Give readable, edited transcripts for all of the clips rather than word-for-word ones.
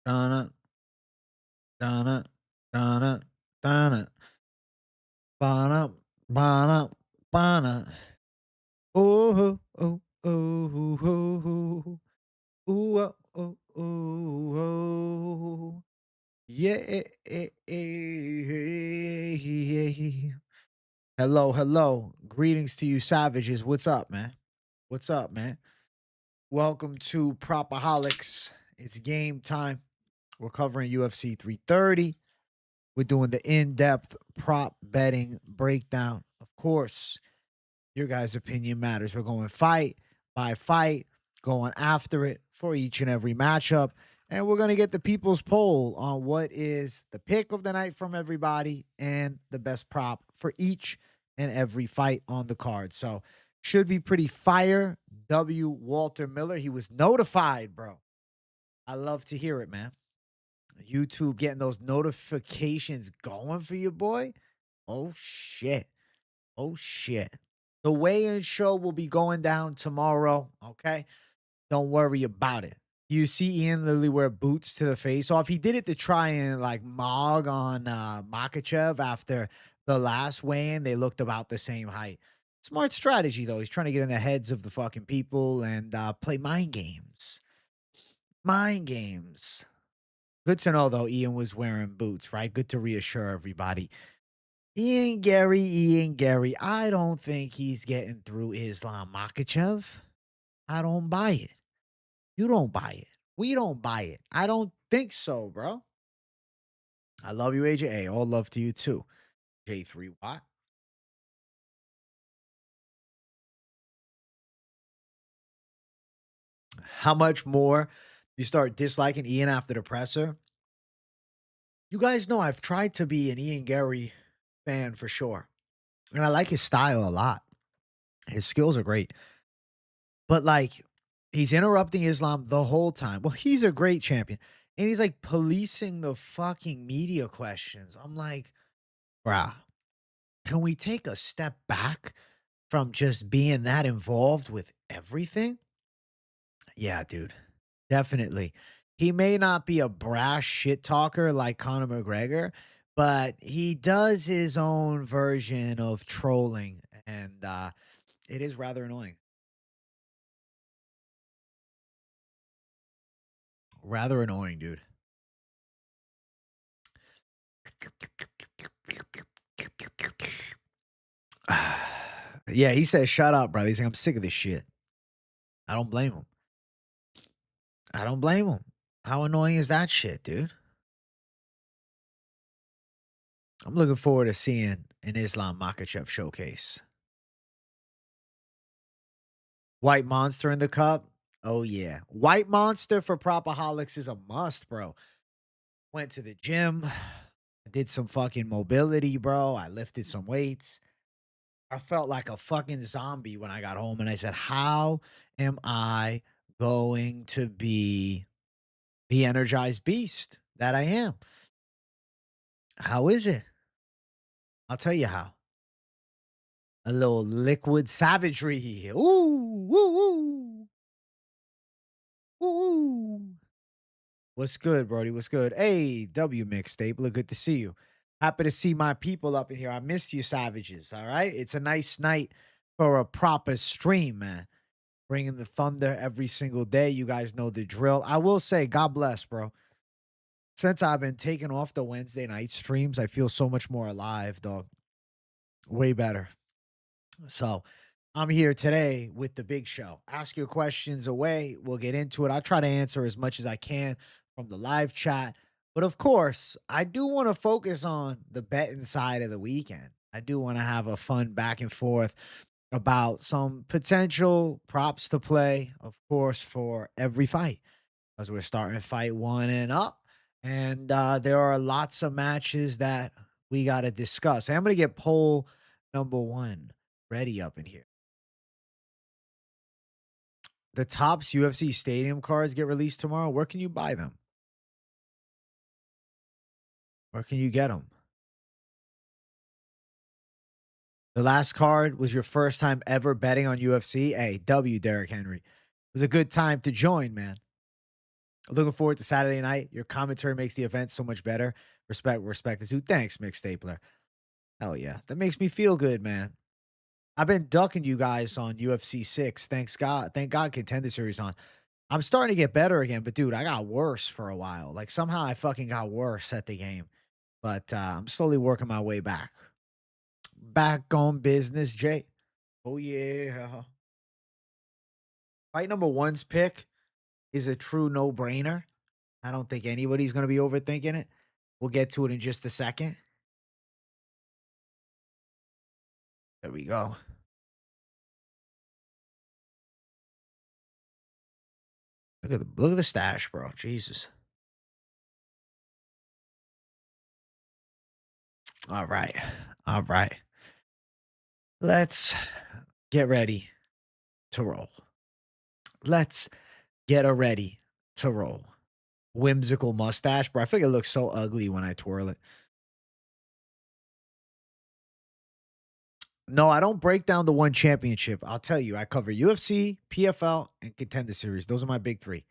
Donna, Donna, Donna, Donna, Bana, Bana, Bana. Oh, oh, oh, oh, oh, ooh, oh, oh, oh, oh. Yeah, hello, hello. Greetings to you, savages. What's up, man? What's up, man? Welcome to PropAholics. It's game time. We're covering UFC 330. We're doing the in-depth prop betting breakdown. Of course, your guys' opinion matters. We're going fight by fight, going after it for each and every matchup. And we're going to get the people's poll on what is the pick of the night from everybody and the best prop for each and every fight on the card. So should be pretty fire. W. Walter Miller, he was notified, bro. I love to hear it, man. YouTube getting those notifications going for you, boy. Oh, shit. Oh, shit. The weigh-in show will be going down tomorrow, okay? Don't worry about it. You see Ian literally wear boots to the face off. He did it to try and, like, mog on Makhachev after the last weigh-in. They looked about the same height. Smart strategy, though. He's trying to get in the heads of the fucking people and play mind games. Mind games. Good to know, though, Ian was wearing boots, right? Good to reassure everybody. Ian Garry, I don't think he's getting through Islam Makhachev. I don't buy it. You don't buy it. We don't buy it. I don't think so, bro. I love you, AJ. Hey, all love to you, too. J3 Watt. How much more you start disliking Ian after the presser? You guys know I've tried to be an Ian Garry fan for sure. And I like his style a lot. His skills are great. But, like, he's interrupting Islam the whole time. Well, he's a great champion. And he's, like, policing the fucking media questions. I'm like, bruh, can we take a step back from just being that involved with everything? Yeah, dude. Definitely. He may not be a brash shit talker like Conor McGregor, but he does his own version of trolling. And it is rather annoying. Rather annoying, dude. Yeah, he says, shut up, brother. He's like, I'm sick of this shit. I don't blame him. I don't blame him. How annoying is that shit, dude? I'm looking forward to seeing an Islam Makhachev showcase. White Monster in the cup. Oh, yeah. White Monster for PropAholics is a must, bro. Went to the gym. Did some fucking mobility, bro. I lifted some weights. I felt like a fucking zombie when I got home, and I said, how am I going to be the energized beast that I am? How is it? I'll tell you how. A little liquid savagery. Ooh, woo, woo. Woo, woo. What's good, Brody? What's good? Hey, W Mixtape. Good to see you. Happy to see my people up in here. I missed you, savages. All right. It's a nice night for a proper stream, man. Bringing the thunder every single day. You guys know the drill. I will say, God bless, bro. Since I've been taking off the Wednesday night streams, I feel so much more alive, dog. Way better. So I'm here today with the big show. Ask your questions away. We'll get into it. I'll try to answer as much as I can from the live chat. But of course, I do want to focus on the betting side of the weekend. I do want to have a fun back and forth about some potential props to play, of course, for every fight, as we're starting fight one and up. And there are lots of matches that we got to discuss. I'm going to get poll number one ready up in here. The Topps UFC Stadium cards get released tomorrow. Where can you buy them? Where can you get them? The last card was your first time ever betting on UFC. Hey, W, Derrick Henry. It was a good time to join, man. Looking forward to Saturday night. Your commentary makes the event so much better. Respect is due. Thanks, Mick Stapler. Hell yeah. That makes me feel good, man. I've been ducking you guys on UFC 6. Thanks God. Thank God Contender Series on. I'm starting to get better again, but dude, I got worse for a while. Like somehow I fucking got worse at the game. But I'm slowly working my way back. Back on business, Jay. Oh yeah. Fight number one's pick is a true no-brainer. I don't think anybody's going to be overthinking it. We'll get to it in just a second. There we go. Look at the stash, bro. Jesus. All right. All right. Let's get ready to roll. Let's get ready to roll. Whimsical mustache, bro. I feel like it looks so ugly when I twirl it. No, I don't break down the one championship. I'll tell you, I cover UFC, PFL, and Contender Series. Those are my big three.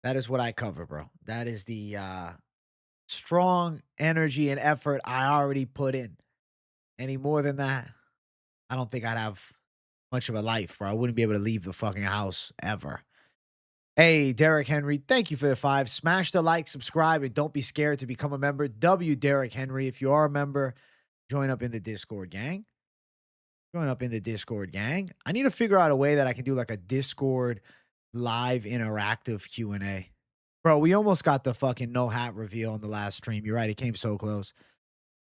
That is what I cover, bro. That is the strong energy and effort I already put in. Any more than that, I don't think I'd have much of a life, bro. I wouldn't be able to leave the fucking house ever. Hey, Derek Henry, thank you for the 5. Smash the like, subscribe, and don't be scared to become a member. Derek Henry. If you are a member, join up in the Discord gang. Join up in the Discord gang. I need to figure out a way that I can do like a Discord live interactive Q&A. Bro, we almost got the fucking no hat reveal on the last stream. You're right. It came so close.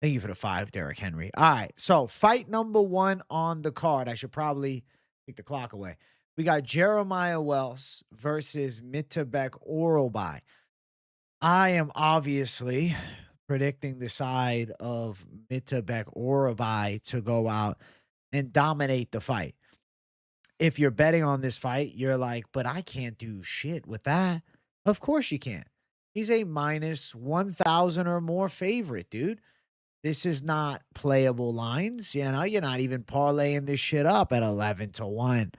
Thank you for the 5, Derek Henry. All right. So fight number 1 on the card. I should probably take the clock away. We got Jeremiah Wells versus Mitabek Orolbai. I am obviously predicting the side of Mitabek Orolbai to go out and dominate the fight. If you're betting on this fight, you're like, but I can't do shit with that. Of course you can't. He's a minus 1,000 or more favorite, dude. This is not playable lines. You know, you're not even parlaying this shit up at 11-1.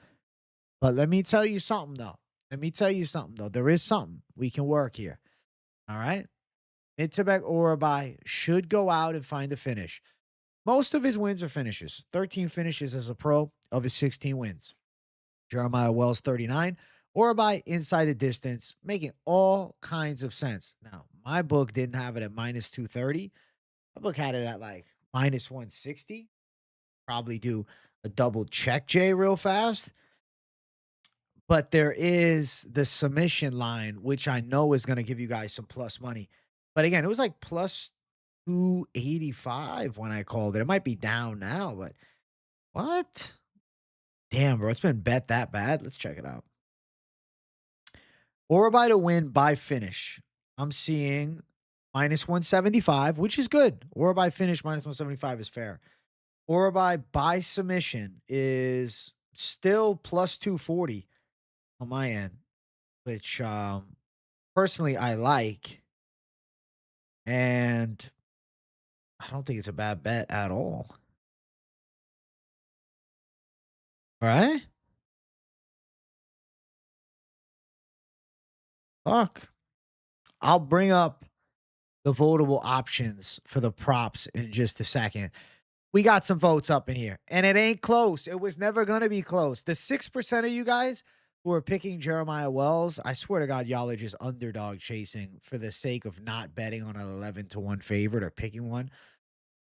But let me tell you something, though. There is something we can work here. All right? Mitabek Orolbai should go out and find a finish. Most of his wins are finishes. 13 finishes as a pro of his 16 wins. Jeremiah Wells, 39. Orolbai inside the distance, making all kinds of sense. Now, my book didn't have it at minus 230. My book had it at like minus 160. Probably do a double check, Jay, real fast. But there is the submission line, which I know is going to give you guys some plus money. But again, it was like plus 285 when I called it. It might be down now, but what? Damn, bro. It's been bet that bad. Let's check it out. Orolbai to win by finish. I'm seeing minus 175, which is good. Orolbai finish minus 175 is fair. Orolbai by submission is still plus 240 on my end, which personally I like. And I don't think it's a bad bet at all. All right? Fuck. I'll bring up the votable options for the props in just a second. We got some votes up in here, and it ain't close. It was never going to be close. The 6% of you guys who are picking Jeremiah Wells, I swear to God, y'all are just underdog chasing for the sake of not betting on an 11-1 favorite or picking one.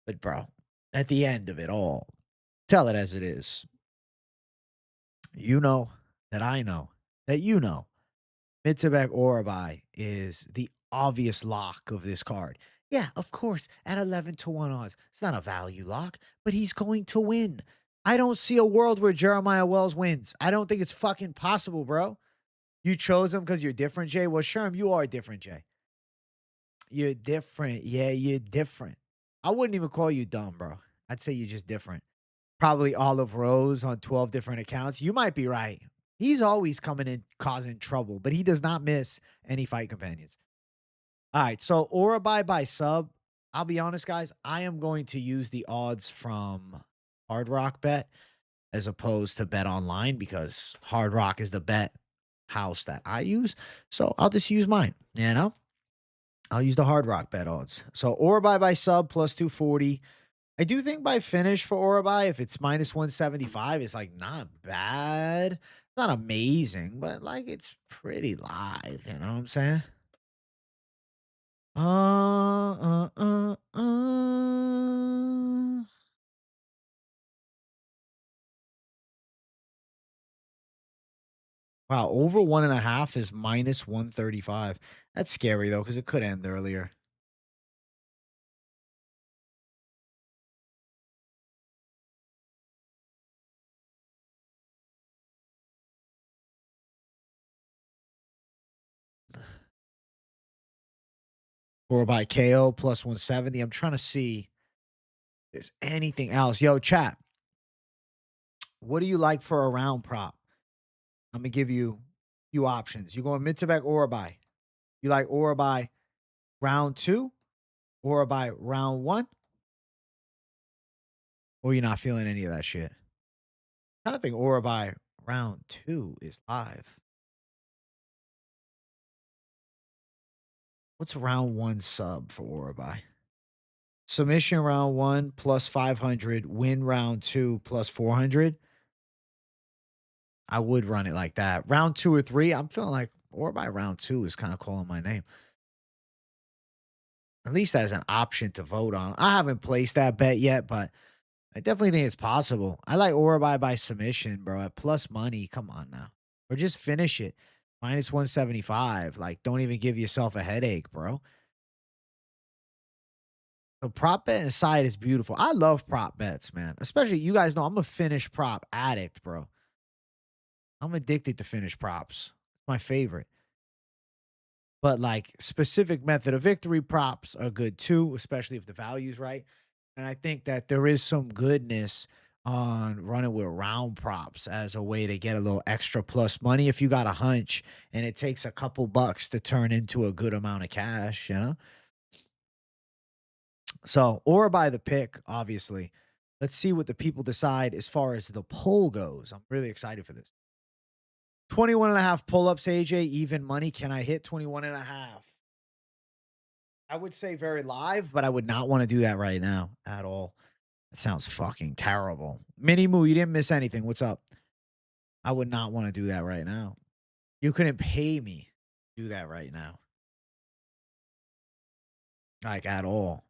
But, bro, at the end of it all, tell it as it is. You know that I know that you know Mitabek Orolbai is the obvious lock of this card. Yeah, of course, at 11-1 odds. It's not a value lock, but he's going to win. I don't see a world where Jeremiah Wells wins. I don't think it's fucking possible, bro. You chose him because you're different, Jay? Well, Sherm, you are different, Jay. You're different. Yeah, you're different. I wouldn't even call you dumb, bro. I'd say you're just different. Probably Olive Rose on 12 different accounts. You might be right. He's always coming in causing trouble, but he does not miss any fight companions. All right, so Orolbai by sub. I'll be honest, guys. I am going to use the odds from Hard Rock Bet as opposed to Bet Online because Hard Rock is the bet house that I use. So I'll just use mine, you know? I'll use the Hard Rock bet odds. So Orolbai by sub plus 240. I do think by finish for Orolbai, if it's minus 175, it's like not bad. Not amazing, but like it's pretty live. You know what I'm saying? Uh, uh, uh, uh. Wow, over 1.5 is minus 135. That's scary though, because it could end earlier. Or by KO plus 170. I'm trying to see if there's anything else. Yo, chat. What do you like for a round prop? I'm gonna give you a few options. You going mid to back or by? You like Orolbai round 2 or by round 1? Or you're not feeling any of that shit? I kind of think Orolbai round 2 is live. What's round 1 sub for Orolbai? Submission round 1 plus 500, win round 2 plus 400. I would run it like that. Round 2 or 3, I'm feeling like Orolbai round 2 is kind of calling my name. At least as an option to vote on. I haven't placed that bet yet, but I definitely think it's possible. I like Orolbai by submission, bro. At plus money, come on now. Or just finish it. Minus 175. Like, don't even give yourself a headache, bro. The prop bet side is beautiful. I love prop bets, man. Especially, you guys know I'm a finish prop addict, bro. I'm addicted to finish props. It's my favorite. But like specific method of victory props are good too, especially if the value's right. And I think that there is some goodness on running with round props as a way to get a little extra plus money if you got a hunch and it takes a couple bucks to turn into a good amount of cash, you know? So, or by the pick, obviously. Let's see what the people decide as far as the poll goes. I'm really excited for this. 21.5 pull-ups, AJ, even money. Can I hit 21.5? I would say very live, but I would not want to do that right now at all. That sounds fucking terrible. Mini Moo, you didn't miss anything. What's up? I would not want to do that right now. You couldn't pay me to do that right now. Like at all.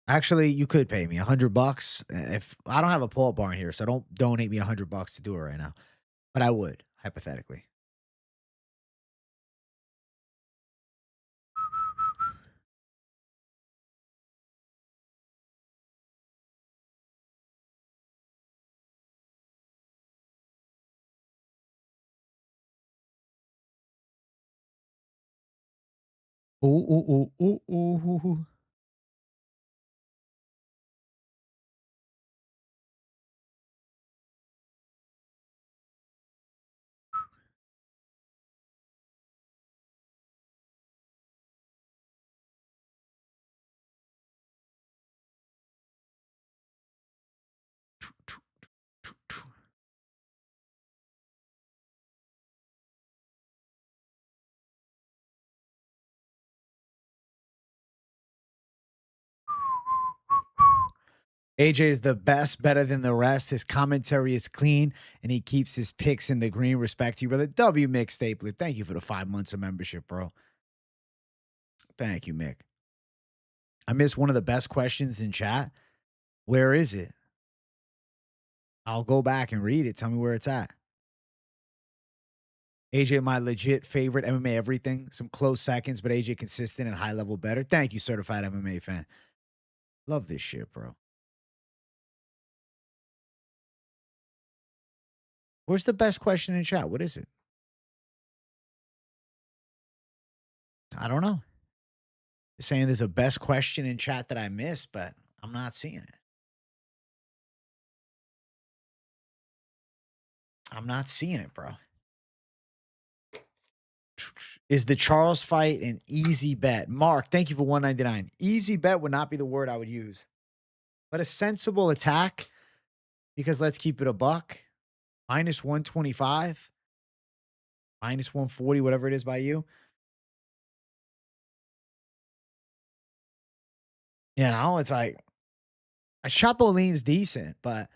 Actually, you could pay me $100 if I don't have a pull-up bar in here, so don't donate me $100 to do it right now. But I would, hypothetically. Ooh, ooh, ooh, ooh, ooh, ooh. AJ is the best, better than the rest. His commentary is clean, and he keeps his picks in the green. Respect to you, brother. W. Mick Stapler, thank you for the 5 months of membership, bro. Thank you, Mick. I missed one of the best questions in chat. Where is it? I'll go back and read it. Tell me where it's at. AJ, my legit favorite MMA everything. Some close seconds, but AJ consistent and high level better. Thank you, certified MMA fan. Love this shit, bro. Where's the best question in chat? What is it? I don't know. You're saying there's a best question in chat that I missed, but I'm not seeing it. I'm not seeing it, bro. Is the Charles fight an easy bet? Mark, thank you for 199. Easy bet would not be the word I would use, but a sensible attack. because let's keep it a buck. Minus 125, minus 140, whatever it is by you. You know, it's like Chapolin's decent, but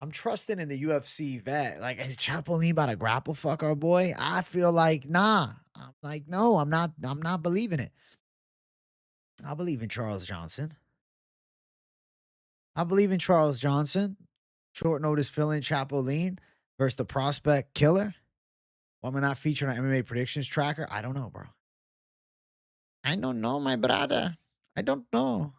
I'm trusting in the UFC vet. Like, is Chapolin about to grapple fuck our boy? I feel like, nah. I'm like, no, I'm not believing it. I believe in Charles Johnson. I believe in Charles Johnson. Short notice fill-in Chapolin versus the prospect killer. Why am I not featured on MMA predictions tracker? I don't know, bro. I don't know, my brother. I don't know.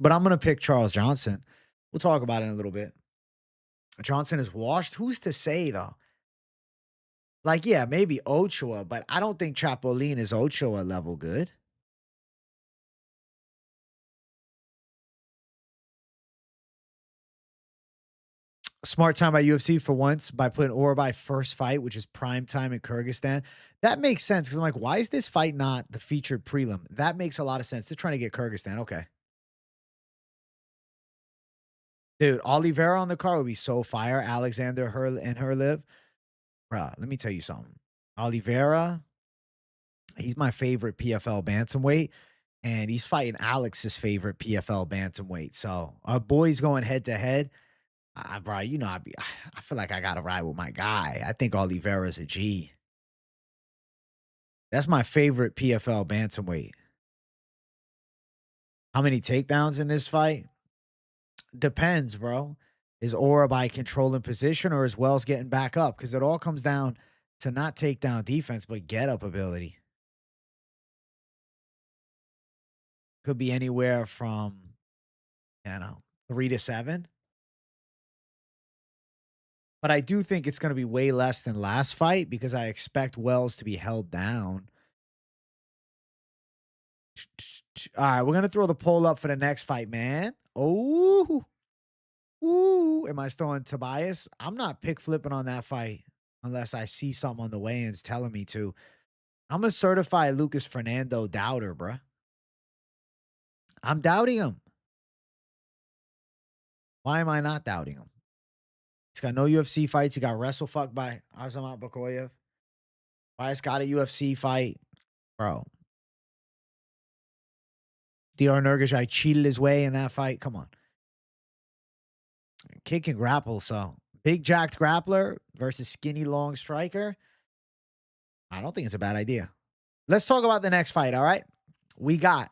But I'm going to pick Charles Johnson. We'll talk about it in a little bit. Johnson is washed. Who's to say, though? Like, yeah, maybe Ochoa, but I don't think Chapolin is Ochoa level good. Smart time by UFC for once by putting Orolbai first fight, which is prime time in Kyrgyzstan. That makes sense because I'm like, why is this fight not the featured prelim? That makes a lot of sense. They're trying to get Kyrgyzstan. Okay. Dude, Oliveira on the card would be so fire. Alexander and her live. Bruh, let me tell you something. Oliveira, he's my favorite PFL bantamweight, and he's fighting Alex's favorite PFL bantamweight. So our boys going head to head. Bro, you know, I feel like I got to ride with my guy. I think Oliveira's a G. That's my favorite PFL bantamweight. How many takedowns in this fight? Depends, bro. Is Orolbai controlling position or is Wells getting back up? Because it all comes down to not takedown defense, but get up ability. Could be anywhere from, 3 to 7. But I do think it's going to be way less than last fight because I expect Wells to be held down. All right, we're going to throw the poll up for the next fight, man. Oh, ooh, am I still on Tobias? I'm not pick flipping on that fight unless I see something on the weigh-ins telling me to. I'm a certified Lucas Fernando doubter, bruh. I'm doubting him. Why am I not doubting him? He's got no UFC fights. He got wrestle fucked by Azamat Bakoyev. Bias got a UFC fight. Bro. DR Nurgajai cheated his way in that fight. Come on. Kick and grapple. So big jacked grappler versus skinny long striker. I don't think it's a bad idea. Let's talk about the next fight, all right? We got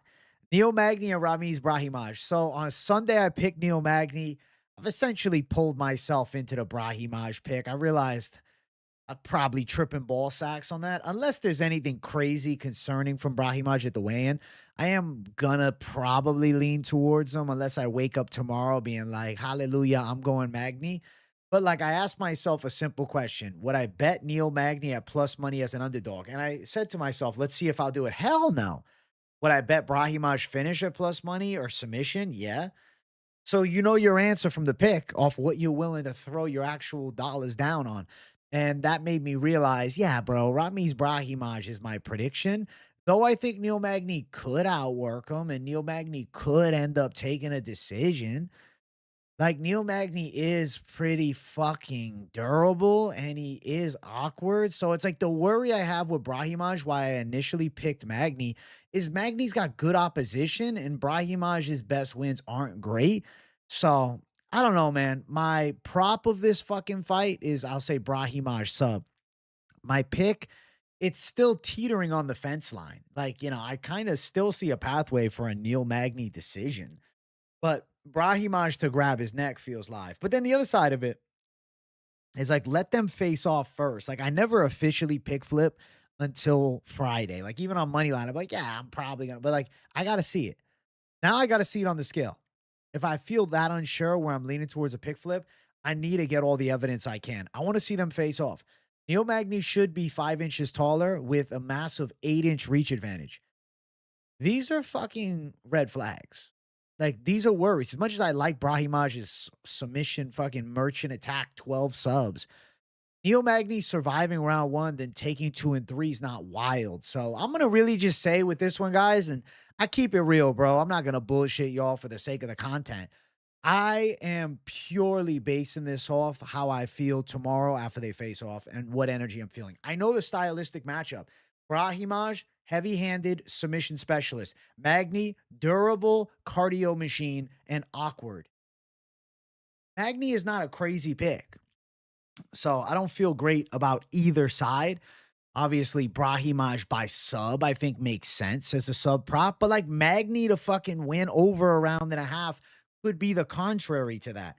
Magny and Ramiz Brahimaj. So on Sunday, I picked Magny. I've essentially pulled myself into the Brahimaj pick. I realized I'm probably tripping ball sacks on that. Unless there's anything crazy concerning from Brahimaj at the weigh-in, I am gonna probably lean towards him unless I wake up tomorrow being like, hallelujah, I'm going Magny. But like I asked myself a simple question. Would I bet Magny at plus money as an underdog? And I said to myself, let's see if I'll do it. Hell no. Would I bet Brahimaj finish at plus money or submission? Yeah. So you know your answer from the pick off what you're willing to throw your actual dollars down on. And that made me realize, yeah, bro, Ramiz Brahimaj is my prediction. Though I think Magny could outwork him and Magny could end up taking a decision. Like Magny is pretty fucking durable and he is awkward. So it's like the worry I have with Brahimaj, why I initially picked Magny, is Magny's got good opposition and Brahimaj's best wins aren't great. So I don't know, man. My prop of this fucking fight is I'll say Brahimaj sub. My pick, it's still teetering on the fence line. Like, I kind of still see a pathway for a Magny decision. But Brahimaj to grab his neck feels live. But then the other side of it is like, let them face off first. Like, I never officially pick flip until Friday. Like, even on Moneyline, I'm like, yeah, I'm probably going to. But, like, I got to see it. Now I got to see it on the scale. If I feel that unsure where I'm leaning towards a pick flip, I need to get all the evidence I can. I want to see them face off. Magny should be 5 inches taller with a massive 8-inch reach advantage. These are fucking red flags. Like, these are worries. As much as I like Brahimaj's submission fucking merchant attack 12 subs, Magny surviving round 1, then taking 2 and 3 is not wild. So I'm going to really just say with this one, guys, and I keep it real, bro. I'm not going to bullshit y'all for the sake of the content. I am purely basing this off how I feel tomorrow after they face off and what energy I'm feeling. I know the stylistic matchup. Brahimaj, heavy-handed submission specialist. Magny, durable cardio machine and awkward. Magny is not a crazy pick. So I don't feel great about either side. Obviously, Brahimaj by sub, I think makes sense as a sub prop, but like Magny to fucking win over a round and a half could be the contrary to that.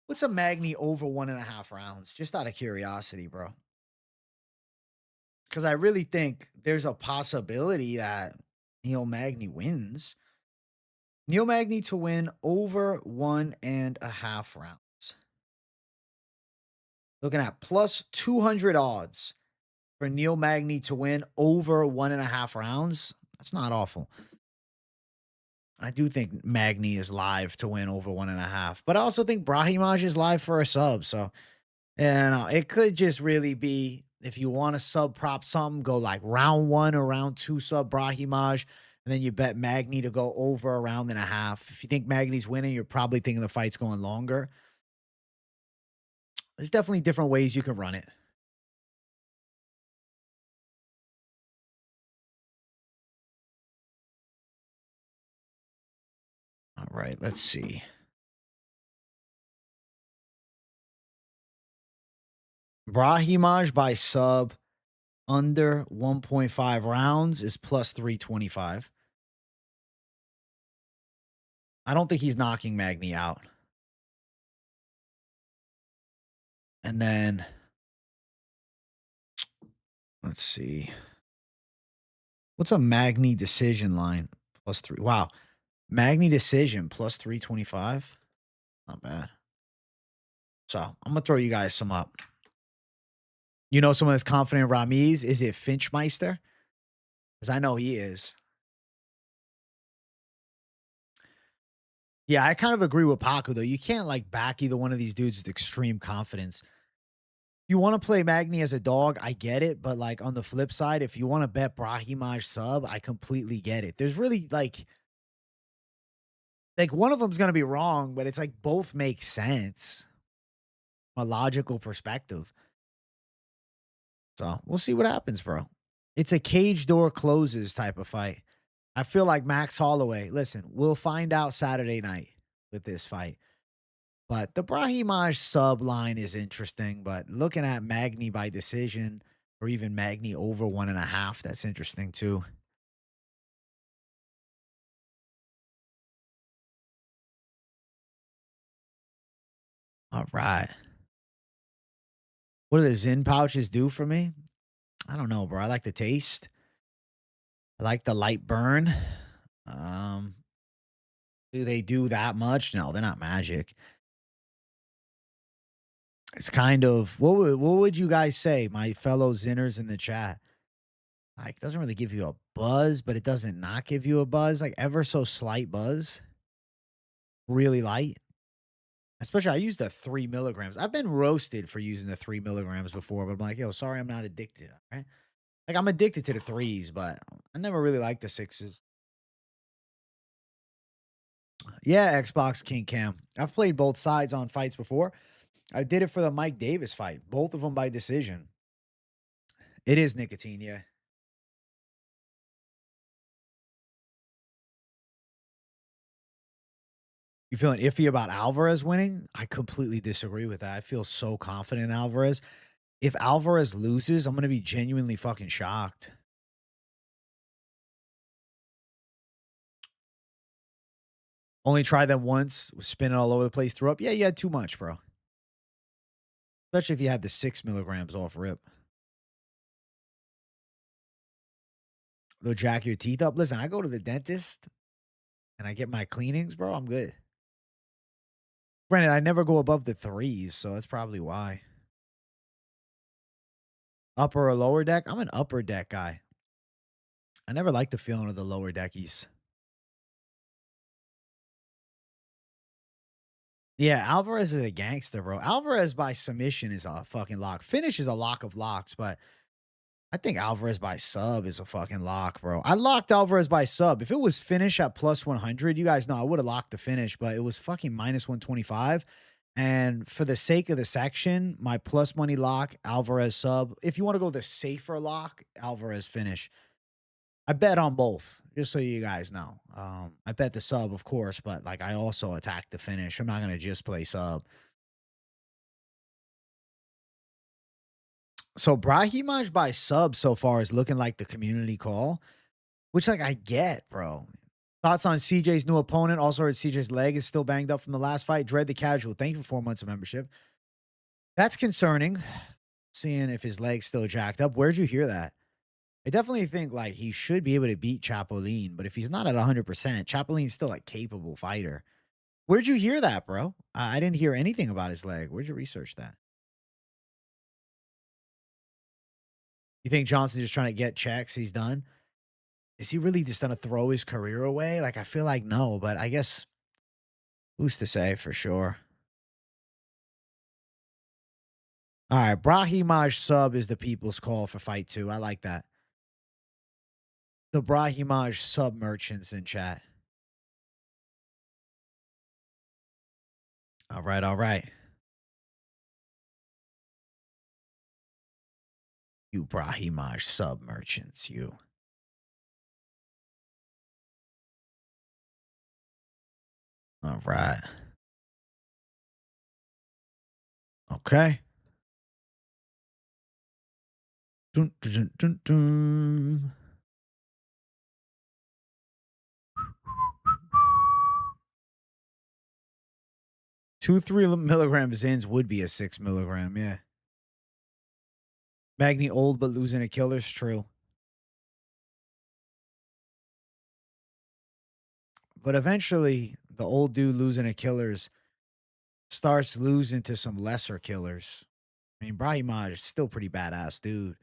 What's a Magny over 1.5 rounds? Just out of curiosity, bro. Because I really think there's a possibility that Neil Magny wins. Neil Magny to win over 1.5 rounds. Looking at plus 200 odds for Neil Magny to win over 1.5 rounds. That's not awful. I do think Magny is live to win over 1.5, but I also think Brahimaj is live for a sub. So, it could just really be if you want to sub prop something, go like round 1 or round 2 sub Brahimaj, and then you bet Magny to go over a round and a half. If you think Magny's winning, you're probably thinking the fight's going longer. There's definitely different ways you can run it. All right, let's see. Brahimaj by sub under 1.5 rounds is plus 325. I don't think he's knocking Magny out. And then let's see. What's a Magny decision line? Plus 3. Wow. Magny decision plus 325. Not bad. So I'm going to throw you guys some up. You know someone that's confident in Ramiz? Is it Finchmeister? Because I know he is. Yeah, I kind of agree with Paku, though. You can't like back either one of these dudes with extreme confidence. You want to play Magny as a dog, I get it. But like on the flip side, if you want to bet Brahimaj sub, I completely get it. There's really like one of them's going to be wrong, but it's like both make sense from a logical perspective. So we'll see what happens, bro. It's a cage door closes type of fight. I feel like Max Holloway. Listen, we'll find out Saturday night with this fight. But the Brahimaj sub line is interesting. But looking at Magny by decision or even Magny over 1.5, that's interesting too. All right. What do the Zin pouches do for me? I don't know, bro. I like the taste. I like the light burn. Do they do that much? No, they're not magic. It's kind of what would you guys say, my fellow Zinners in the chat? Like, doesn't really give you a buzz, but it doesn't not give you a buzz. Like ever so slight buzz. Really light. Especially I used the 3 milligrams. I've been roasted for using the 3 milligrams before, but I'm like, yo, sorry, I'm not addicted. Right? Like I'm addicted to the 3s, but I never really liked the 6s. Yeah, Xbox King Cam. I've played both sides on fights before. I did it for the Mike Davis fight, both of them by decision. It is nicotine, yeah. You feeling iffy about Alvarez winning? I completely disagree with that. I feel so confident in Alvarez. If Alvarez loses, I'm going to be genuinely fucking shocked. Only tried them once, was spinning all over the place, threw up. Yeah, you had too much, bro. Especially if you had the 6 milligrams off rip. They'll jack your teeth up. Listen, I go to the dentist and I get my cleanings, bro. I'm good. Granted, I never go above the 3s, so that's probably why. Upper or lower deck? I'm an upper deck guy. I never liked the feeling of the lower deckies. Yeah, Alvarez is a gangster, bro. Alvarez by submission is a fucking lock. Finish is a lock of locks, but I think Alvarez by sub is a fucking lock, bro. I locked Alvarez by sub. If it was finish at plus 100, you guys know I would have locked the finish, but it was fucking minus 125. And for the sake of the section, my plus money lock, Alvarez sub. If you want to go the safer lock, Alvarez finish. I bet on both, just so you guys know. I bet the sub, of course, but like I also attack the finish. I'm not gonna just play sub. So Brahimaj by sub so far is looking like the community call, which like I get, bro. Thoughts on CJ's new opponent? Also heard CJ's leg is still banged up from the last fight. Dread the casual. Thank you for 4 months of membership. That's concerning. Seeing if his leg's still jacked up. Where'd you hear that? I definitely think like he should be able to beat Chapolin, but if he's not at 100%, Chapolin's still a capable fighter. Where'd you hear that, bro? I didn't hear anything about his leg. Where'd you research that? You think Johnson's just trying to get checks? He's done. Is he really just gonna throw his career away? Like I feel like no, but I guess who's to say for sure? All right, Brahimaj sub is the people's call for fight two. I like that. The Brahimaj sub merchants in chat. All right, all right. You Brahimaj sub merchants, you. All right. Okay. Dun, dun, dun, dun. 2-3 milligrams Zins would be a 6 milligram, yeah. Magny old but losing a killer's true. But eventually, the old dude losing a killers starts losing to some lesser killers. I mean, Brahimaj is still pretty badass, dude.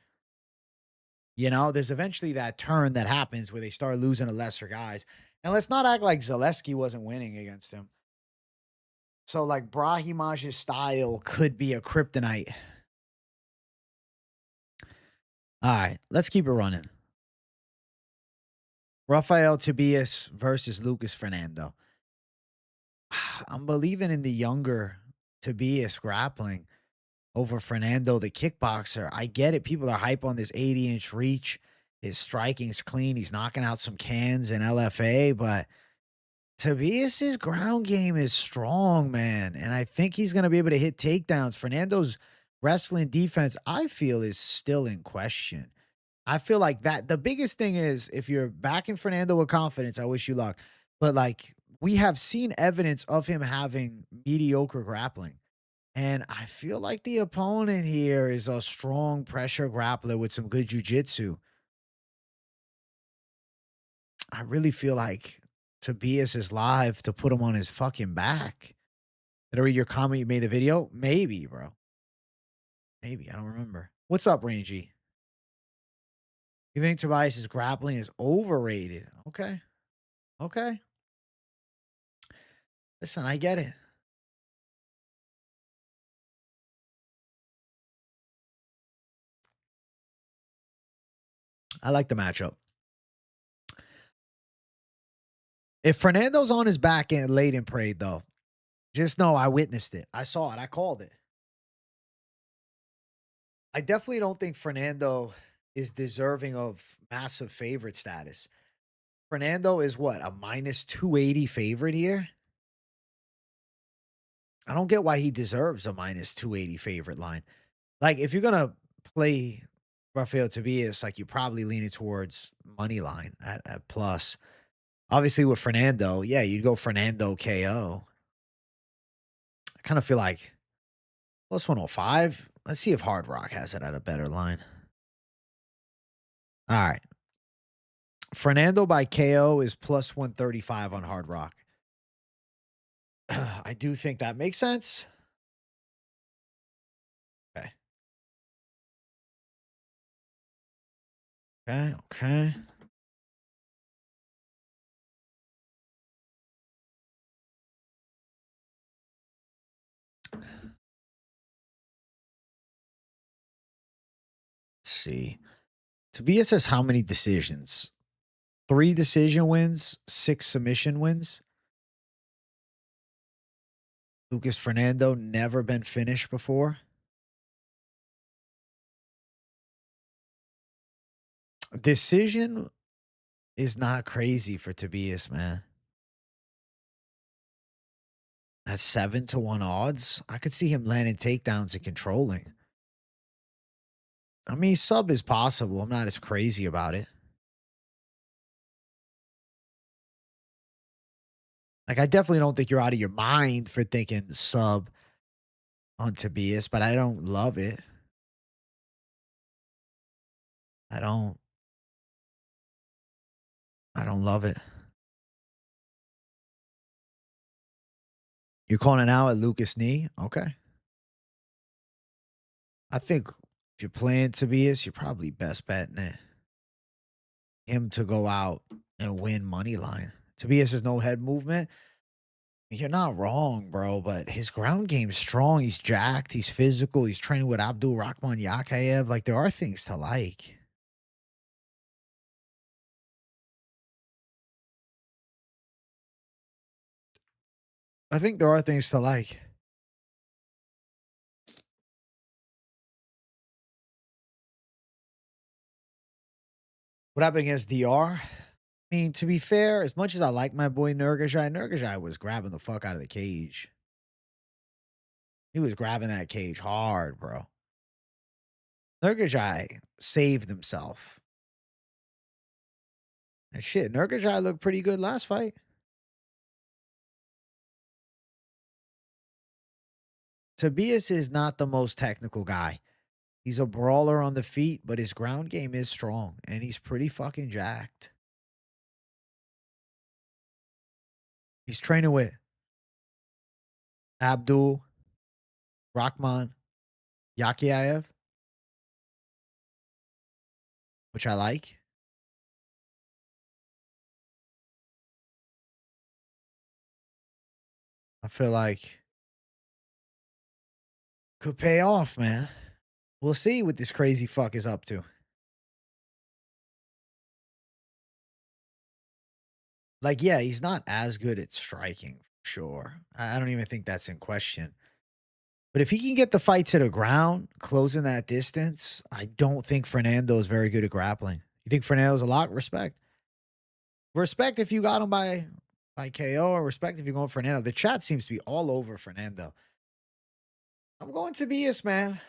You know, there's eventually that turn that happens where they start losing to lesser guys. And let's not act like Zaleski wasn't winning against him. So, like, Brahimaj's style could be a kryptonite. All right, let's keep it running. Rafael Tobias versus Lucas Fernando. I'm believing in the younger Tobias grappling over Fernando, the kickboxer. I get it. People are hype on this 80-inch reach. His striking's clean. He's knocking out some cans in LFA, but Tobias's ground game is strong, man. And I think he's going to be able to hit takedowns. Fernando's wrestling defense, I feel, is still in question. I feel like that the biggest thing is if you're backing Fernando with confidence, I wish you luck. But like we have seen evidence of him having mediocre grappling. And I feel like the opponent here is a strong pressure grappler with some good jujitsu. I really feel like Tobias is live to put him on his fucking back. Did I read your comment? You made the video? Maybe, bro. Maybe. I don't remember. What's up, Rangy? You think Tobias's grappling is overrated? Okay. Okay. Listen, I get it. I like the matchup. If Fernando's on his back and laid and prayed, though, just know I witnessed it. I saw it. I called it. I definitely don't think Fernando is deserving of massive favorite status. Fernando is what, a minus 280 favorite here? I don't get why he deserves a minus 280 favorite line. Like, if you're going to play Rafael Tobias, like, you're probably leaning towards money line at plus. Obviously, with Fernando, yeah, you'd go Fernando KO. I kind of feel like plus 105. Let's see if Hard Rock has it at a better line. All right. Fernando by KO is plus 135 on Hard Rock. I do think that makes sense. Okay. Okay. Okay. Let's see. Tobias has how many decisions? 3 decision wins, 6 submission wins. Lucas Fernando never been finished before. Decision is not crazy for Tobias, man. At 7-1 odds, I could see him landing takedowns and controlling. I mean, sub is possible. I'm not as crazy about it. Like, I definitely don't think you're out of your mind for thinking sub on Tobias, but I don't love it. I don't love it. You're calling it out at Lucas knee? Okay. I think if you're playing Tobias, you're probably best betting it. Him to go out and win money line. Tobias has no head movement. You're not wrong, bro, but his ground game's strong. He's jacked. He's physical. He's training with Abdul-Rahman Makhachev. Like, there are things to like. I think there are things to like. What happened against DR? I mean, to be fair, as much as I like my boy Njokuani was grabbing the fuck out of the cage. He was grabbing that cage hard, bro. Njokuani saved himself. And shit, Njokuani looked pretty good last fight. Tobias is not the most technical guy. He's a brawler on the feet, but his ground game is strong, and he's pretty fucking jacked. He's training with Abdul-Rahman Makhachev, which I like. I feel like could pay off, man. We'll see what this crazy fuck is up to. Like, yeah, he's not as good at striking, sure. I don't even think that's in question. But if he can get the fight to the ground, closing that distance, I don't think Fernando is very good at grappling. You think Fernando's a lot? Respect. Respect if you got him by KO, or respect if you're going Fernando. The chat seems to be all over Fernando. I'm going Tobias, man.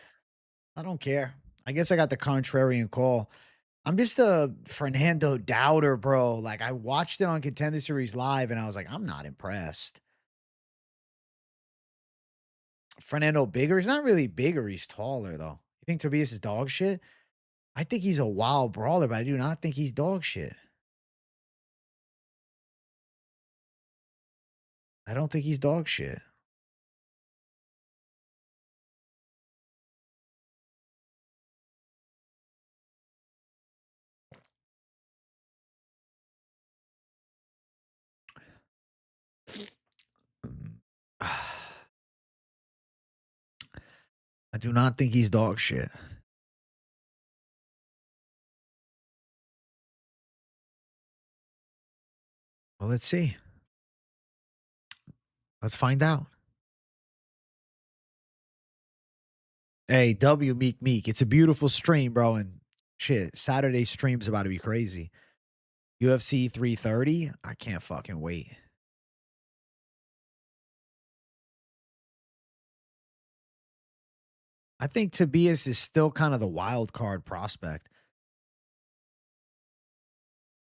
I don't care. I guess I got the contrarian call. I'm just a Fernando doubter, bro. Like, I watched it on Contender Series live, and I was like, I'm not impressed. Fernando bigger? He's not really bigger. He's taller, though. You think Tobias is dog shit? I think he's a wild brawler, but I do not think he's dog shit. I don't think he's dog shit. I do not think he's dog shit. Well, let's see. Let's find out. Hey, W Meek Meek. It's a beautiful stream, bro. And shit, Saturday stream's about to be crazy. UFC 330. I can't fucking wait. I think Tobias is still kind of the wild card prospect.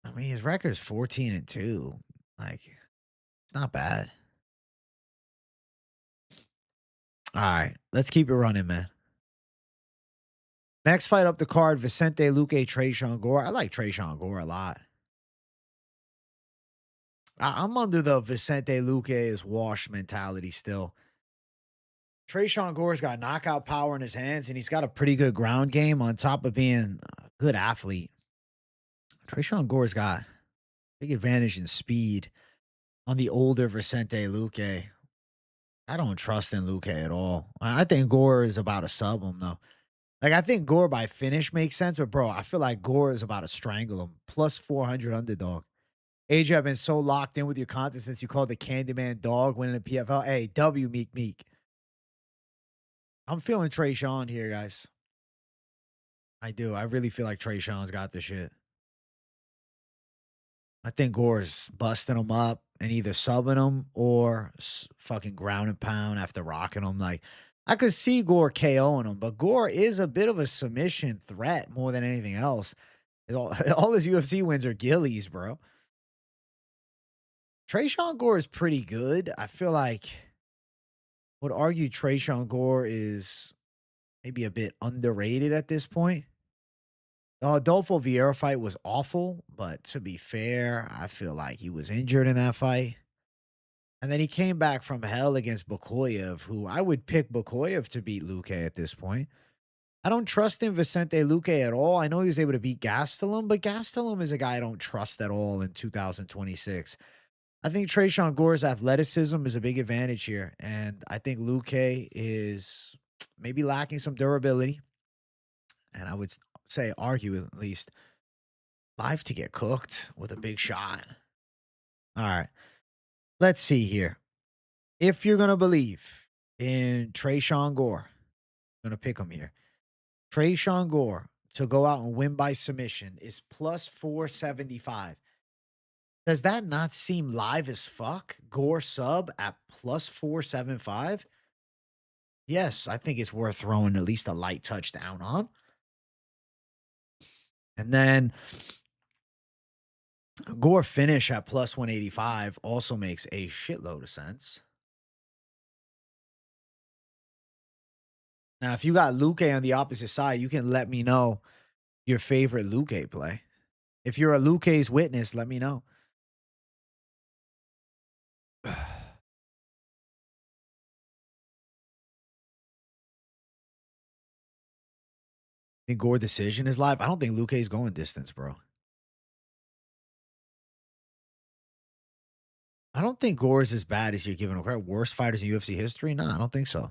I mean, his record's 14-2. Like, it's not bad. All right, let's keep it running, man. Next fight up the card, Vicente Luque, Tresean Gore. I like Tresean Gore a lot. I'm under the Vicente Luque is wash mentality still. Tresean Gore's got knockout power in his hands, and he's got a pretty good ground game on top of being a good athlete. Tresean Gore's got big advantage in speed on the older Vicente Luque. I don't trust in Luque at all. I think Gore is about to sub him, though. Like, I think Gore by finish makes sense, but bro, I feel like Gore is about to strangle him. Plus 400 underdog. AJ, I've been so locked in with your content since you called the Candyman dog winning the PFL. Hey, W Meek Meek. I'm feeling Tresean here, guys. I do. I really feel like Tresean's got the shit. I think Gore's busting him up and either subbing him or fucking ground and pound after rocking him. Like, I could see Gore KOing him, but Gore is a bit of a submission threat more than anything else. All his UFC wins are gillies, bro. Tresean Gore is pretty good. I feel like would argue Tresean Gore is maybe a bit underrated at this point. The Adolfo Vieira fight was awful, but to be fair, I feel like he was injured in that fight. And then he came back from hell against Makhachev, who I would pick Makhachev to beat Luque at this point. I don't trust in Vicente Luque at all. I know he was able to beat Gastelum, but Gastelum is a guy I don't trust at all in 2026. I think Tresean Gore's athleticism is a big advantage here, and I think Luque is maybe lacking some durability. And I would say, argue at least, live to get cooked with a big shot. All right. Let's see here. If you're going to believe in Tresean Gore, I'm going to pick him here. Tresean Gore to go out and win by submission is plus 475. Does that not seem live as fuck? Gore sub at plus 475? Yes, I think it's worth throwing at least a light touchdown on. And then Gore finish at plus 185 also makes a shitload of sense. Now, if you got Luque on the opposite side, you can let me know your favorite Luque play. If you're a Luque's witness, let me know. Think Gore decision is live? I don't think Luque's going distance, bro. I don't think Gore is as bad as you're giving him credit. Worst fighters in UFC history? No, I don't think so.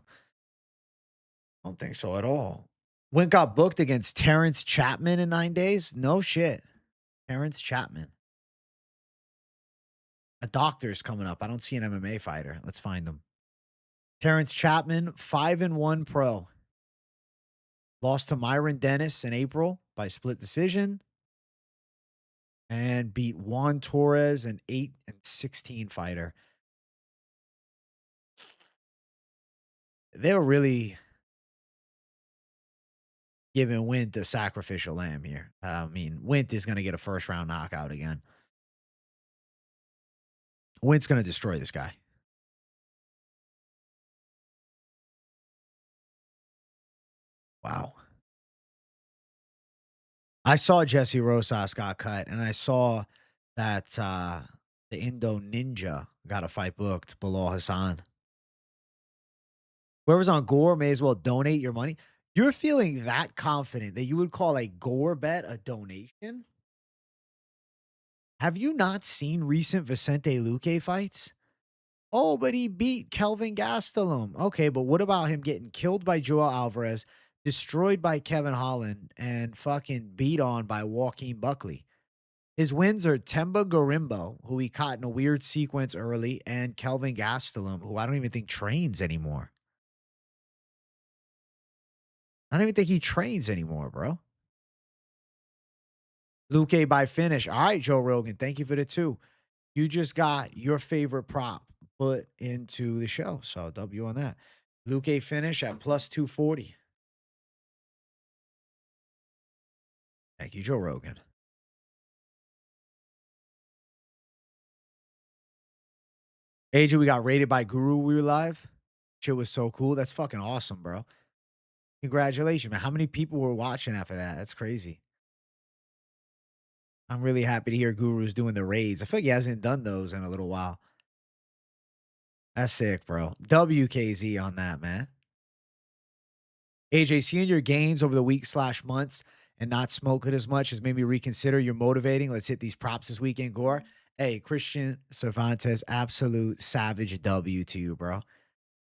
I don't think so at all. Went got booked against Terrence Chapman in 9 days? No shit. Terrence Chapman. A doctor's coming up. I don't see an MMA fighter. Let's find him. Terrence Chapman, 5-1 pro. Lost to Myron Dennis in April by split decision. And beat Juan Torres, an 8-16 fighter. They were really giving Wint a sacrificial lamb here. I mean, Wint is going to get a first-round knockout again. Wint's going to destroy this guy. Wow. I saw Jesse Rosas got cut, and I saw that the Indo Ninja got a fight booked, Bilal Hassan. Whoever's on Gore may as well donate your money. You're feeling that confident that you would call a Gore bet a donation? Have you not seen recent Vicente Luque fights? Oh, but he beat Kelvin Gastelum. Okay, but what about him getting killed by Joel Alvarez, destroyed by Kevin Holland, and fucking beat on by Joaquin Buckley? His wins are Temba Garimbo, who he caught in a weird sequence early, and Kelvin Gastelum, who I don't even think trains anymore. I don't even think he trains anymore, bro. Luque by finish. All right, Joe Rogan. Thank you for the 2. You just got your favorite prop put into the show. So W on that. Luque finish at plus 240. Thank you, Joe Rogan. AJ, we got rated by Guru. We were live. Shit was so cool. That's fucking awesome, bro. Congratulations, man. How many people were watching after that? That's crazy. I'm really happy to hear Guru's doing the raids. I feel like he hasn't done those in a little while. That's sick, bro. WKZ on that, man. AJ, seeing your gains over the week/months and not smoking as much has made me reconsider. You're motivating. Let's hit these props this weekend, Gore. Hey, Christian Cervantes, absolute savage W to you, bro.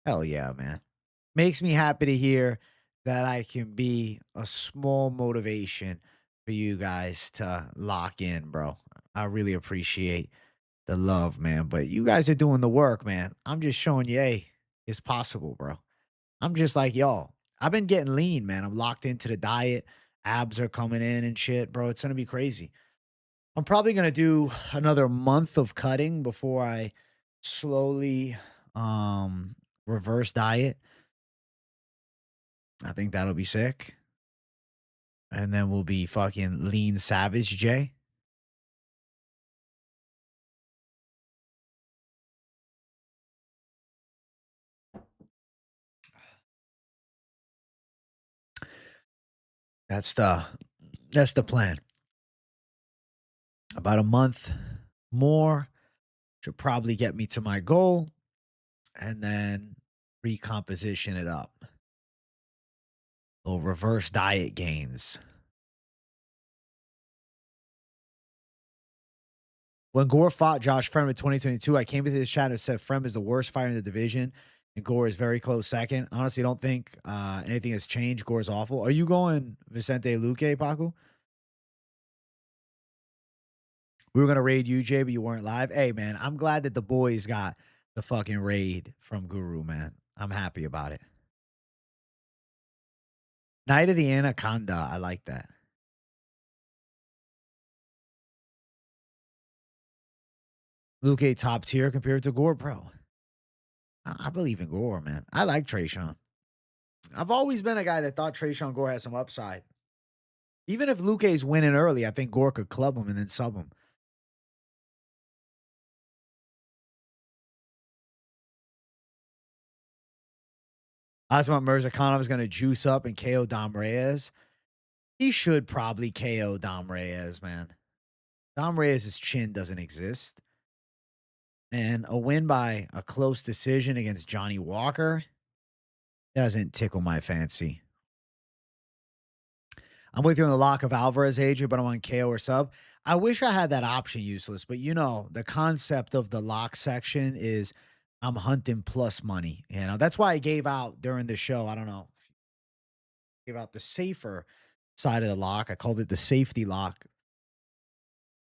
Hell yeah, man. Makes me happy to hear that I can be a small motivation for you guys to lock in, bro. I really appreciate the love, man. But you guys are doing the work, man. I'm just showing you, hey, it's possible, bro. I'm just like, y'all, I've been getting lean, man. I'm locked into the diet. Abs are coming in and shit, bro. It's going to be crazy. I'm probably going to do another month of cutting before I slowly reverse diet. I think that'll be sick. And then we'll be fucking lean savage, Jay. That's the plan. About a month more should probably get me to my goal, and then recomposition it up. Little reverse diet gains. When Gore fought Josh Frem in 2022, I came into this chat and said Frem is the worst fighter in the division, and Gore is very close second. Honestly, I don't think anything has changed. Gore's awful. Are you going Vicente Luque, Paco? We were gonna raid you, Jay, but you weren't live. Hey, man, I'm glad that the boys got the fucking raid from Guru, man. I'm happy about it. Night of the Anaconda. I like that. Luque top tier compared to Gore, bro. I believe in Gore, man. I like Tresean. I've always been a guy that thought Tresean Gore had some upside. Even if Luque's winning early, I think Gore could club him and then sub him. Asmat Mirzakhanov is going to juice up and KO Dom Reyes. He should probably KO Dom Reyes, man. Dom Reyes' chin doesn't exist. And a win by a close decision against Johnny Walker doesn't tickle my fancy. I'm with you on the lock of Alvarez, Adrian, but I'm on KO or sub. I wish I had that option, useless, but you know, the concept of the lock section is I'm hunting plus money. You know, that's why I gave out during the show. I don't know. Gave out the safer side of the lock. I called it the safety lock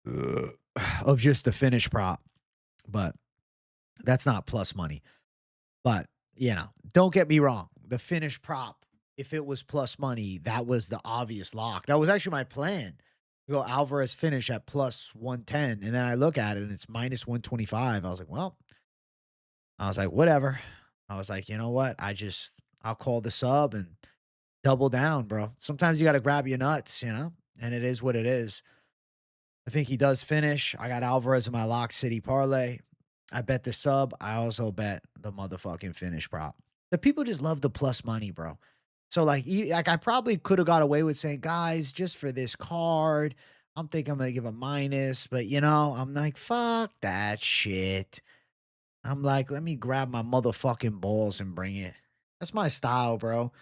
of just the finish prop, but that's not plus money. But, you know, don't get me wrong. The finish prop, if it was plus money, that was the obvious lock. That was actually my plan. To go Alvarez finish at plus 110. And then I look at it and it's minus 125. I was like, whatever. I was like, you know what? I'll call the sub and double down, bro. Sometimes you got to grab your nuts, you know, and it is what it is. I think he does finish. I got Alvarez in my Lock City parlay. I bet the sub. I also bet the motherfucking finish prop. The people just love the plus money, bro. So like I probably could have got away with saying, guys, just for this card, I'm thinking I'm gonna give a minus, but you know, I'm like, fuck that shit. I'm like, let me grab my motherfucking balls and bring it. That's my style, bro.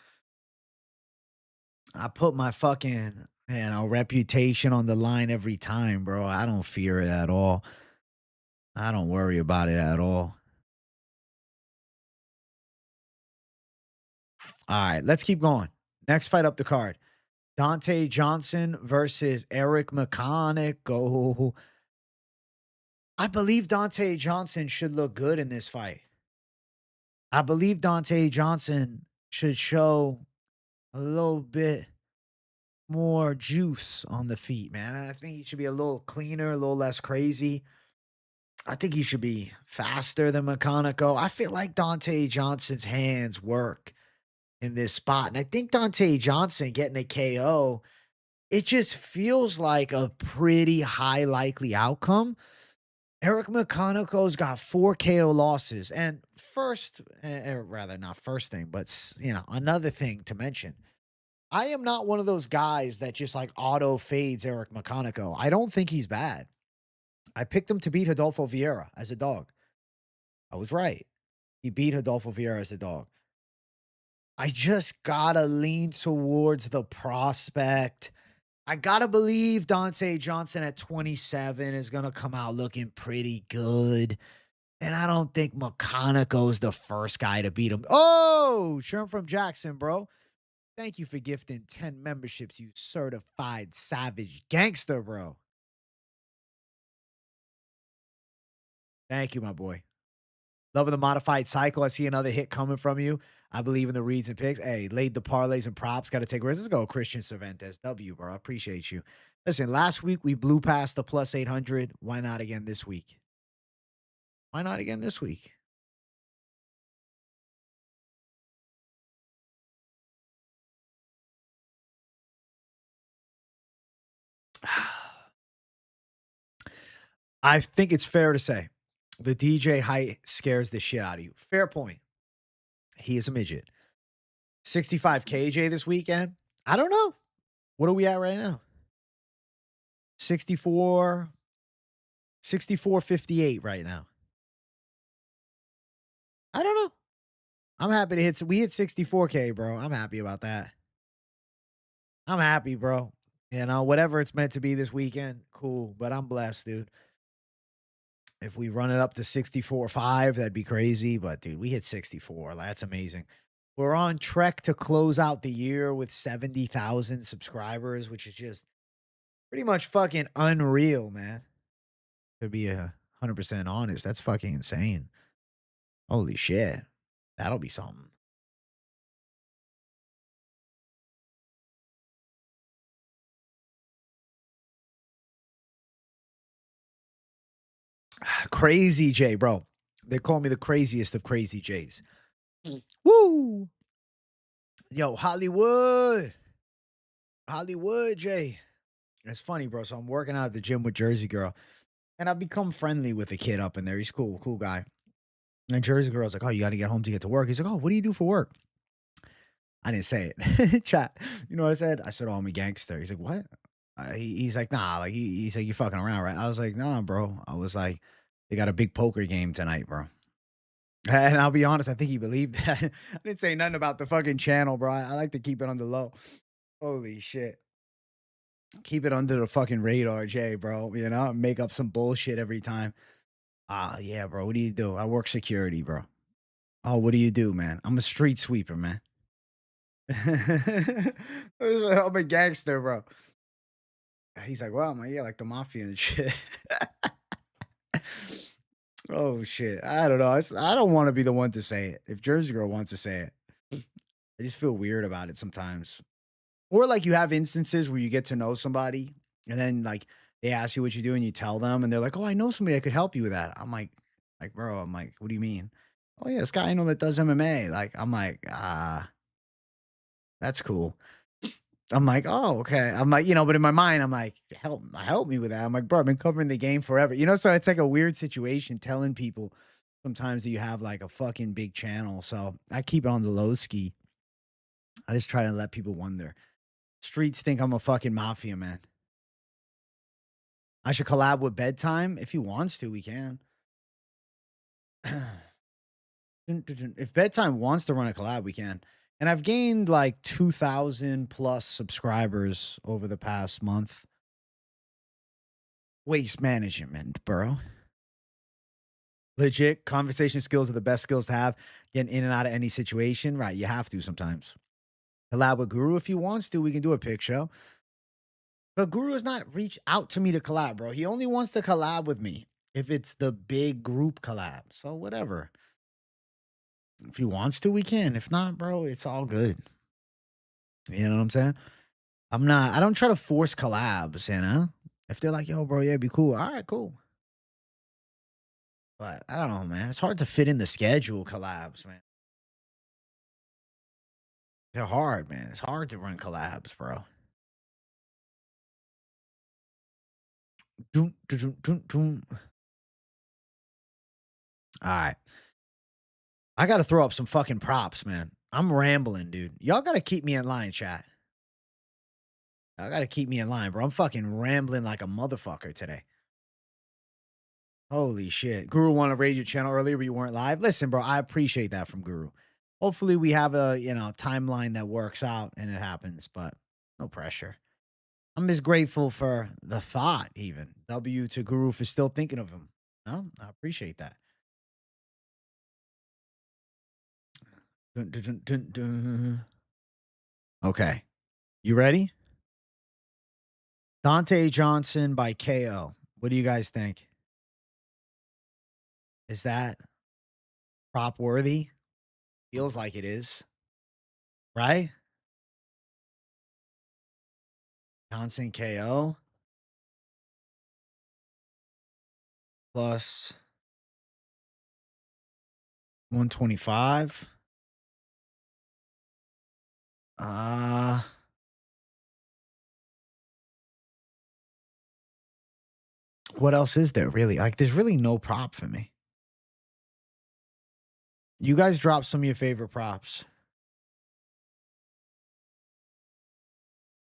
I put my fucking, reputation on the line every time, bro. I don't fear it at all. I don't worry about it at all. All right, let's keep going. Next fight up the card. Donte Johnson versus Eric McConico. I believe Donte Johnson should look good in this fight. I believe Donte Johnson should show a little bit more juice on the feet, man. I think he should be a little cleaner, a little less crazy. I think he should be faster than McConico. I feel like Donte Johnson's hands work in this spot. And I think Donte Johnson getting a KO, it just feels like a pretty high likely outcome. Eric McConico's got 4 KO losses. And first, rather not first thing, but, you know, another thing to mention. I am not one of those guys that just like auto fades Eric McConico. I don't think he's bad. I picked him to beat Rodolfo Vieira as a dog. I was right. He beat Rodolfo Vieira as a dog. I just gotta lean towards the prospect. I gotta believe Donte Johnson at 27 is gonna come out looking pretty good. And I don't think McConico's the first guy to beat him. Oh, Sherm from Jackson, bro. Thank you for gifting 10 memberships, you certified savage gangster, bro. Thank you, my boy. Loving the modified cycle. I see another hit coming from you. I believe in the reads and picks. Hey, laid the parlays and props. Got to take risks. Let's go, Christian Cervantes. W, bro. I appreciate you. Listen, last week we blew past the plus 800. Why not again this week? Why not again this week? I think it's fair to say the DJ height scares the shit out of you. Fair point. He is a midget. 65 KJ this weekend. I don't know. What are we at right now? 64, 64.58 right now. I don't know. I'm happy to hit. We hit 64K, bro. I'm happy about that. I'm happy, bro. You know, whatever it's meant to be this weekend, cool. But I'm blessed, dude. If we run it up to 64.5, that'd be crazy. But dude, we hit 64. That's amazing. We're on trek to close out the year with 70,000 subscribers, which is just pretty much fucking unreal, man. To be 100% honest, that's fucking insane. Holy shit. That'll be something. Crazy J, bro. They call me the craziest of crazy J's. Woo! Yo, Hollywood. Hollywood, Jay. It's funny, bro. So I'm working out at the gym with Jersey Girl, and I've become friendly with the kid up in there. He's cool guy. And Jersey Girl's like, oh, you got to get home to get to work. He's like, oh, what do you do for work? I didn't say it. Chat. You know what I said? I said, oh, I'm a gangster. He's like, what? He's like, nah. Like he's like, you fucking around, right? I was like, nah, bro. I was like, they got a big poker game tonight, bro. And I'll be honest, I think he believed that. I didn't say nothing about the fucking channel, bro. I like to keep it on the low. Holy shit. Keep it under the fucking radar, Jay, bro. You know, make up some bullshit every time. Yeah, bro. What do you do? I work security, bro. Oh, what do you do, man? I'm a street sweeper, man. I'm a gangster, bro. He's like, wow, man, yeah, like the mafia and shit. Oh shit. I don't know. I don't want to be the one to say it. If Jersey Girl wants to say it, I just feel weird about it sometimes. Or like you have instances where you get to know somebody and then like they ask you what you do and you tell them and they're like, "Oh, I know somebody that could help you with that." I'm like, bro, I'm like, what do you mean? Oh yeah, this guy I know that does MMA. Like, I'm like, that's cool. I'm like, oh, okay. I'm like, but in my mind, I'm like, help me with that. I'm like, bro, I've been covering the game forever. So it's like a weird situation telling people sometimes that you have like a fucking big channel. So I keep it on the low ski. I just try to let people wonder. Streets think I'm a fucking mafia man. I should collab with Bedtime. If he wants to, we can. If Bedtime wants to run a collab, we can. And I've gained like 2,000 plus subscribers over the past month. Waste management, bro. Legit conversation skills are the best skills to have. Getting in and out of any situation. Right. You have to sometimes. Collab with Guru if he wants to. We can do a pic show. But Guru has not reached out to me to collab, bro. He only wants to collab with me if it's the big group collab. So whatever. If he wants to, we can. If not, bro, it's all good. You know what I'm saying? I don't try to force collabs, you know? If they're like, yo, bro, yeah, be cool. All right, cool. But I don't know, man. It's hard to fit in the schedule collabs, man. They're hard, man. It's hard to run collabs, bro. Doom, doom, doom, doom. All right. I got to throw up some fucking props, man. I'm rambling, dude. Y'all got to keep me in line, chat. I got to keep me in line, bro. I'm fucking rambling like a motherfucker today. Holy shit. Guru wanted to raid your channel earlier, but you weren't live. Listen, bro, I appreciate that from Guru. Hopefully we have a, timeline that works out and it happens, but no pressure. I'm just grateful for the thought, even. W to Guru for still thinking of him. No, I appreciate that. Dun, dun, dun, dun, dun. Okay. You ready? Donte Johnson by KO. What do you guys think? Is that prop worthy? Feels like it is, right? Johnson KO plus 125. Uh what else is there really? Like there's really no prop for me. You guys drop some of your favorite props.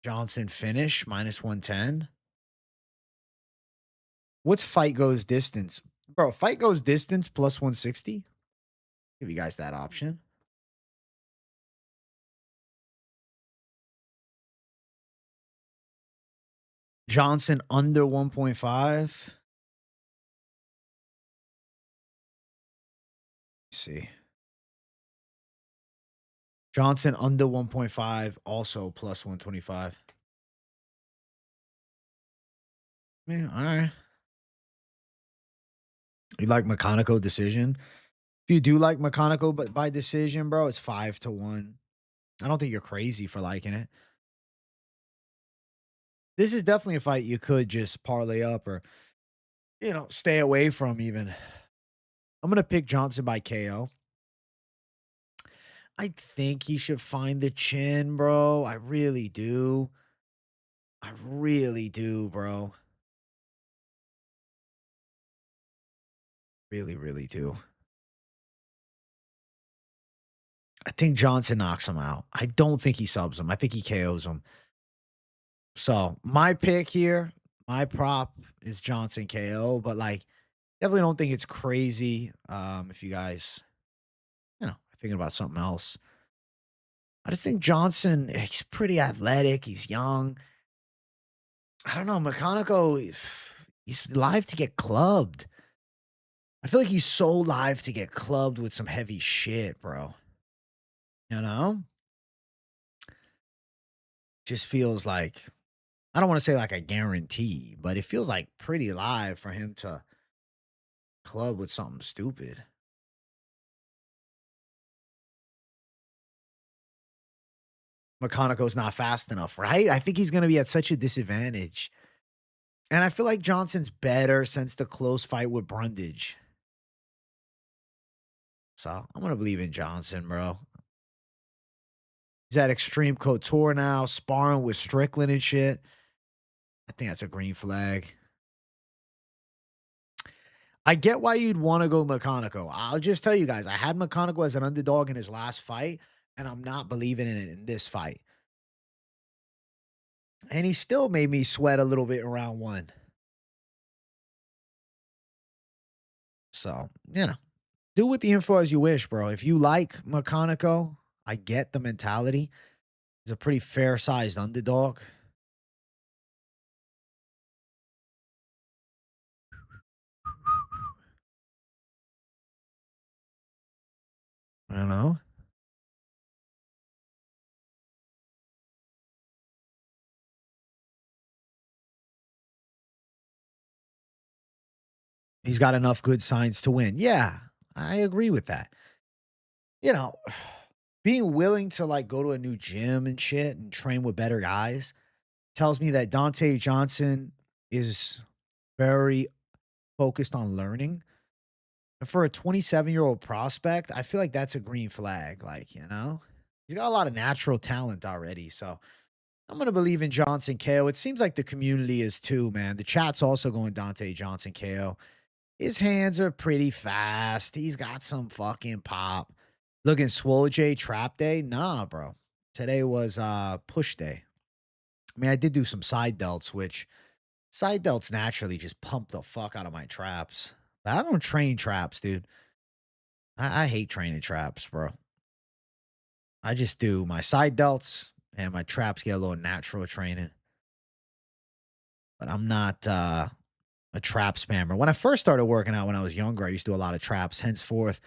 Johnson finish minus 110. What's fight goes distance? Bro, fight goes distance plus 160. Give you guys that option. Johnson under 1.5. See. Johnson under 1.5, also plus 125. Yeah, all right. You like McConico decision? If you do like McConico, but by decision, bro, it's 5-1. I don't think you're crazy for liking it. This is definitely a fight you could just parlay up or, stay away from even. I'm going to pick Johnson by KO. I think he should find the chin, bro. I really do. I really do, bro. Really, really do. I think Johnson knocks him out. I don't think he subs him. I think he KOs him. So my pick here, my prop is Johnson KO, but like definitely don't think it's crazy. If you guys, are thinking about something else. I just think Johnson, he's pretty athletic. He's young. I don't know. McConico, he's live to get clubbed. I feel like he's so live to get clubbed with some heavy shit, bro. You know? Just feels like, I don't want to say like a guarantee, but it feels like pretty live for him to club with something stupid. McConico's not fast enough, right? I think he's going to be at such a disadvantage. And I feel like Johnson's better since the close fight with Brundage. So I'm going to believe in Johnson, bro. He's at Extreme Couture now, sparring with Strickland and shit. I think that's a green flag. I get why you'd want to go McConico. I'll just tell you guys, I had McConico as an underdog in his last fight, and I'm not believing in it in this fight. And he still made me sweat a little bit in round one. So, do with the info as you wish, bro. If you like McConico, I get the mentality. He's a pretty fair-sized underdog. I don't know. He's got enough good signs to win. Yeah, I agree with that. You know, being willing to like go to a new gym and shit and train with better guys tells me that Donte Johnson is very focused on learning. And for a 27-year-old prospect, I feel like that's a green flag. Like, he's got a lot of natural talent already. So I'm going to believe in Johnson KO. It seems like the community is too, man. The chat's also going Donte Johnson KO. His hands are pretty fast. He's got some fucking pop. Looking swole J trap day? Nah, bro. Today was push day. I mean, I did do some side delts, which side delts naturally just pump the fuck out of my traps. But I don't train traps, dude. I hate training traps, bro. I just do my side delts and my traps get a little natural training. But I'm not a trap spammer. When I first started working out when I was younger, I used to do a lot of traps. Henceforth,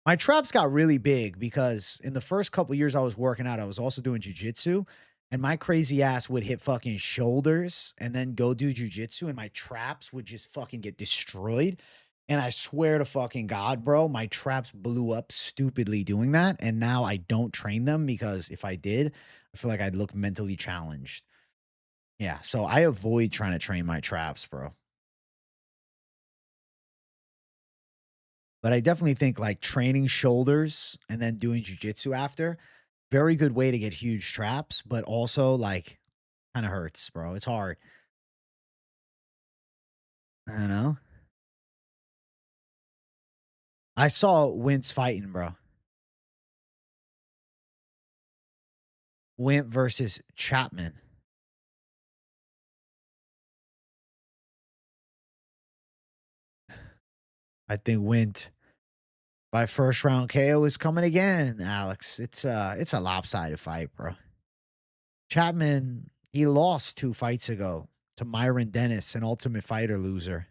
My traps got really big because in the first couple years I was working out, I was also doing jujitsu, and my crazy ass would hit fucking shoulders and then go do jujitsu, and my traps would just fucking get destroyed. And I swear to fucking God, bro, my traps blew up stupidly doing that. And now I don't train them because if I did, I feel like I'd look mentally challenged. Yeah. So I avoid trying to train my traps, bro. But I definitely think like training shoulders and then doing jujitsu after, very good way to get huge traps, but also like kind of hurts, bro. It's hard. I know. I saw Wentz fighting, bro. Went versus Chapman. I think Went by first round KO is coming again, Alex. It's a lopsided fight, bro. Chapman, he lost 2 fights ago to Myron Dennis, an Ultimate Fighter loser.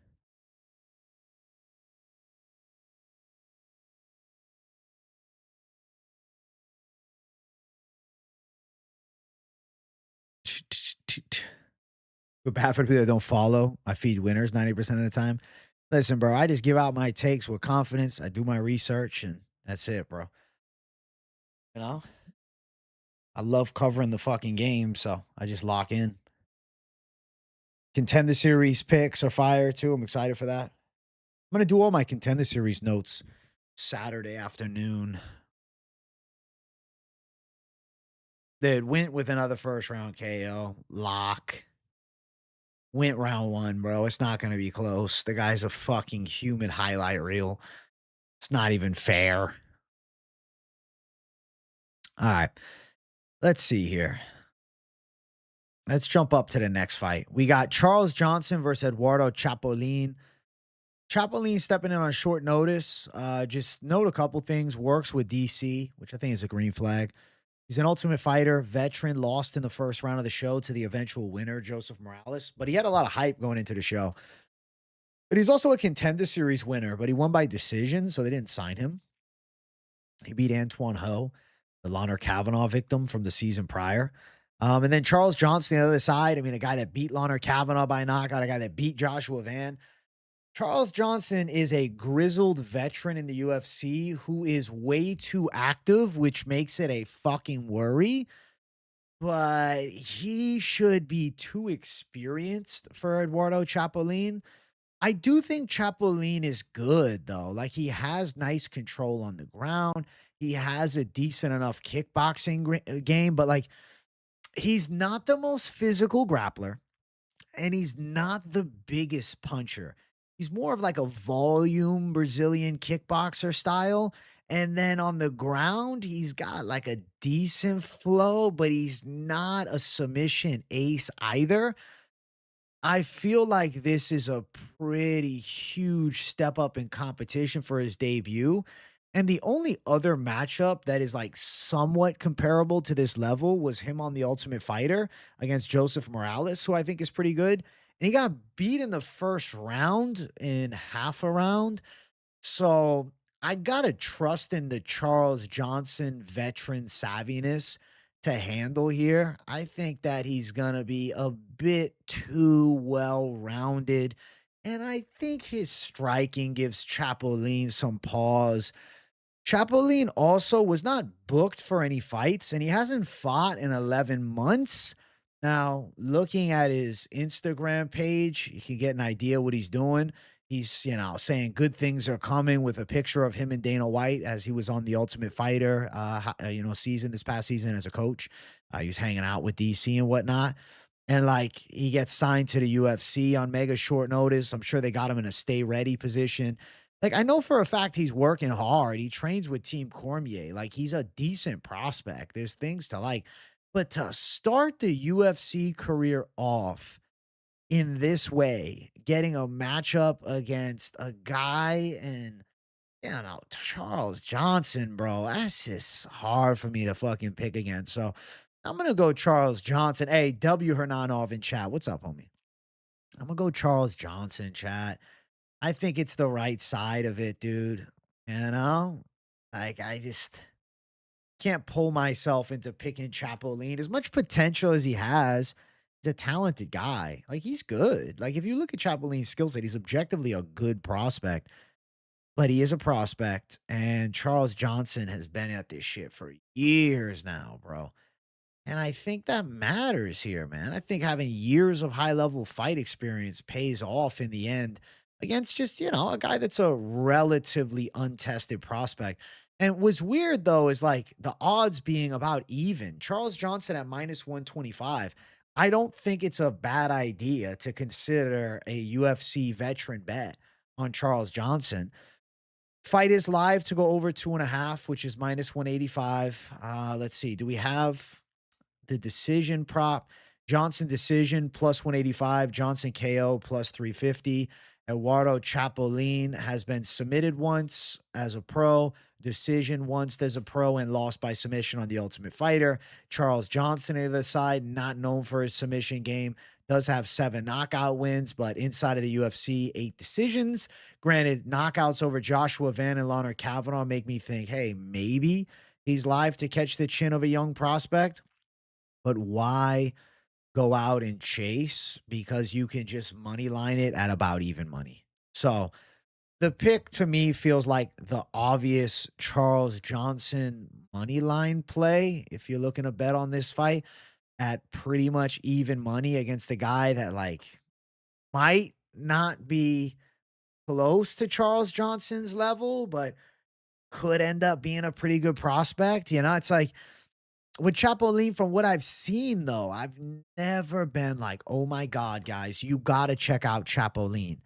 But bad for the people that don't follow. I feed winners 90% of the time. Listen, bro, I just give out my takes with confidence. I do my research and that's it, bro. You know? I love covering the fucking game, so I just lock in. Contender series picks are fire too. I'm excited for that. I'm gonna do all my contender series notes Saturday afternoon. They went with another first round KO. Lock. Went round one, bro. It's not gonna be close. The guy's a fucking human highlight reel. It's not even fair. All right. Let's see here. Let's jump up to the next fight. We got Charles Johnson versus Eduardo Chapolin. Chapolin stepping in on short notice. Just note a couple things. Works with DC, which I think is a green flag. He's an Ultimate Fighter, veteran, lost in the first round of the show to the eventual winner, Joseph Morales. But he had a lot of hype going into the show. But he's also a Contender Series winner, but he won by decision, so they didn't sign him. He beat Antoine Ho, the Lawner Kavanaugh victim from the season prior. And then Charles Johnson, the other side. I mean, a guy that beat Lawner Kavanaugh by knockout, a guy that beat Joshua Van. Charles Johnson is a grizzled veteran in the UFC who is way too active, which makes it a fucking worry. But he should be too experienced for Eduardo Chapolin. I do think Chapolin is good though. Like he has nice control on the ground. He has a decent enough kickboxing game, but like he's not the most physical grappler and he's not the biggest puncher. He's more of like a volume Brazilian kickboxer style. And then on the ground, he's got like a decent flow, but he's not a submission ace either. I feel like this is a pretty huge step up in competition for his debut. And the only other matchup that is like somewhat comparable to this level was him on The Ultimate Fighter against Joseph Morales, who I think is pretty good. And he got beat in the first round in half a round. So I gotta trust in the Charles Johnson veteran savviness to handle here. I think that he's gonna be a bit too well rounded. And I think his striking gives Chapolin some pause. Chapolin also was not booked for any fights, and he hasn't fought in 11 months. Now, looking at his Instagram page, you can get an idea what he's doing. He's, saying good things are coming with a picture of him and Dana White as he was on the Ultimate Fighter, season this past season as a coach. He was hanging out with DC and whatnot. And like he gets signed to the UFC on mega short notice. I'm sure they got him in a stay ready position. Like I know for a fact he's working hard. He trains with Team Cormier. Like he's a decent prospect. There's things to like. But to start the UFC career off in this way, getting a matchup against a guy and Charles Johnson, bro, that's just hard for me to fucking pick against. So I'm gonna go Charles Johnson. Hey, W Hernanov in chat. What's up, homie? I'm gonna go Charles Johnson, chat. I think it's the right side of it, dude. You know? Like, I just can't pull myself into picking Chapolin. As much potential as he has, he's a talented guy. Like, he's good. Like, if you look at Chapolin's skill set, he's objectively a good prospect, but he is a prospect. And Charles Johnson has been at this shit for years now, bro. And I think that matters here, man. I think having years of high level fight experience pays off in the end against just, a guy that's a relatively untested prospect. And what's weird though is like the odds being about even. Charles Johnson at minus 125. I don't think it's a bad idea to consider a UFC veteran bet on Charles Johnson. Fight is live to go over 2.5, which is minus 185. Let's see. Do we have the decision prop? Johnson decision plus 185, Johnson KO plus 350. Eduardo Chapolin has been submitted once as a pro, decision once as a pro, and lost by submission on The Ultimate Fighter. Charles Johnson, on the other side, not known for his submission game, does have 7 knockout wins, but inside of the UFC, 8 decisions. Granted, knockouts over Joshua Van and Leonard Kavanaugh make me think, hey, maybe he's live to catch the chin of a young prospect. But why go out and chase? Because you can just money line it at about even money. So the pick to me feels like the obvious Charles Johnson money line play. If you're looking to bet on this fight at pretty much even money against a guy that like might not be close to Charles Johnson's level, but could end up being a pretty good prospect. It's like with Chapolin, from what I've seen, though, I've never been like, oh my God, guys, you got to check out Chapolin.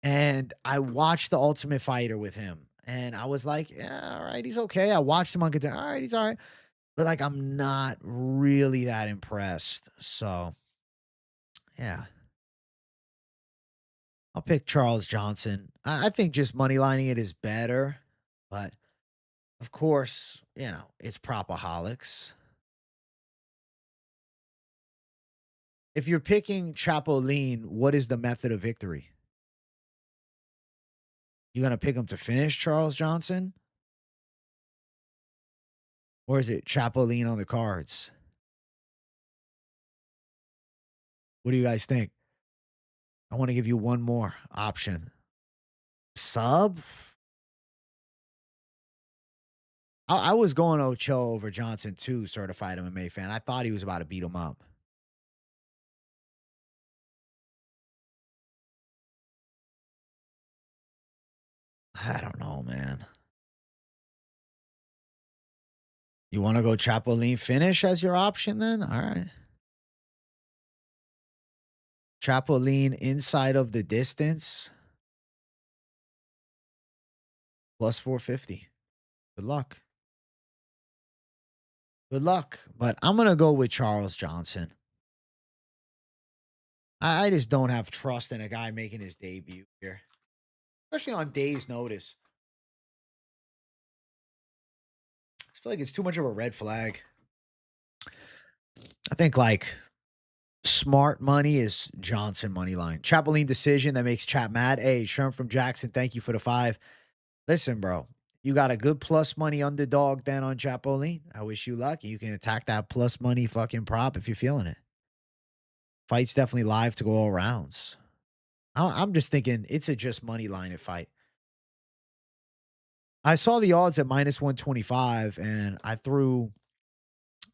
And I watched The Ultimate Fighter with him. And I was like, yeah, all right, he's okay. I watched him on Contender. All right, he's all right. But like, I'm not really that impressed. So, yeah, I'll pick Charles Johnson. I think just money lining it is better. But of course, it's PropAholics. If you're picking Chapolin, what is the method of victory? You gonna pick him to finish Charles Johnson? Or is it Chapolin on the cards? What do you guys think? I want to give you one more option. Sub? I was going Ochoa over Johnson too, certified MMA fan. I thought he was about to beat him up. I don't know, man. You want to go Chapolin finish as your option then? All right. Chapolin inside of the distance plus 450. Good luck. Good luck. But I'm going to go with Charles Johnson. I just don't have trust in a guy making his debut here, especially on days' notice. I feel like it's too much of a red flag. I think like smart money is Johnson money line. Chapolin decision that makes Chap mad. Hey, Sherm from Jackson, thank you for the 5. Listen, bro, you got a good plus money underdog then on Chapolin. I wish you luck. You can attack that plus money fucking prop if you're feeling it. Fight's definitely live to go all rounds. I'm just thinking it's a just money line at fight. I saw the odds at minus 125 and I threw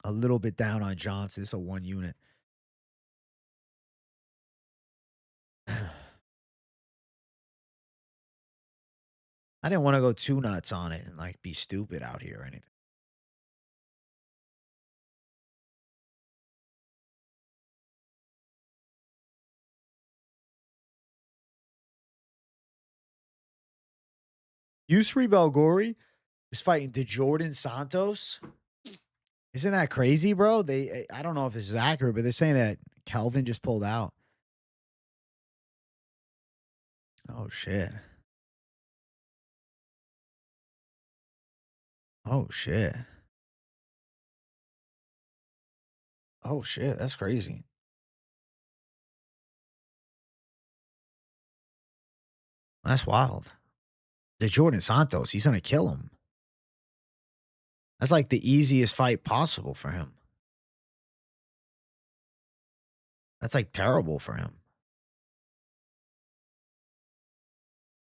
a little bit down on Johnson. It's a 1 unit. I didn't want to go too nuts on it and like be stupid out here or anything. Yusri Belgori is fighting DeJordan Santos. Isn't that crazy, bro? I don't know if this is accurate, but they're saying that Kelvin just pulled out. Oh shit. Oh shit. Oh shit. That's crazy. That's wild. DeJordan Santos, he's gonna kill him. That's like the easiest fight possible for him. That's like terrible for him.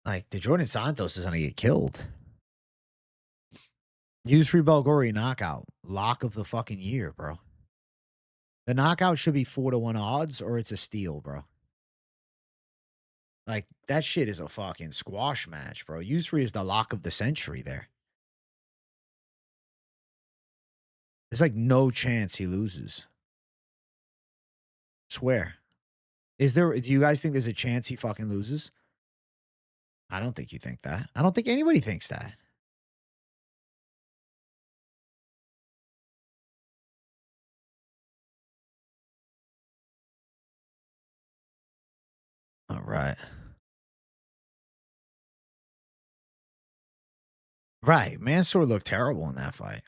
Like the Jordan Santos is gonna get killed. Yusri Belgori knockout. Lock of the fucking year, bro. The knockout should be 4-1 odds or it's a steal, bro. Like that shit is a fucking squash match, bro. Yusri is the lock of the century there. There's like no chance he loses. Swear. Do you guys think there's a chance he fucking loses? I don't think you think that. I don't think anybody thinks that. All right. Right. Mansoor looked terrible in that fight.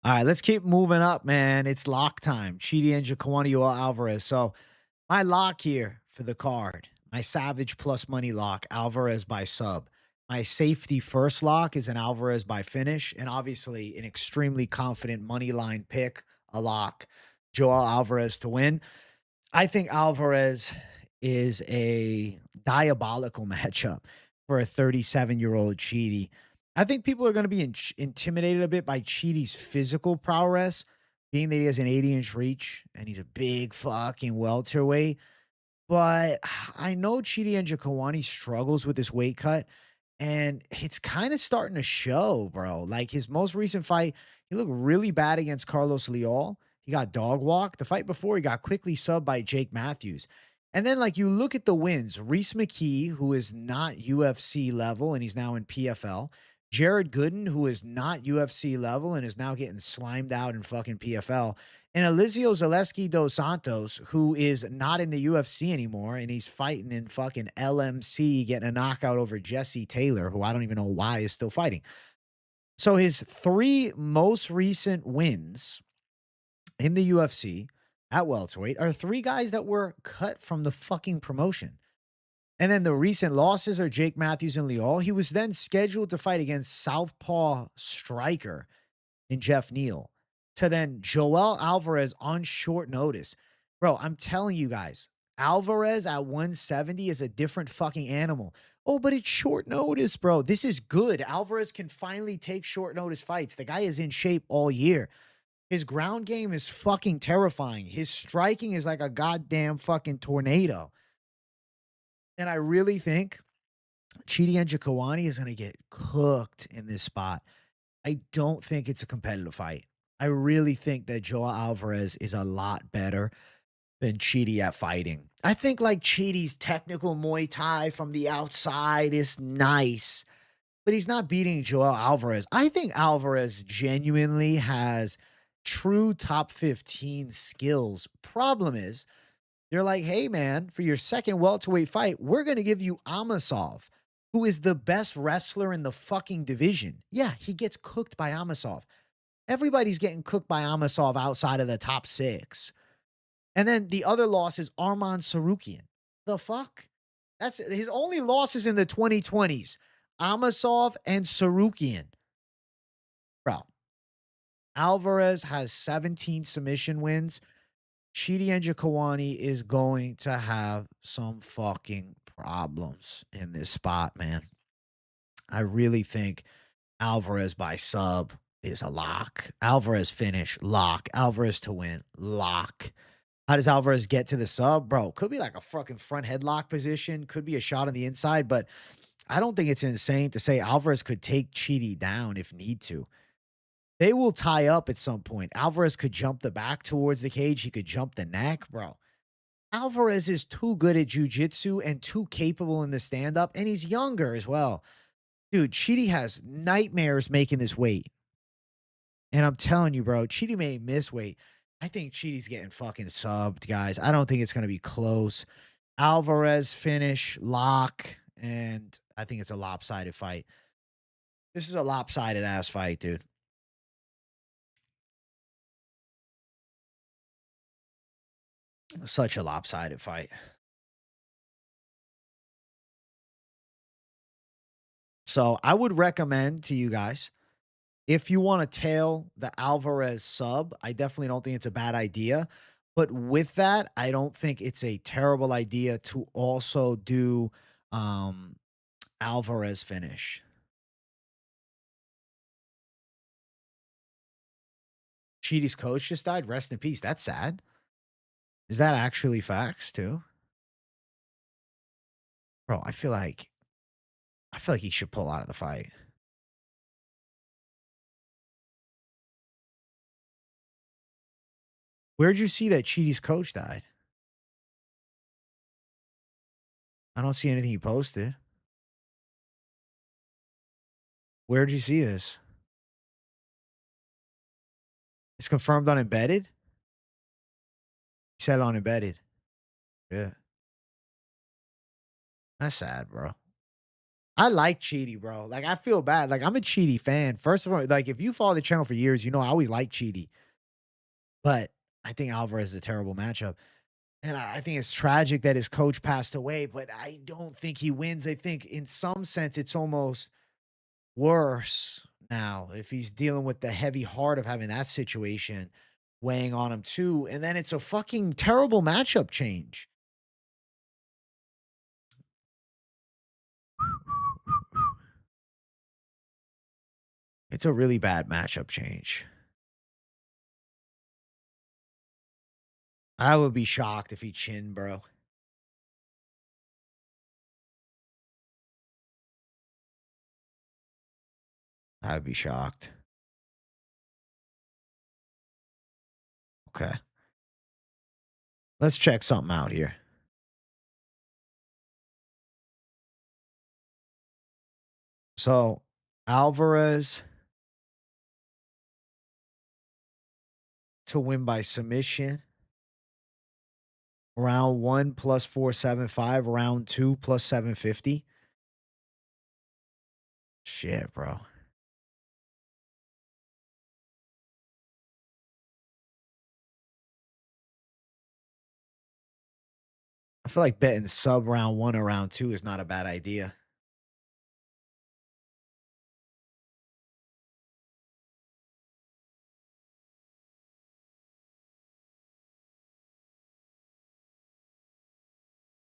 All right, let's keep moving up, man. It's lock time. Chidi and Njokuani or Alvarez. So my lock here for the card, my Savage plus money lock, Alvarez by sub. My safety first lock is an Alvarez by finish, and obviously an extremely confident money line pick, a lock, Joel Alvarez to win. I think Alvarez is a diabolical matchup for a 37-year-old Chidi. I think people are going to be intimidated a bit by Chidi's physical prowess, being that he has an 80-inch reach and he's a big fucking welterweight. But I know Chidi and Njokuani struggles with this weight cut, and it's kind of starting to show, bro. Like his most recent fight, he looked really bad against Carlos Leal. He got dog walked. The fight before, he got quickly subbed by Jake Matthews. And then, like, you look at the wins. Reese McKee, who is not UFC level, and he's now in PFL. Jared Gooden, who is not UFC level and is now getting slimed out in fucking PFL. And Elizio Zaleski dos Santos, who is not in the UFC anymore, and he's fighting in fucking LMC, getting a knockout over Jesse Taylor, who I don't even know why is still fighting. So his 3 most recent wins in the UFC at welterweight are 3 guys that were cut from the fucking promotion. And then the recent losses are Jake Matthews and Leal. He was then scheduled to fight against Southpaw striker in Jeff Neal, to then Joel Alvarez on short notice. Bro, I'm telling you guys, Alvarez at 170 is a different fucking animal. Oh, but it's short notice, bro. This is good. Alvarez can finally take short notice fights. The guy is in shape all year. His ground game is fucking terrifying. His striking is like a goddamn fucking tornado. And I really think Chidi and Njokuani is going to get cooked in this spot. I don't think it's a competitive fight. I really think that Joel Alvarez is a lot better than Chidi at fighting. I think like Chidi's technical Muay Thai from the outside is nice, but he's not beating Joel Alvarez. I think Alvarez genuinely has true top 15 skills. Problem is, they're like, hey, man, for your second welterweight fight, we're going to give you Amasov, who is the best wrestler in the fucking division. Yeah, he gets cooked by Amasov. Everybody's getting cooked by Amasov outside of the top 6. And then the other loss is Arman Sarukian. The fuck? That's his only losses in the 2020s. Amasov and Sarukian. Bro, Alvarez has 17 submission wins. Chidi and Njokuani is going to have some fucking problems in this spot, man. I really think Alvarez by sub is a lock. Alvarez finish, lock. Alvarez to win, lock. How does Alvarez get to the sub? Bro, could be like a fucking front headlock position. Could be a shot on the inside, but I don't think it's insane to say Alvarez could take Chidi down if need to. They will tie up at some point. Alvarez could jump the back towards the cage. He could jump the neck, bro. Alvarez is too good at jiu-jitsu and too capable in the stand-up, and he's younger as well. Dude, Chidi has nightmares making this weight. And I'm telling you, bro, Chidi may miss weight. I think Chidi's getting fucking subbed, guys. I don't think it's going to be close. Alvarez finish, lock, and I think it's a lopsided fight. This is a lopsided-ass fight, dude. Such a lopsided fight. So I would recommend to you guys If you want to tail the Alvarez sub, I definitely don't think it's a bad idea. But with that, I don't think it's a terrible idea to also do um, Alvarez finish. Chidi's coach just died. Rest in peace. That's sad. Is that actually facts too? Bro, I feel like he should pull out of the fight. Where'd you see that Chidi's coach died? I don't see anything he posted. Where'd you see this? It's confirmed on embedded? He said on embedded. Yeah. That's sad, bro. I like Chidi, bro. Like, I feel bad. Like, I'm a Chidi fan. First of all, like, if you follow the channel for years, you know I always like Chidi. But I think Alvarez is a terrible matchup. And I think it's tragic that his coach passed away, but I don't think he wins. I think in some sense it's almost worse now if he's dealing with the heavy heart of having that situation weighing on him too. And then it's a fucking terrible matchup change. It's a really bad matchup change. I would be shocked if he chinned, bro. I would be shocked. Okay. Let's check something out here. So, Alvarez to win by submission. Round 1 plus 475. Round 2 plus 750. Shit, bro. I feel like betting sub round 1 or round 2 is not a bad idea.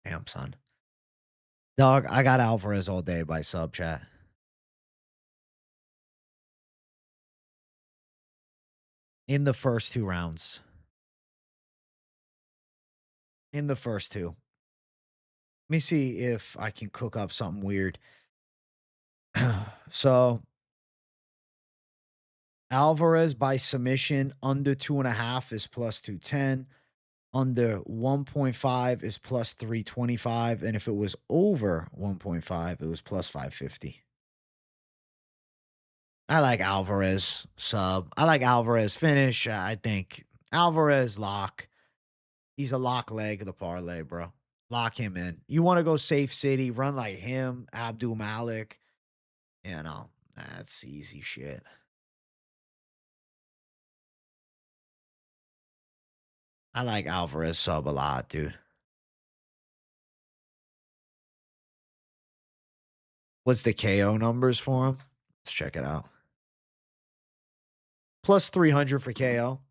Damn, son. Dog, I got Alvarez all day by sub chat. In the first 2 rounds. In the first 2. Let me see if I can cook up something weird. So, Alvarez by submission under 2.5 is plus 210. Under 1.5 is plus 325. And if it was over 1.5, it was plus 550. I like Alvarez sub. I like Alvarez finish. I think Alvarez lock. He's a lock leg of the parlay, bro. Lock him in. You want to go safe city, run like him, Abdul-Malik. You know, that's easy shit. I like Alvarez sub a lot, dude. What's the KO numbers for him? Let's check it out. Plus 300 for KO.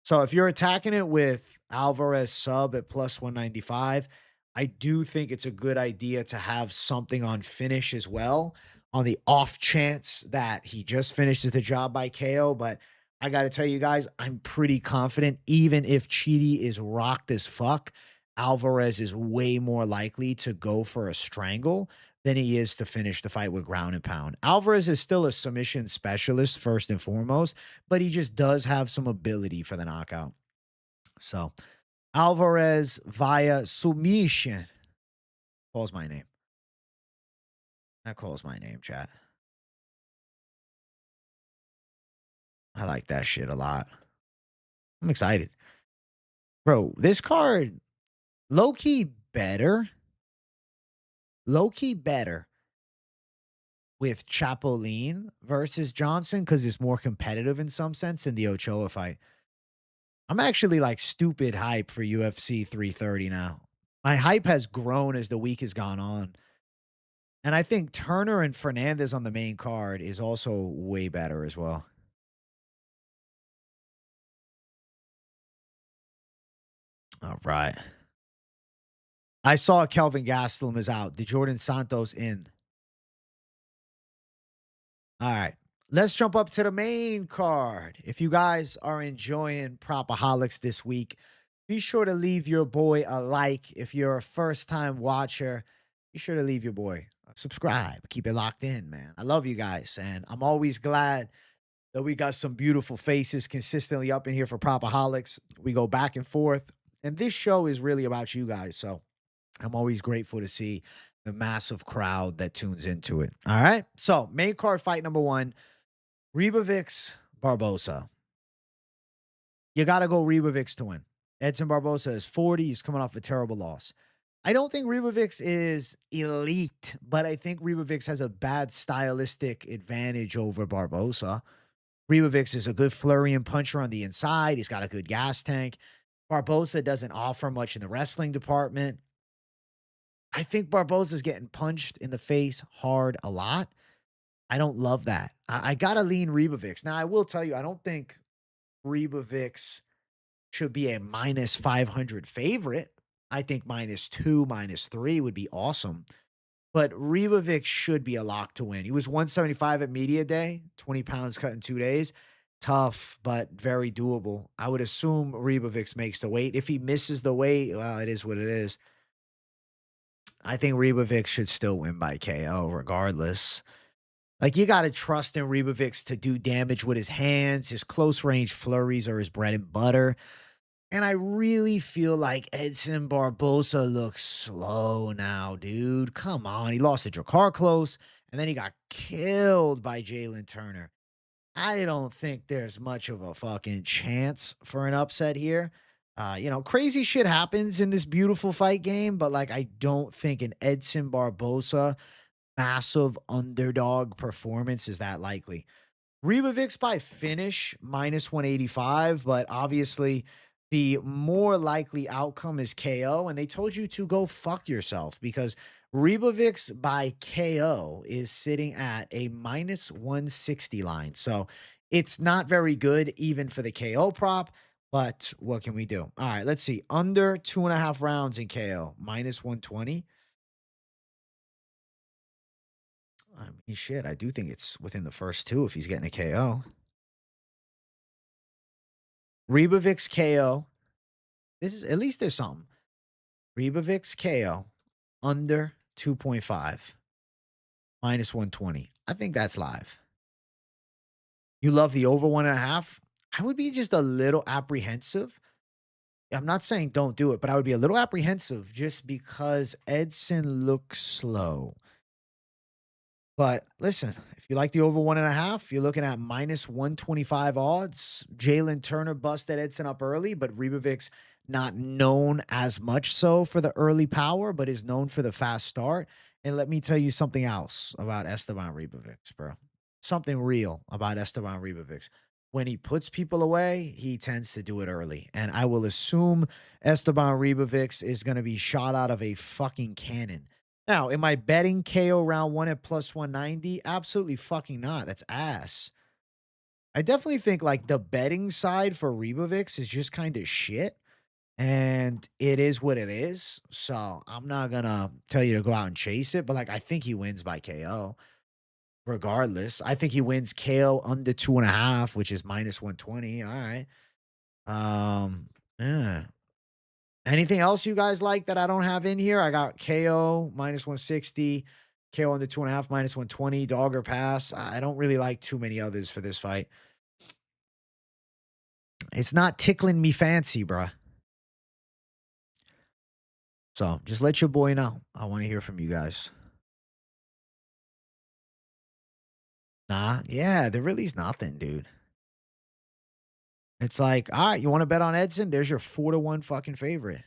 So if you're attacking it with Alvarez sub at plus 195, I do think it's a good idea to have something on finish as well on the off chance that he just finishes the job by KO. But I got to tell you guys, I'm pretty confident even if Chidi is rocked as fuck, Alvarez is way more likely to go for a strangle than he is to finish the fight with ground and pound. Alvarez is still a submission specialist first and foremost, but he just does have some ability for the knockout. So Alvarez via submission calls my name. That calls my name, chat. I like that shit a lot. I'm excited. Bro, this card, low-key better. Low-key better with Chapolin versus Johnson because it's more competitive in some sense than the Ochoa fight. I'm actually like stupid hype for UFC 330 now. My hype has grown as the week has gone on. And I think Turner and Fernandez on the main card is also way better as well. All right. I saw Kelvin Gastelum is out. The Jordan Santos in. All right. Let's jump up to the main card. If you guys are enjoying PropAholics this week, be sure to leave your boy a like. If you're a first time watcher, be sure to leave your boy a subscribe. Keep it locked in, man. I love you guys. And I'm always glad that we got some beautiful faces consistently up in here for PropAholics. We go back and forth. And this show is really about you guys. So I'm always grateful to see the massive crowd that tunes into it. All right. So, main card fight number one, Ribovics, Barboza. You got to go Ribovics to win. Edson Barboza is 40. He's coming off a terrible loss. I don't think Ribovics is elite, but I think Ribovics has a bad stylistic advantage over Barboza. Ribovics is a good flurry and puncher on the inside. He's got a good gas tank. Barboza doesn't offer much in the wrestling department. I think Barboza's getting punched in the face hard a lot. I don't love that. I gotta lean Ribovics. Now, I will tell you, I don't think Ribovics should be a minus 500 favorite. I think -2, -3 would be awesome. But Ribovics should be a lock to win. He was 175 at media day, 20 pounds cut in 2 days. Tough, but very doable. I would assume Ribovics makes the weight. If he misses the weight, well, it is what it is. I think Ribovics should still win by KO regardless. Like, you got to trust in Ribovics to do damage with his hands. His close range flurries are his bread and butter. And I really feel like Edson Barboza looks slow now, dude. Come on. He lost to Drakkar close, and then he got killed by Jalen Turner. I don't think there's much of a fucking chance for an upset here. Crazy shit happens in this beautiful fight game, but like, I don't think an Edson Barboza massive underdog performance is that likely. Ribovics by finish -185, but obviously the more likely outcome is KO. And they told you to go fuck yourself because Ribovics by KO is sitting at a -160 line. So it's not very good even for the KO prop. But what can we do? All right, let's see. Under 2.5 rounds in KO, -120. I mean, shit, I do think it's within the first two if he's getting a KO. Ribovics KO. This is at least there's something. Ribovics KO under 2.5 -120. I think that's live. You love the over 1.5. I would be just a little apprehensive. I'm not saying don't do it, but I would be a little apprehensive just because Edson looks slow. But listen, if you like the over 1.5, you're looking at -125 odds. Jalen Turner busted Edson up early, but Ribovics not known as much so for the early power, but is known for the fast start. And let me tell you something else about Esteban Ribovics, bro. Something real about Esteban Ribovics. When he puts people away, he tends to do it early. And I will assume Esteban Ribovics is going to be shot out of a fucking cannon. Now, am I betting KO round one at +190? Absolutely fucking not. That's ass. I definitely think like the betting side for Ribovics is just kind of shit. And it is what it is. So I'm not gonna tell you to go out and chase it, but like I think he wins by KO. Regardless, I think he wins KO under 2.5, which is -120. All right. Yeah. Anything else you guys like that I don't have in here? I got KO -160, KO under 2.5 -120, dog or pass. I don't really like too many others for this fight. It's not tickling me fancy, bruh. So just let your boy know. I want to hear from you guys. Nah, yeah, there really is nothing, dude. It's like, all right, you want to bet on Edson? There's your 4-1 fucking favorite.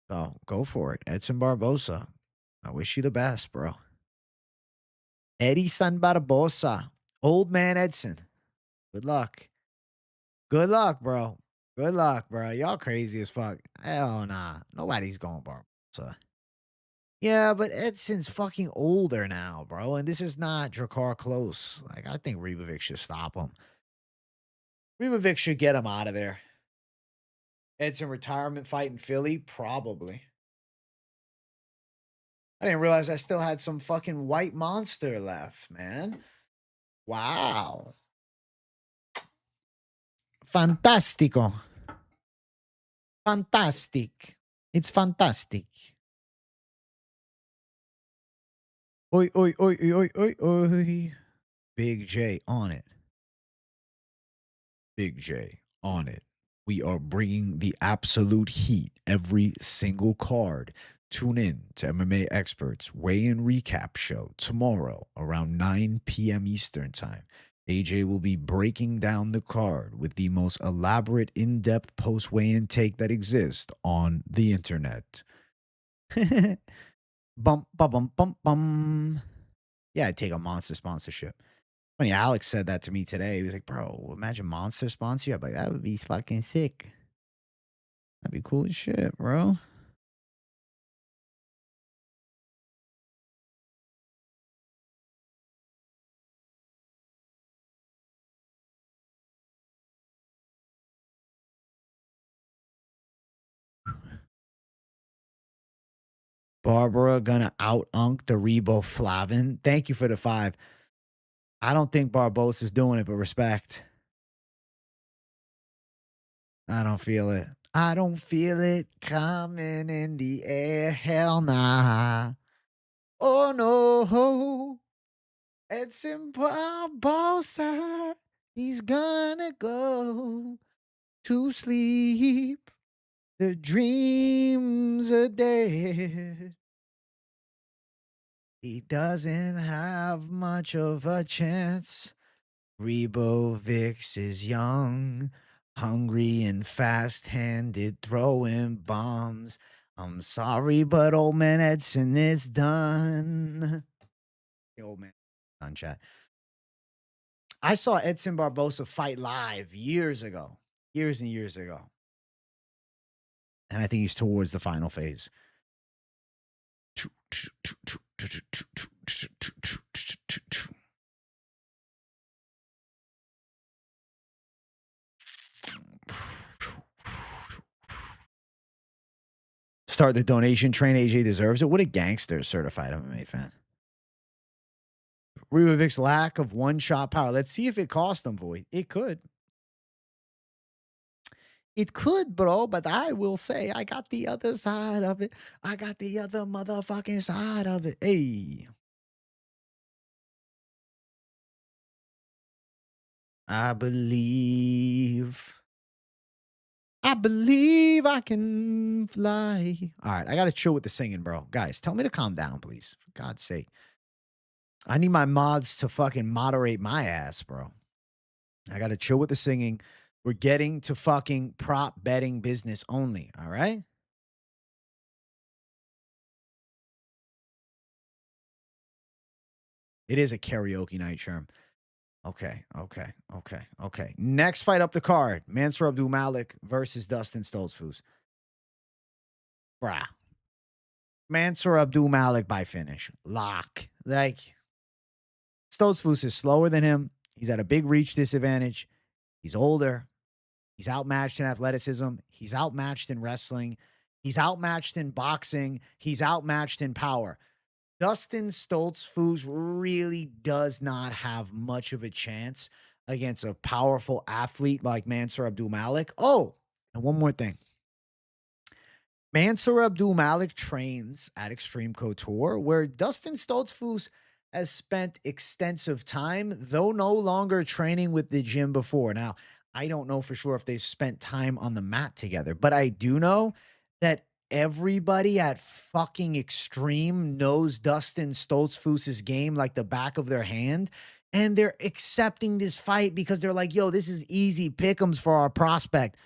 So go for it. Edson Barboza. I wish you the best, bro. Edson Barboza. Old man Edson. Good luck. Good luck, bro. Good luck, bro. Y'all crazy as fuck. Hell nah. Nobody's going, bro. So, yeah, but Edson's fucking older now, bro. And this is not Drakkar close. Like, I think Ribovics should stop him. Ribovics should get him out of there. Edson retirement fight in Philly? Probably. I didn't realize I still had some fucking white monster left, man. Wow. Fantastico. Fantastic. It's fantastic. Oi, oi, oi, oi, oi, oi. Big J on it. Big J on it. We are bringing the absolute heat every single card. Tune in to MMA Experts Weigh-In Recap Show tomorrow around 9 p.m. Eastern Time. AJ will be breaking down the card with the most elaborate, in-depth post-weigh-in take that exists on the internet. Bum, bum, bum, bum, bum. Yeah, I'd take a Monster sponsorship. Funny, Alex said that to me today. He was like, bro, imagine Monster sponsor you. I'm like, that would be fucking sick. That'd be cool as shit, bro. Barbara gonna out-unk the Riboflavin. Thank you for the 5. I don't think Barboza is doing it, but respect. I don't feel it. I don't feel it coming in the air. Hell nah. Oh no. Edson Barboza. He's gonna go to sleep. The dreams are dead. He doesn't have much of a chance. Ribovics is young, hungry and fast-handed, throwing bombs. I'm sorry, but old man Edson is done. The old man done, chat. I saw Edson Barboza fight live years ago. Years and years ago. And I think he's towards the final phase. Start the donation train. AJ deserves it. What a gangster certified MMA fan. Ribovic's lack of one-shot power. Let's see if it cost him, Void. It could. It could, bro, but I will say I got the other side of it. I got the other motherfucking side of it. Hey. I believe I can fly. All right, I got to chill with the singing, bro. Guys, tell me to calm down, please. For God's sake. I need my mods to fucking moderate my ass, bro. I got to chill with the singing. We're getting to fucking prop betting business only, all right? It is a karaoke night, Sherm. Okay. Next fight up the card. Mansour Abdul-Malik versus Dustin Stoltzfus. Bruh. Mansour Abdul-Malik by finish. Lock. Like, Stoltzfus is slower than him. He's at a big reach disadvantage. He's older. He's outmatched in athleticism. He's outmatched in wrestling. He's outmatched in boxing. He's outmatched in power. Dustin Stoltzfus really does not have much of a chance against a powerful athlete like Mansour Abdul-Malik. Oh, and one more thing. Mansour Abdul-Malik trains at Extreme Couture, where Dustin Stoltzfus has spent extensive time, though no longer training with the gym before. Now, I don't know for sure if they spent time on the mat together, but I do know that everybody at fucking Extreme knows Dustin Stoltzfus's game like the back of their hand, and they're accepting this fight because they're like, yo, this is easy pick'ems for our prospect.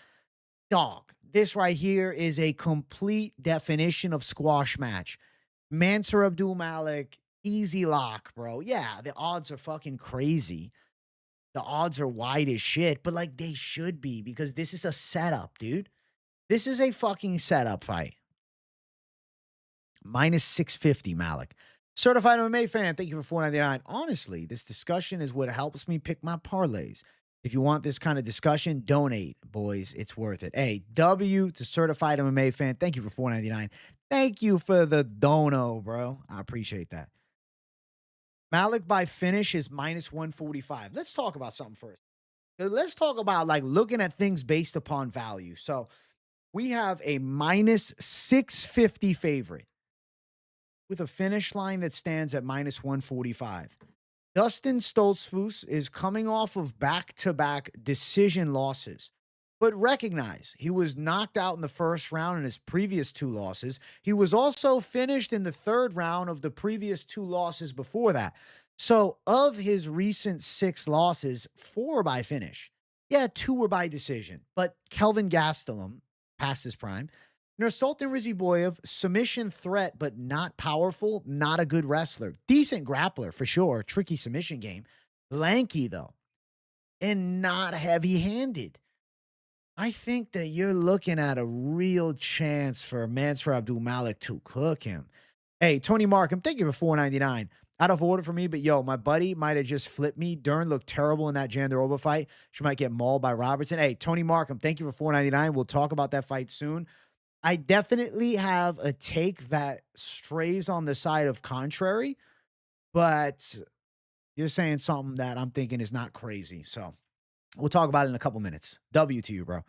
Dog, this right here is a complete definition of squash match. Mansour Abdul-Malik, easy lock, bro. Yeah, the odds are fucking crazy. The odds are wide as shit, but like they should be because this is a setup, dude. This is a fucking setup fight. Minus 650, Malik. Certified MMA fan, thank you for $4.99. Honestly, this discussion is what helps me pick my parlays. If you want this kind of discussion, donate, boys. It's worth it. Hey, W to certified MMA fan. Thank you for $4.99. Thank you for the dono, bro. I appreciate that. Malik by finish is minus 145. Let's talk about something first. Let's talk about like looking at things based upon value. So we have a minus 650 favorite with a finish line that stands at minus 145. Dustin Stoltzfus is coming off of back-to-back decision losses. But recognize, he was knocked out in the first round in his previous 2 losses. He was also finished in the 3rd round of the previous 2 losses before that. So of his recent 6 losses, 4 were by finish. Yeah, 2 were by decision. But Kelvin Gastelum, past his prime. Nursultan Riziboyev, submission threat, but not powerful, not a good wrestler. Decent grappler, for sure. Tricky submission game. Lanky, though. And not heavy-handed. I think that you're looking at a real chance for Mansour Abdul-Malik to cook him. Hey, Tony Markham, thank you for $4.99. Out of order for me, but yo, my buddy might have just flipped me. Dern looked terrible in that Jandiroba fight. She might get mauled by Robertson. Hey, Tony Markham, thank you for $4.99. We'll talk about that fight soon. I definitely have a take that strays on the side of contrary, but you're saying something that I'm thinking is not crazy. So we'll talk about it in a couple minutes. W to you, bro.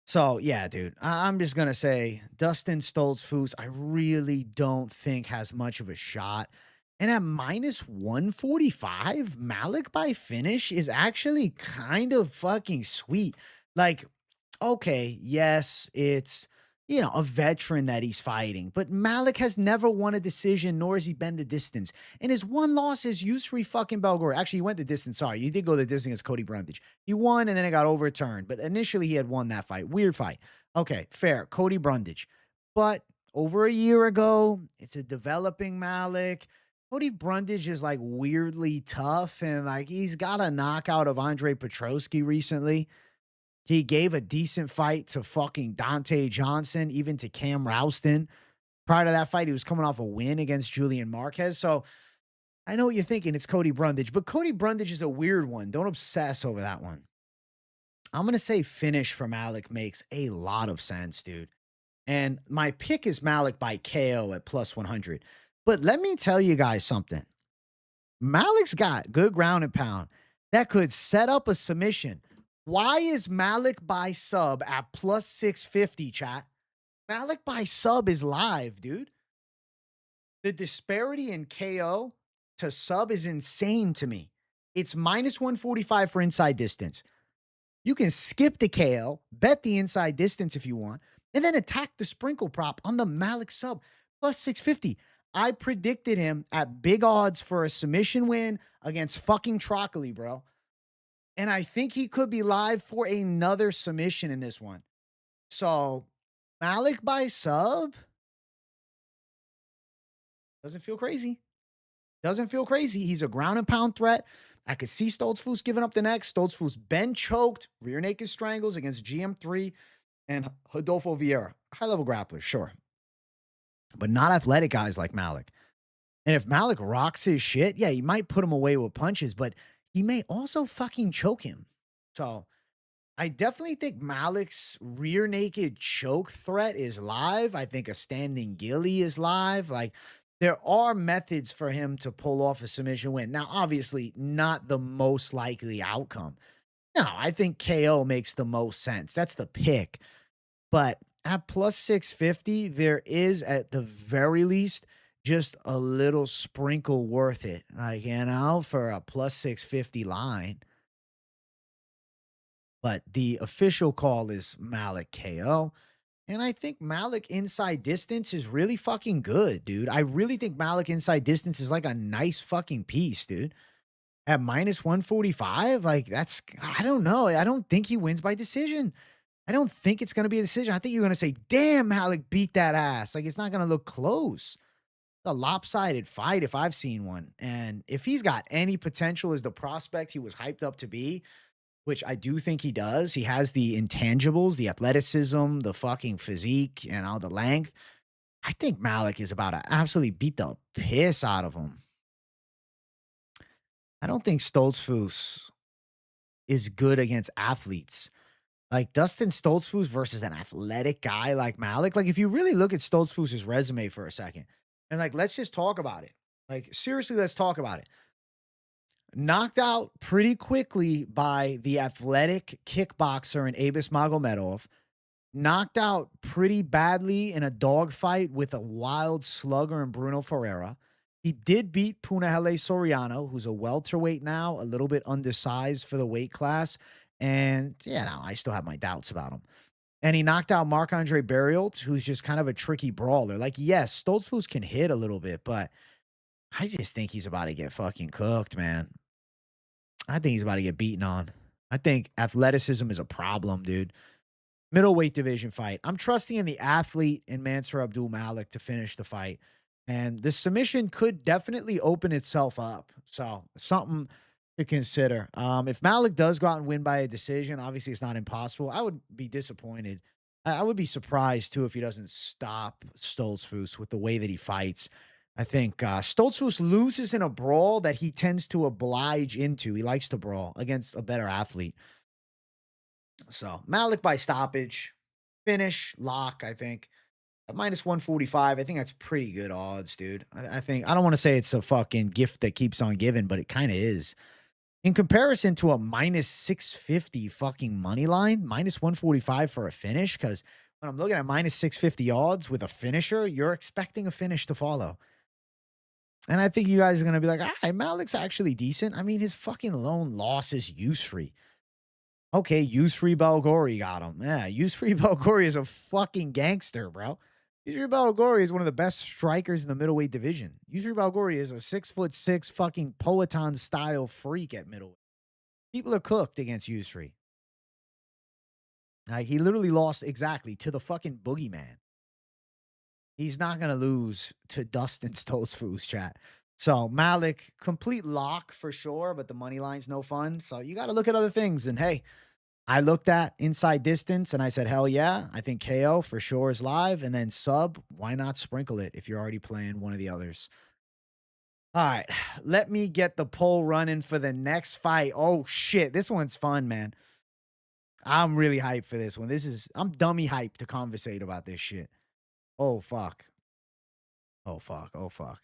So, yeah, dude, I'm just going to say Dustin Stoltzfus, I really don't think has much of a shot. And at minus 145, Malik by finish is actually kind of fucking sweet. Like, okay, yes, it's, you know, a veteran that he's fighting, but Malik has never won a decision, nor has he been the distance. And his one loss is Yusri fucking Belgore. Actually, he went the distance. Sorry, he did go the distance against Cody Brundage. He won, and then it got overturned. But initially, he had won that fight. Weird fight. Okay, fair. Cody Brundage. But over a year ago, it's a developing Malik. Cody Brundage is like weirdly tough, and like he's got a knockout of Andre Petrosky recently. He gave a decent fight to fucking Donte Johnson, even to Cam Rouston. Prior to that fight, he was coming off a win against Julian Marquez. So I know what you're thinking. It's Cody Brundage, but Cody Brundage is a weird one. Don't obsess over that one. I'm going to say finish for Malik makes a lot of sense, dude. And my pick is Malik by KO at plus 100. But let me tell you guys something. Malik's got good ground and pound that could set up a submission. Why is Malik by sub at plus 650, chat? Malik by sub is live, dude. The disparity in KO to sub is insane to me. It's minus 145 for inside distance. You can skip the KO, bet the inside distance if you want, and then attack the sprinkle prop on the Malik sub, plus 650. I predicted him at big odds for a submission win against fucking Trocoli, bro. And I think he could be live for another submission in this one. So, Malik by sub doesn't feel crazy. Doesn't feel crazy. He's a ground and pound threat. I could see Stoltzfus giving up the neck. Stoltzfus been choked, rear naked strangles against GM3 and Rodolfo Vieira. High-level grappler, sure. But not athletic guys like Malik. And if Malik rocks his shit, yeah, he might put him away with punches, but he may also fucking choke him. So I definitely think Malik's rear naked choke threat is live. I think a standing ghillie is live. Like, there are methods for him to pull off a submission win. Now, obviously, not the most likely outcome. No, I think KO makes the most sense. That's the pick. But at plus 650, there is, at the very least, just a little sprinkle worth it. Like, you know, for a plus 650 line. But the official call is Malik KO. And I think Malik inside distance is really fucking good, dude. I really think Malik inside distance is like a nice fucking piece, dude. At minus 145, like that's, I don't know. I don't think he wins by decision. I don't think it's going to be a decision. I think you're going to say, damn, Malik beat that ass. Like, it's not going to look close. It's a lopsided fight if I've seen one. And if he's got any potential as the prospect he was hyped up to be, which I do think he does. He has the intangibles, the athleticism, the fucking physique, and all the length. I think Malik is about to absolutely beat the piss out of him. I don't think Stoltzfus is good against athletes. Like Dustin Stoltzfus versus an athletic guy like Malik. Like if you really look at Stoltzfus's resume for a second, and like let's just talk about it. Like seriously, let's talk about it. Knocked out pretty quickly by the athletic kickboxer in Abus Magomedov. Knocked out pretty badly in a dogfight with a wild slugger in Bruno Ferreira. He did beat Punahele Soriano, who's a welterweight now, a little bit undersized for the weight class. And yeah, no, I still have my doubts about him. And he knocked out Marc-Andre Barrios, who's just kind of a tricky brawler. Like, yes, Stoltzfus can hit a little bit, but I just think he's about to get fucking cooked, man. I think he's about to get beaten on. I think athleticism is a problem, dude. Middleweight division fight. I'm trusting in the athlete in Mansour Abdul-Malik to finish the fight. And the submission could definitely open itself up. So something to consider. If Malik does go out and win by a decision, obviously it's not impossible. I would be disappointed. I would be surprised too if he doesn't stop Stoltzfus with the way that he fights. I think Stoltzfus loses in a brawl that he tends to oblige into. He likes to brawl against a better athlete. So Malik by stoppage, finish, lock, I think. At minus 145, I think that's pretty good odds, dude. I think, I don't want to say it's a fucking gift that keeps on giving, but it kind of is. In comparison to a minus 650 fucking money line, minus 145 for a finish, because when I'm looking at minus 650 odds with a finisher, you're expecting a finish to follow. And I think you guys are going to be like, all right, Malik's actually decent. I mean, his fucking lone loss is Yusri. Okay, Yusri Belgori got him. Yeah, Yusri Belgori is a fucking gangster, bro. Yusri Belgori is one of the best strikers in the middleweight division. Yusri Belgori is a 6'6" fucking Poatan style freak at middleweight. People are cooked against Yusri. Like, he literally lost exactly to the fucking boogeyman. He's not going to lose to Dustin Stoltzfus, chat. So Malik, complete lock for sure, but the money line's no fun. So you got to look at other things. And hey, I looked at inside distance and I said, hell yeah, I think KO for sure is live. And then sub, why not sprinkle it if you're already playing one of the others? All right, let me get the poll running for the next fight. Oh shit, this one's fun, man. I'm really hyped for this one. I'm dummy hyped to conversate about this shit. Oh fuck. Oh fuck. Oh fuck.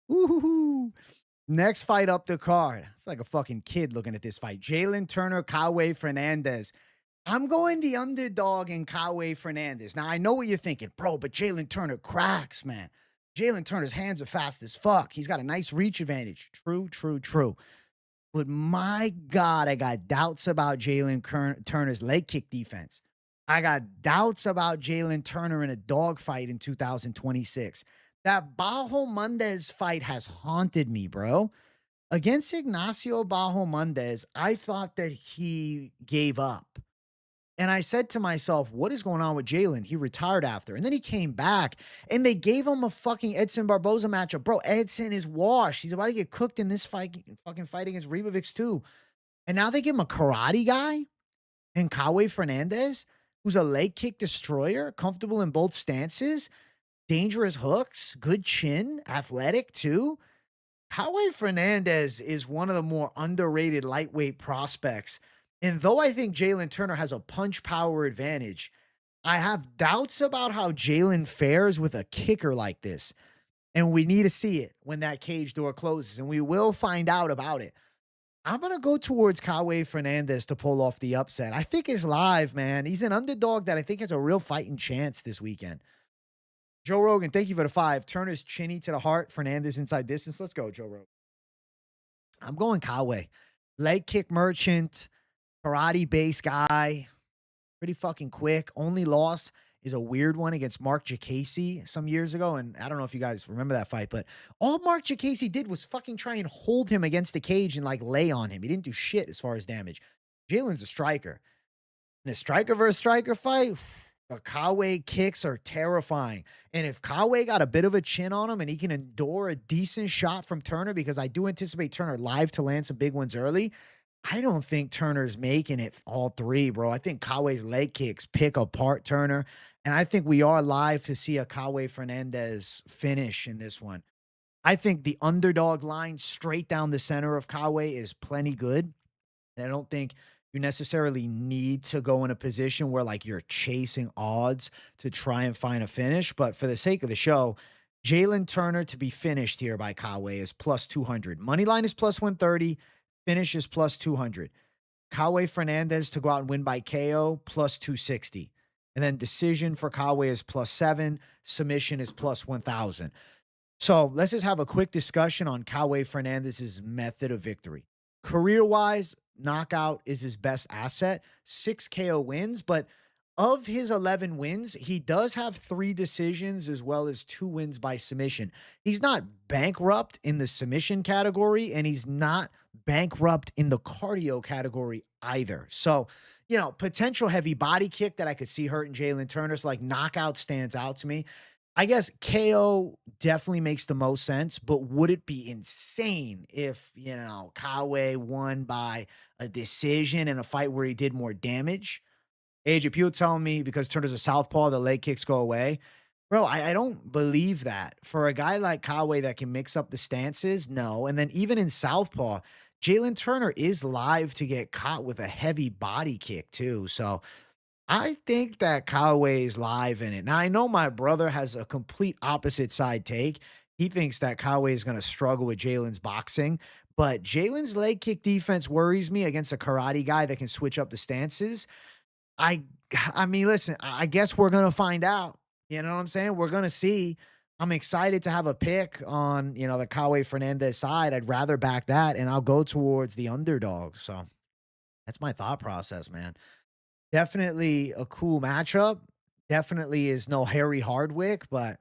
Woo-hoo-hoo. Next fight up the card. I feel like a fucking kid looking at this fight. Jalen Turner, Kawe Fernandes. I'm going the underdog in Kawe Fernandes. Now, I know what you're thinking, bro, but Jalen Turner cracks, man. Jalen Turner's hands are fast as fuck. He's got a nice reach advantage. True, true, true. But my God, I got doubts about Jalen Turner's leg kick defense. I got doubts about Jalen Turner in a dogfight in 2026. That Bahamondes fight has haunted me, bro. Against Ignacio Bahamondes, I thought that he gave up. And I said to myself, what is going on with Jalen? He retired after. And then he came back and they gave him a fucking Edson Barboza matchup. Bro, Edson is washed. He's about to get cooked in this fucking fight against Ribovics too. And now they give him a karate guy and Kawe Fernandes, who's a leg kick destroyer, comfortable in both stances, dangerous hooks, good chin, athletic too. Kawe Fernandes is one of the more underrated lightweight prospects. And though I think Jalen Turner has a punch power advantage, I have doubts about how Jalen fares with a kicker like this. And we need to see it when that cage door closes. And we will find out about it. I'm going to go towards Kawe Fernandes to pull off the upset. I think it's live, man. He's an underdog that I think has a real fighting chance this weekend. Joe Rogan, thank you for the 5. Turner's chinny to the heart. Fernandes inside distance. Let's go, Joe Rogan. I'm going Kawe. Leg kick merchant. Karate base guy. Pretty fucking quick. Only loss is a weird one against Mark Jacasey some years ago. And I don't know if you guys remember that fight, but all Mark Jacasey did was fucking try and hold him against the cage and like lay on him. He didn't do shit as far as damage. Jalen's a striker. In a striker versus striker fight, the Kawe kicks are terrifying. And if Kawe got a bit of a chin on him and he can endure a decent shot from Turner, because I do anticipate Turner live to land some big ones early, I don't think Turner's making it all three, bro. I think Kawe's leg kicks pick apart Turner. And I think we are live to see a Kawe Fernandes finish in this one. I think the underdog line straight down the center of Kawe is plenty good. And I don't think you necessarily need to go in a position where like you're chasing odds to try and find a finish. But for the sake of the show, Jalen Turner to be finished here by Kawe is plus 200. Money line is plus 130. Finish is plus 200. Kawe Fernandes to go out and win by KO plus 260. And then decision for Kawe is plus 7. Submission is plus 1,000. So let's just have a quick discussion on Kawe Fernandez's method of victory. Career-wise, knockout is his best asset. 6 KO wins, but of his 11 wins, he does have 3 decisions as well as 2 wins by submission. He's not bankrupt in the submission category, and he's not bankrupt in the cardio category either. So, potential heavy body kick that I could see hurting Jalen Turner. So, like, knockout stands out to me. I guess KO definitely makes the most sense, but would it be insane if, Kawe won by a decision in a fight where he did more damage? Age, if you're telling me because Turner's a southpaw, the leg kicks go away. Bro, I don't believe that. For a guy like Kawe that can mix up the stances, no. And then even in southpaw, Jalen Turner is live to get caught with a heavy body kick too. So I think that Kawe is live in it. Now, I know my brother has a complete opposite side take. He thinks that Kawe is going to struggle with Jalen's boxing, but Jalen's leg kick defense worries me against a karate guy that can switch up the stances. I I mean, listen, I guess we're gonna find out. You know what I'm saying? We're gonna see. I'm excited to have a pick on, the Kawe Fernandez side. I'd rather back that, and I'll go towards the underdog. So that's my thought process, man. Definitely a cool matchup. Definitely is no Harry Hardwick, but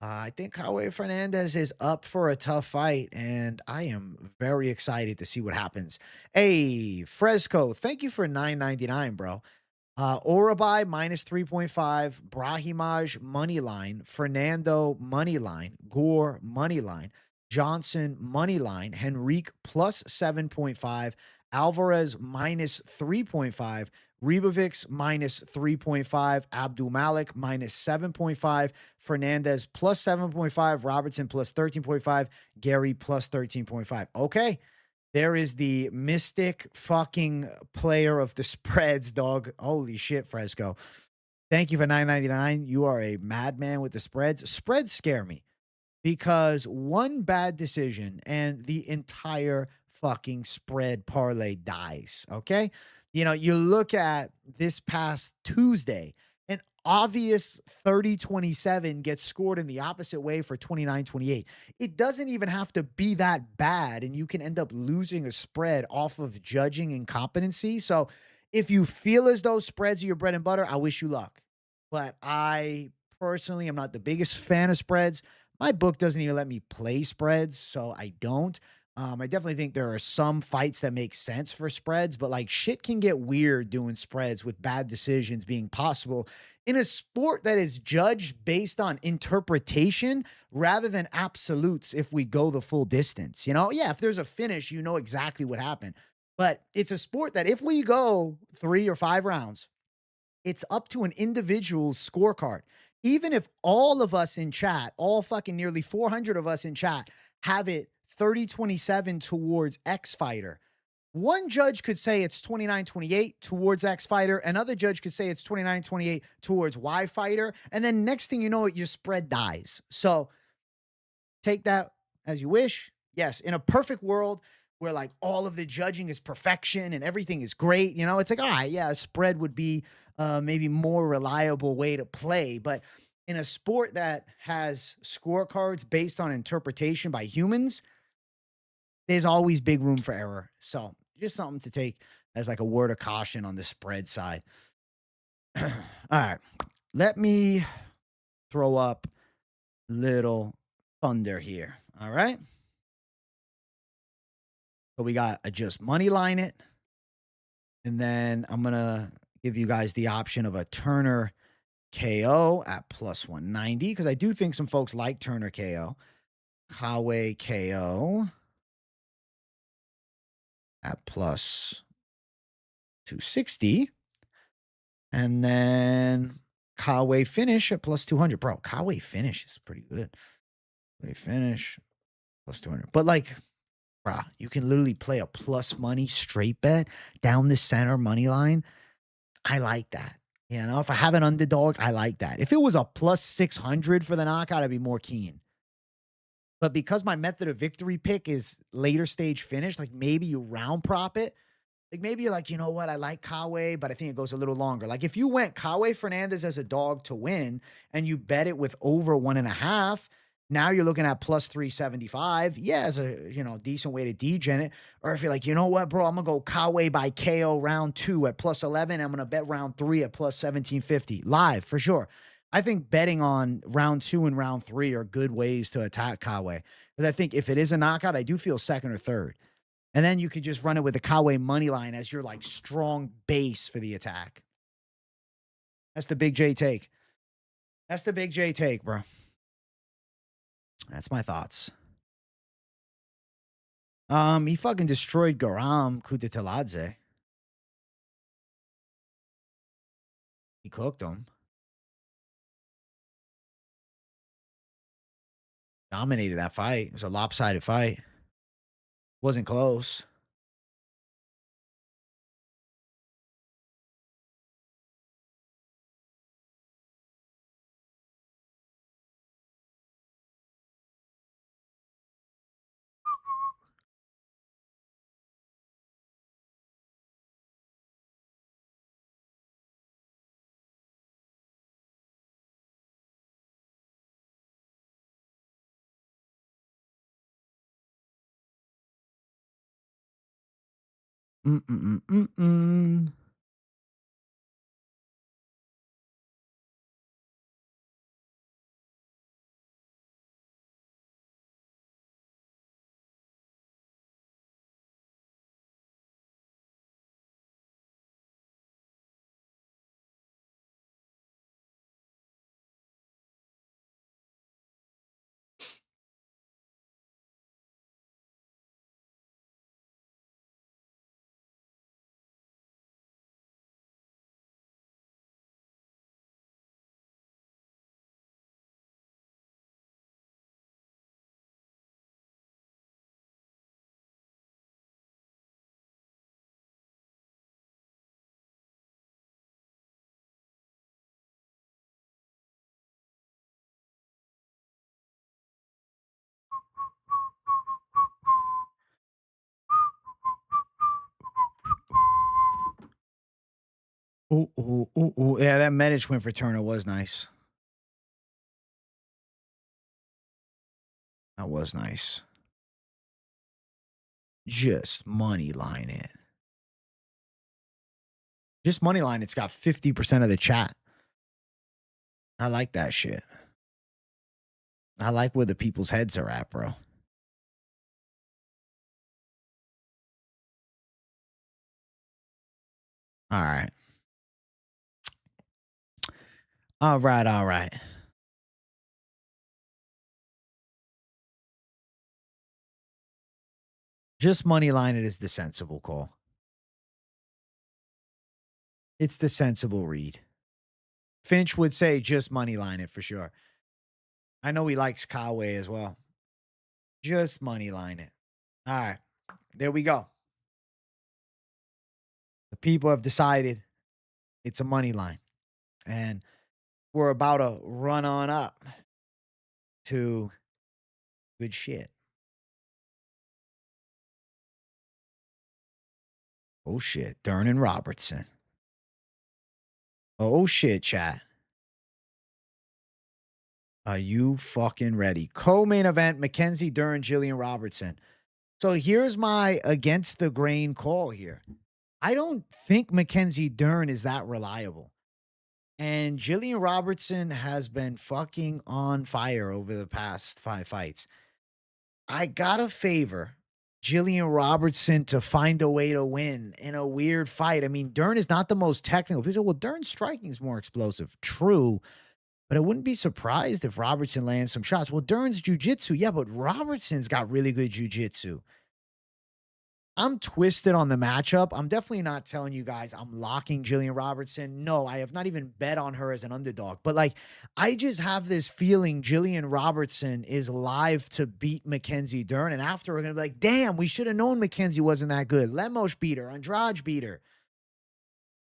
I think Kawe Fernandez is up for a tough fight, and I am very excited to see what happens. Hey, Fresco, thank you for 9.99, bro. Orolbai minus 3.5, Brahimaj money line, Fernando money line, Gore money line, Johnson money line, Henrique plus 7.5, Alvarez minus 3.5, Ribovics minus 3.5, Abdul-Malik minus 7.5, Fernandes plus 7.5, Robertson plus 13.5, Garry plus 13.5. Okay. There is the mystic fucking player of the spreads, dog. Holy shit, Fresco. Thank you for 9.99. You are a madman with the spreads. Spreads scare me because one bad decision and the entire fucking spread parlay dies. Okay. You look at this past Tuesday, an obvious 30-27 gets scored in the opposite way for 29-28. It doesn't even have to be that bad, and you can end up losing a spread off of judging incompetency. So if you feel as though spreads are your bread and butter, I wish you luck. But I personally am not the biggest fan of spreads. My book doesn't even let me play spreads, so I don't. I definitely think there are some fights that make sense for spreads, but like shit can get weird doing spreads with bad decisions being possible in a sport that is judged based on interpretation rather than absolutes if we go the full distance. Yeah, if there's a finish, you know exactly what happened. But it's a sport that if we go 3 or 5 rounds, it's up to an individual's scorecard. Even if all of us in chat, all fucking nearly 400 of us in chat, have it 30-27 towards X fighter. One judge could say it's 29-28 towards X fighter. Another judge could say it's 29-28 towards Y fighter. And then next thing you know, your spread dies. So take that as you wish. Yes, in a perfect world where like all of the judging is perfection and everything is great, it's like, all right, yeah, a spread would be maybe more reliable way to play. But in a sport that has scorecards based on interpretation by humans, there's always big room for error. So just something to take as like a word of caution on the spread side. All right. Let me throw up little thunder here. All right. So we got a just money line it. And then I'm going to give you guys the option of a Turner KO at plus 190 because I do think some folks like Turner KO. Kawe KO at plus 260. And then Kawe finish at plus 200. Bro, Kawe finish is pretty good. They finish plus 200. But like, bro, you can literally play a plus money straight bet down the center money line. I like that. You know, if I have an underdog, I like that. If it was a plus 600 for the knockout, I'd be more keen. But because my method of victory pick is later stage finish, like maybe you round prop it. Like maybe you're like, you know what? I like Kawe, but I think it goes a little longer. Like if you went Kawe Fernandes as a dog to win and you bet it with over 1.5, now you're looking at plus 375. Yeah, as a decent way to degen it. Or if you're like, you know what, bro, I'm gonna go Kawe by KO round 2 at plus 11. I'm gonna bet round 3 at plus 1750 live for sure. I think betting on round 2 and round 3 are good ways to attack Kawe. Because I think if it is a knockout, I do feel second or third. And then you could just run it with the Kawe money line as your like strong base for the attack. That's the big J take. That's the big J take, bro. That's my thoughts. He fucking destroyed Garam Kutateladze. He cooked him. Dominated that fight. It was a lopsided fight. Wasn't close. Mm-mm-mm-mm. Ooh, ooh, ooh, ooh. Yeah, that Medic win for Turner was nice. That was nice. Just money line it. Just money line. It's got 50% of the chat. I like that shit. I like where the people's heads are at, bro. All right. All right. All right. Just money line it is the sensible call. It's the sensible read. Finch would say just money line it for sure. I know he likes Kawe as well. Just money line it. All right. There we go. The people have decided it's a money line. And we're about to run on up to good shit. Oh shit. Dern and Robertson. Oh shit, chat. Are you fucking ready? Co-main event, Mackenzie Dern, Jillian Robertson. So here's my against the grain call here. I don't think Mackenzie Dern is that reliable. And Jillian Robertson has been fucking on fire over the past 5 fights. I gotta favor Jillian Robertson to find a way to win in a weird fight. I mean, Dern is not the most technical. People say, well, Dern's striking is more explosive. True. But I wouldn't be surprised if Robertson lands some shots. Well, Dern's jiu-jitsu. Yeah, but Robertson's got really good jiu-jitsu. I'm twisted on the matchup. I'm definitely not telling you guys I'm locking Jillian Robertson. No, I have not even bet on her as an underdog. But like, I just have this feeling Jillian Robertson is live to beat Mackenzie Dern. And after, we're going to be like, damn, we should have known Mackenzie wasn't that good. Lemos beat her. Andrade beat her.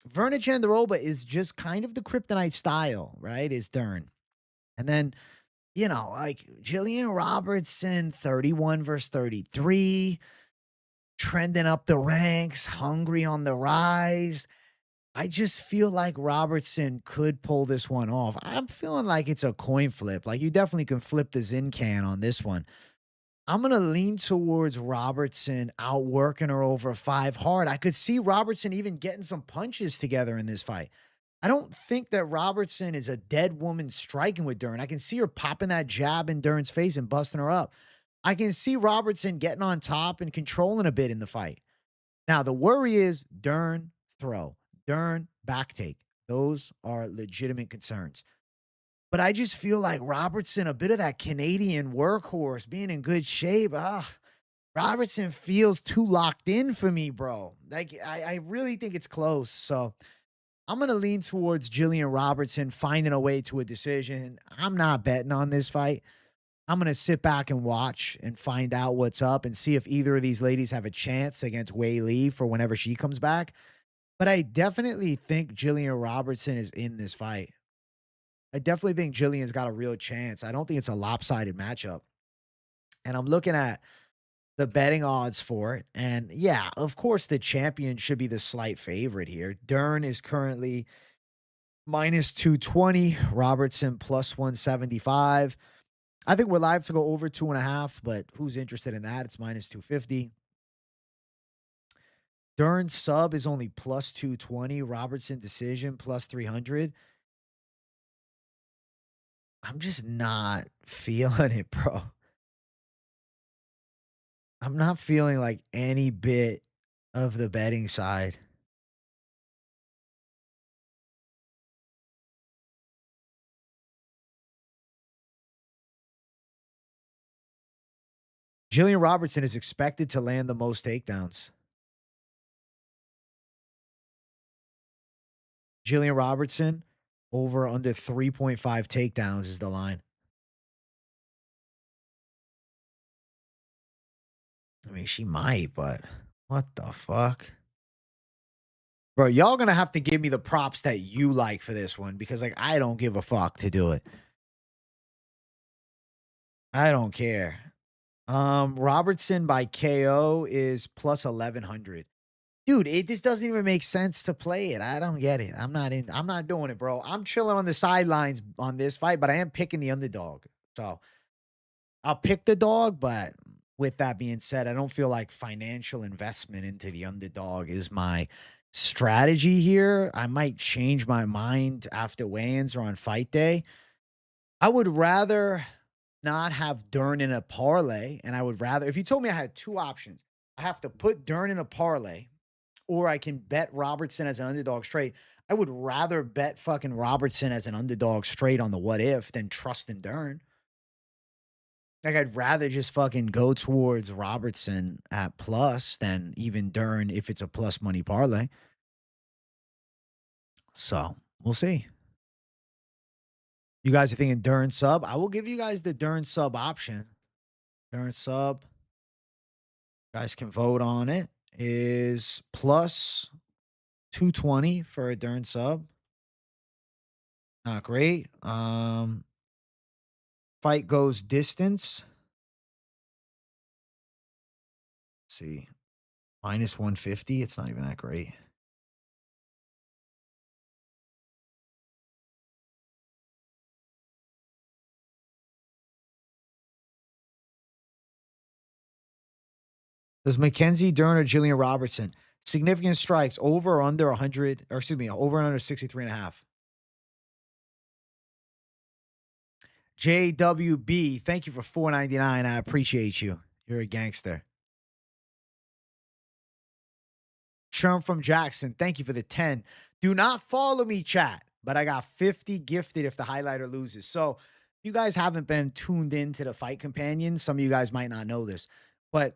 Verna Chandaroba is just kind of the kryptonite style, right? Is Dern. And then, you know, like Jillian Robertson, 31 versus 33. Trending up the ranks, hungry on the rise. I just feel like Robertson could pull this one off. I'm feeling like it's a coin flip. Like you definitely can flip the Zin can on this one. I'm going to lean towards Robertson outworking her over 5 hard. I could see Robertson even getting some punches together in this fight. I don't think that Robertson is a dead woman striking with Dern. I can see her popping that jab in Dern's face and busting her up. I can see Robertson getting on top and controlling a bit in the fight. Now, the worry is Dern throw, Dern back take. Those are legitimate concerns. But I just feel like Robertson, a bit of that Canadian workhorse, being in good shape. Robertson feels too locked in for me, bro. Like, I really think it's close. So I'm going to lean towards Jillian Robertson finding a way to a decision. I'm not betting on this fight. I'm going to sit back and watch and find out what's up and see if either of these ladies have a chance against Wei Li for whenever she comes back. But I definitely think Jillian Robertson is in this fight. I definitely think Jillian's got a real chance. I don't think it's a lopsided matchup. And I'm looking at the betting odds for it. And yeah, of course, the champion should be the slight favorite here. Dern is currently minus 220, Robertson plus 175. I think we're live to go over 2.5, but who's interested in that? It's minus 250. Dern's sub is only plus 220. Robertson decision plus 300. I'm just not feeling it, bro. I'm not feeling like any bit of the betting side. Jillian Robertson is expected to land the most takedowns. Jillian Robertson over under 3.5 takedowns is the line. I mean, she might, but what the fuck? Bro, y'all gonna have to give me the props that you like for this one because, like, I don't give a fuck to do it. I don't care. Robertson by KO is plus 1100. Dude, it just doesn't even make sense to play it. I don't get it. I'm not doing it, bro. I'm chilling on the sidelines on this fight, but I am picking the underdog. So I'll pick the dog, but with that being said, I don't feel like financial investment into the underdog is my strategy here. I might change my mind after weigh-ins or on fight day. I would rather not have Dern in a parlay, and I would rather, if you told me I had 2 options, I have to put Dern in a parlay or I can bet Robertson as an underdog straight. I would rather bet fucking Robertson as an underdog straight on the what if than trust in Dern. Like, I'd rather just fucking go towards Robertson at plus than even Dern if it's a plus money parlay. So we'll see. You guys are thinking Dern sub? I will give you guys the Dern sub option. Dern sub. You guys can vote on it. Is plus 220 for a Dern sub. Not great. Fight goes distance. Let's see. Minus 150. It's not even that great. Does Mackenzie Dern or Jillian Robertson? Significant strikes over or under 100, or excuse me, over and under 63.5. JWB, thank you for $4.99. I appreciate you. You're a gangster. Sherm from Jackson, thank you for the 10. Do not follow me, chat, but I got 50 gifted if the highlighter loses. So you guys haven't been tuned into the Fight Companion. Some of you guys might not know this, but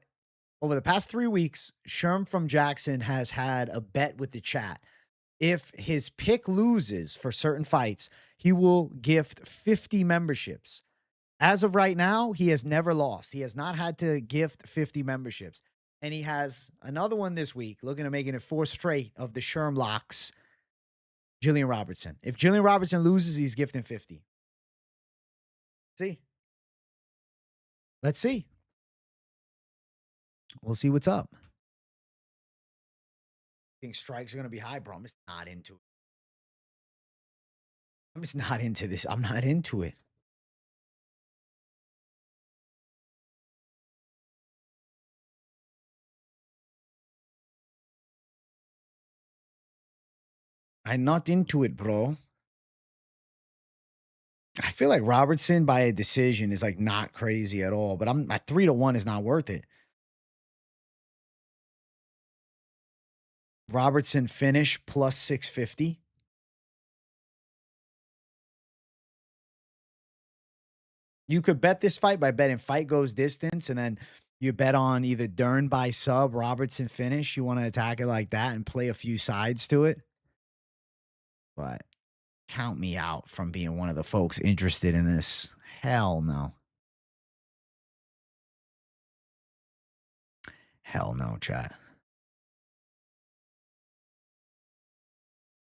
Over the past 3 weeks, Sherm from Jackson has had a bet with the chat. If his pick loses for certain fights, he will gift 50 memberships. As of right now, he has never lost. He has not had to gift 50 memberships. And he has another one this week, looking at making it 4 straight of the Sherm locks, Jillian Robertson. If Jillian Robertson loses, he's gifting 50. See? Let's see. We'll see what's up. I think strikes are going to be high, bro. I'm just not into it. I'm just not into this. I'm not into it. I'm not into it, bro. I feel like Robertson by a decision is like not crazy at all, but my 3-1 is not worth it. Robertson finish plus 650. You could bet this fight by betting fight goes distance, and then you bet on either Dern by sub, Robertson finish. You want to attack it like that and play a few sides to it. But count me out from being one of the folks interested in this. Hell no. Hell no, chat.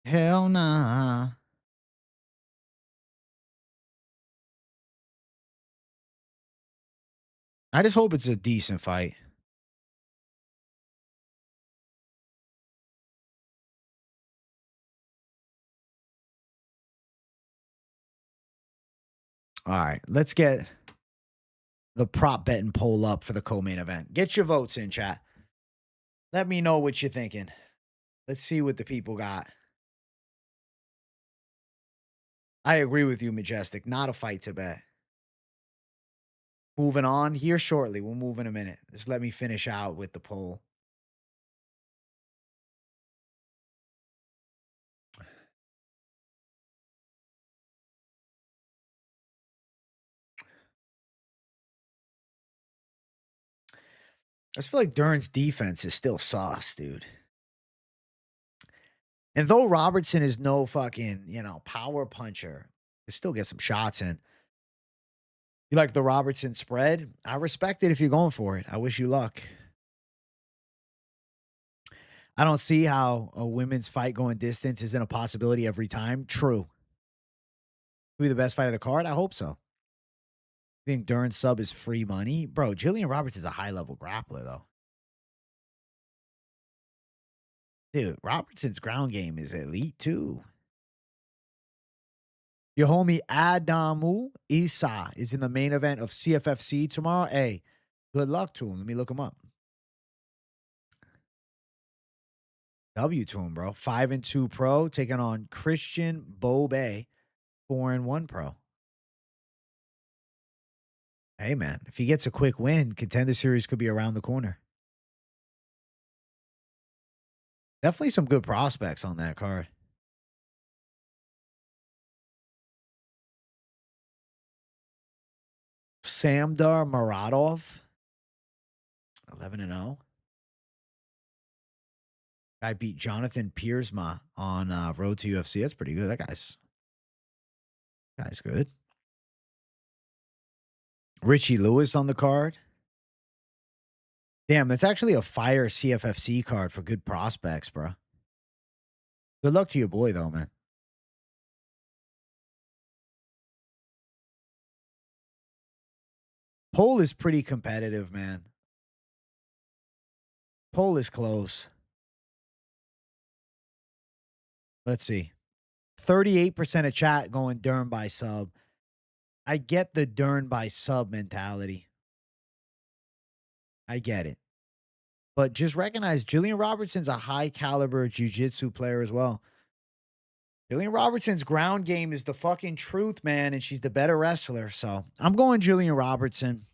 Hell nah. I just hope it's a decent fight. All right, let's get the prop betting poll up for the co-main event. Get your votes in, chat. Let me know what you're thinking. Let's see what the people got. I agree with you, Majestic. Not a fight to bet. Moving on here shortly. We'll move in a minute. Just let me finish out with the poll. I just feel like Dern's defense is still sauce, dude. And though Robertson is no fucking, power puncher, he still get some shots in. You like the Robertson spread? I respect it if you're going for it. I wish you luck. I don't see how a women's fight going distance isn't a possibility every time. True. Be the best fight of the card? I hope so. I think Dern sub is free money. Bro, Jillian Roberts is a high-level grappler, though. Dude, Robertson's ground game is elite, too. Your homie Adamu Isa is in the main event of CFFC tomorrow. Hey, good luck to him. Let me look him up. W to him, bro. 5-2 pro, taking on Christian Bobe, 4-1 pro. Hey, man, if he gets a quick win, Contender Series could be around the corner. Definitely some good prospects on that card. Samdar Muradov, 11-0. Guy beat Jonathan Piersma on Road to UFC. That's pretty good. That guy's good. Richie Lewis on the card. Damn, that's actually a fire CFFC card for good prospects, bro. Good luck to your boy, though, man. Poll is pretty competitive, man. Poll is close. Let's see. 38% of chat going Dern by sub. I get the Dern by sub mentality. I get it. But just recognize Jillian Robertson's a high caliber jiu-jitsu player as well. Jillian Robertson's ground game is the fucking truth, man, and she's the better wrestler. So I'm going Jillian Robertson.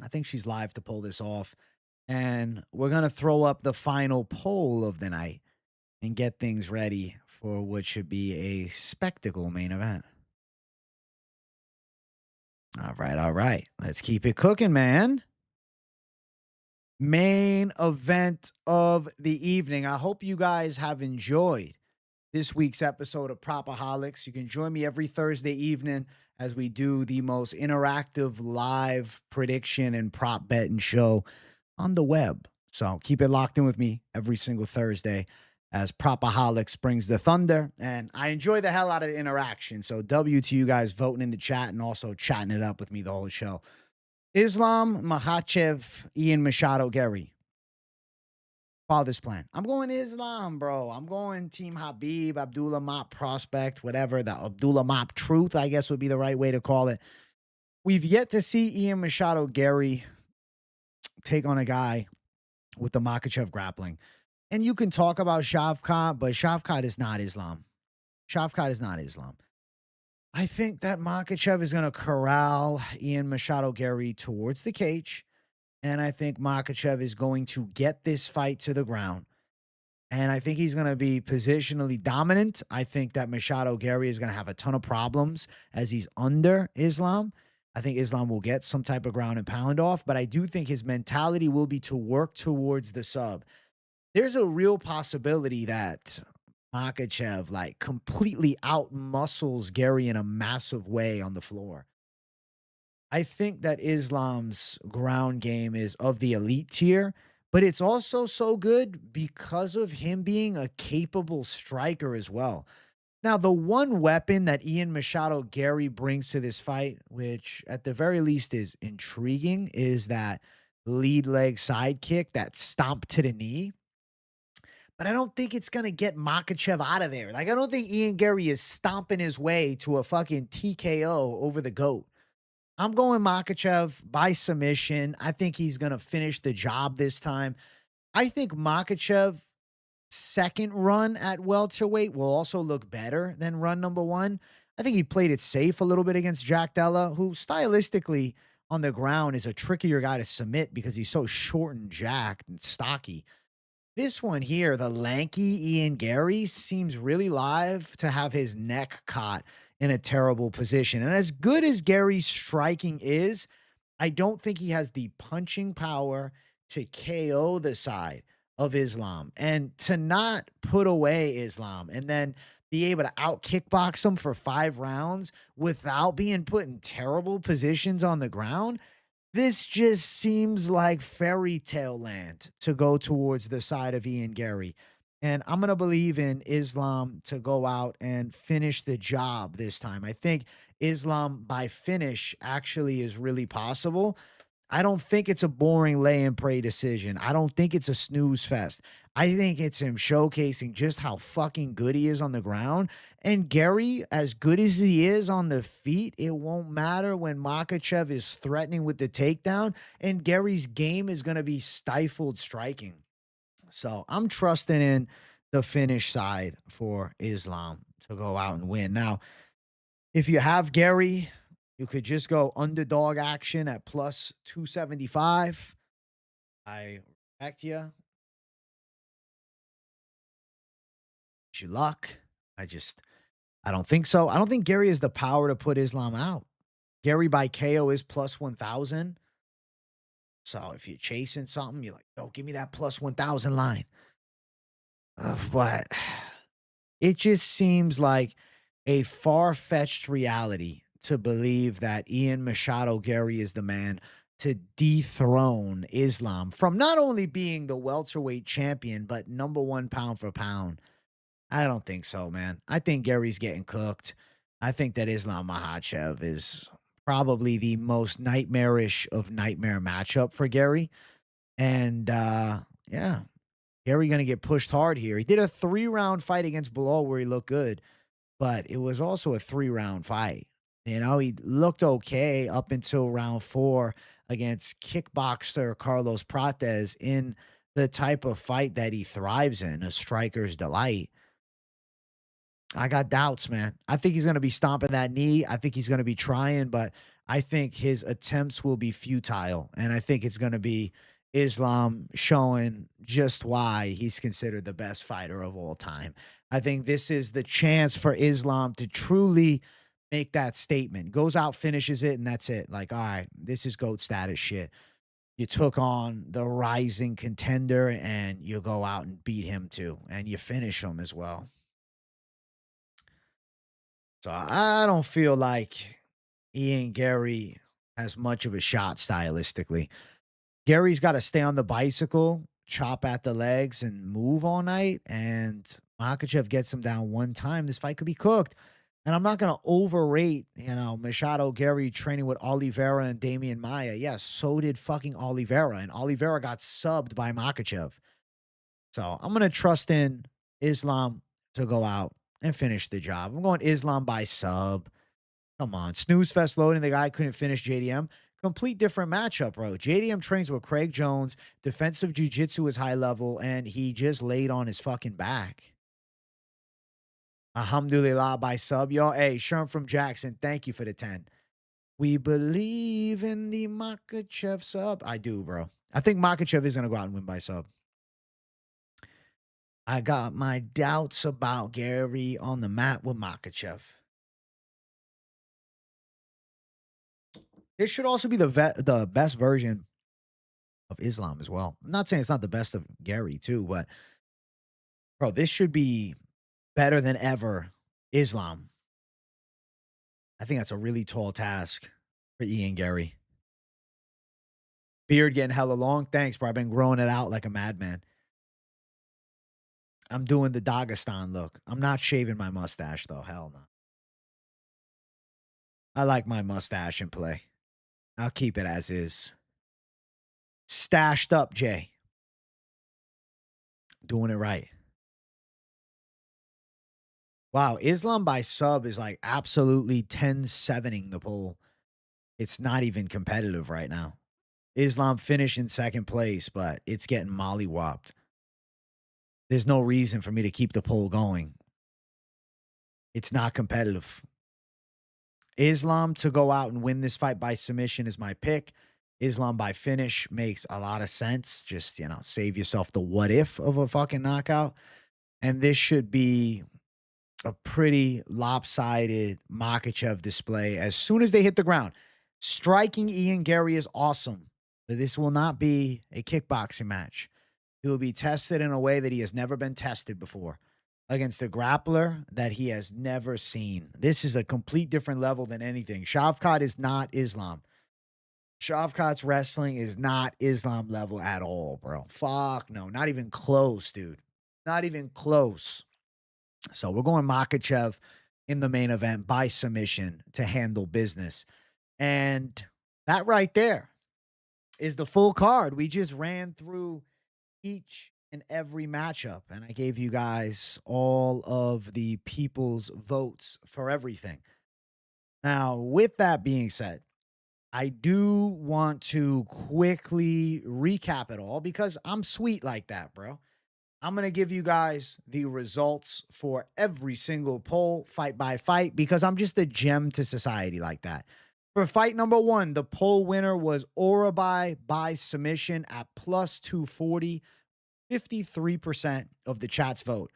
I think she's live to pull this off. And we're going to throw up the final poll of the night and get things ready for what should be a spectacle main event. All right. Let's keep it cooking, man. Main event of the evening. I hope you guys have enjoyed this week's episode of PropAholics. You can join me every Thursday evening as we do the most interactive live prediction and prop betting show on the web. So keep it locked in with me every single Thursday as PropAholics brings the thunder. And I enjoy the hell out of the interaction. So W to you guys voting in the chat and also chatting it up with me the whole show. Islam Makhachev, Machado Garry. Father's plan. I'm going Islam, bro. I'm going Team Habib, Abdul-Malik prospect, whatever. The Abdul-Malik truth, I guess, would be the right way to call it. We've yet to see Machado Garry take on a guy with the Makhachev grappling. And you can talk about Shavkat, but Shavkat is not Islam. Shavkat is not Islam. I think that Makhachev is going to corral Machado Garry towards the cage. And I think Makhachev is going to get this fight to the ground. And I think he's going to be positionally dominant. I think that Machado Garry is going to have a ton of problems as he's under Islam. I think Islam will get some type of ground and pound off. But I do think his mentality will be to work towards the sub. There's a real possibility that Makhachev like completely out-muscles Garry in a massive way on the floor. I think that Islam's ground game is of the elite tier, but it's also so good because of him being a capable striker as well. Now, the one weapon that Machado Garry brings to this fight, which at the very least is intriguing, is that lead leg sidekick, that stomp to the knee. But I don't think it's going to get Makhachev out of there. Like, I don't think Garry is stomping his way to a fucking TKO over the GOAT. I'm going Makhachev by submission. I think he's going to finish the job this time. I think Makhachev's second run at welterweight will also look better than run number one. I think he played it safe a little bit against Jack Della, who stylistically on the ground is a trickier guy to submit because he's so short and jacked and stocky. This one here, the lanky Garry, seems really live to have his neck caught in a terrible position. And as good as Garry's striking is, I don't think he has the punching power to KO the side of Islam. And to not put away Islam and then be able to out kickbox him for 5 rounds without being put in terrible positions on the ground, this just seems like fairy tale land to go towards the side of Garry. And I'm going to believe in Islam to go out and finish the job this time. I think Islam by finish actually is really possible. I don't think it's a boring lay and pray decision. I don't think it's a snooze fest. I think it's him showcasing just how fucking good he is on the ground. And Garry, as good as he is on the feet, it won't matter when Makhachev is threatening with the takedown. And Garry's game is going to be stifled striking. So I'm trusting in the finish side for Islam to go out and win. Now, if you have Garry, you could just go underdog action at plus 275. I respect you. Wish you luck. I don't think so. I don't think Garry has the power to put Islam out. Garry by KO is plus 1,000. So if you're chasing something, you're like, oh, give me that plus 1,000 line. But it just seems like a far-fetched reality to believe that Machado Garry is the man to dethrone Islam from not only being the welterweight champion, but number 1 pound for pound. I don't think so, man. I think Gary's getting cooked. I think that Islam Makhachev is probably the most nightmarish of nightmare matchup for Garry. And yeah, Garry going to get pushed hard here. He did a 3-round fight against Bilal where he looked good, but it was also a 3-round fight. You know, he looked okay up until round 4 against kickboxer Carlos Prates in the type of fight that he thrives in, a striker's delight. I got doubts, man. I think he's going to be stomping that knee. I think he's going to be trying, but I think his attempts will be futile. And I think it's going to be Islam showing just why he's considered the best fighter of all time. I think this is the chance for Islam to truly make that statement. Goes out, finishes it, and that's it. Like, all right, this is GOAT status shit. you took on the rising contender and you go out and beat him too, and you finish him as well. So I don't feel like Ian Garry has much of a shot stylistically. Gary's got to stay on the bicycle, chop at the legs, and move all night. And Makhachev gets him down one time. This fight could be cooked. And I'm not going to overrate, Machado Garry training with Oliveira and Damian Maia. Yeah, so did fucking Oliveira. And Oliveira got subbed by Makhachev. So I'm going to trust in Islam to go out and finish the job. I'm going Islam by sub. Come on. Snooze fest loading. The guy couldn't finish JDM. Complete different matchup, bro. JDM trains with Craig Jones. Defensive jiu-jitsu is high level, and he just laid on his fucking back. Alhamdulillah by sub, y'all. Hey, Sherm from Jackson, thank you for the 10. We believe in the Makhachev sub. I do, bro. I think Makhachev is going to go out and win by sub. I got my doubts about Garry on the mat with Makhachev. This should also be the best version of Islam as well. I'm not saying it's not the best of Garry too, but bro, this should be better than ever Islam. I think that's a really tall task for Ian Garry. Beard getting hella long. Thanks, bro. I've been growing it out like a madman. I'm doing the Dagestan look. I'm not shaving my mustache, though. Hell no. I like my mustache in play. I'll keep it as is. Stashed up, Jay. Doing it right. Wow, Islam by sub is like absolutely 10-7ing the poll. It's not even competitive right now. Islam finished in second place, but it's getting mollywopped. There's no reason for me to keep the poll going. It's not competitive. Islam to go out and win this fight by submission is my pick. Islam by finish makes a lot of sense. Just, save yourself the what if of a fucking knockout. And this should be a pretty lopsided Makhachev display as soon as they hit the ground. Striking Ian Garry is awesome, but this will not be a kickboxing match. He will be tested in a way that he has never been tested before, against a grappler that he has never seen. This is a complete different level than anything. Shavkat is not Islam. Shavkat's wrestling is not Islam level at all, bro. Fuck no. Not even close, dude. Not even close. So we're going Makhachev in the main event by submission to handle business. And that right there is the full card. We just ran through each and every matchup, and I gave you guys all of the people's votes for everything. Now, with that being said, I do want to quickly recap it all because I'm sweet like that, bro. I'm going to give you guys the results for every single poll, fight by fight, because I'm just a gem to society like that. For fight number 1, the poll winner was Orolbai by submission at plus 240, 53% of the chat's vote.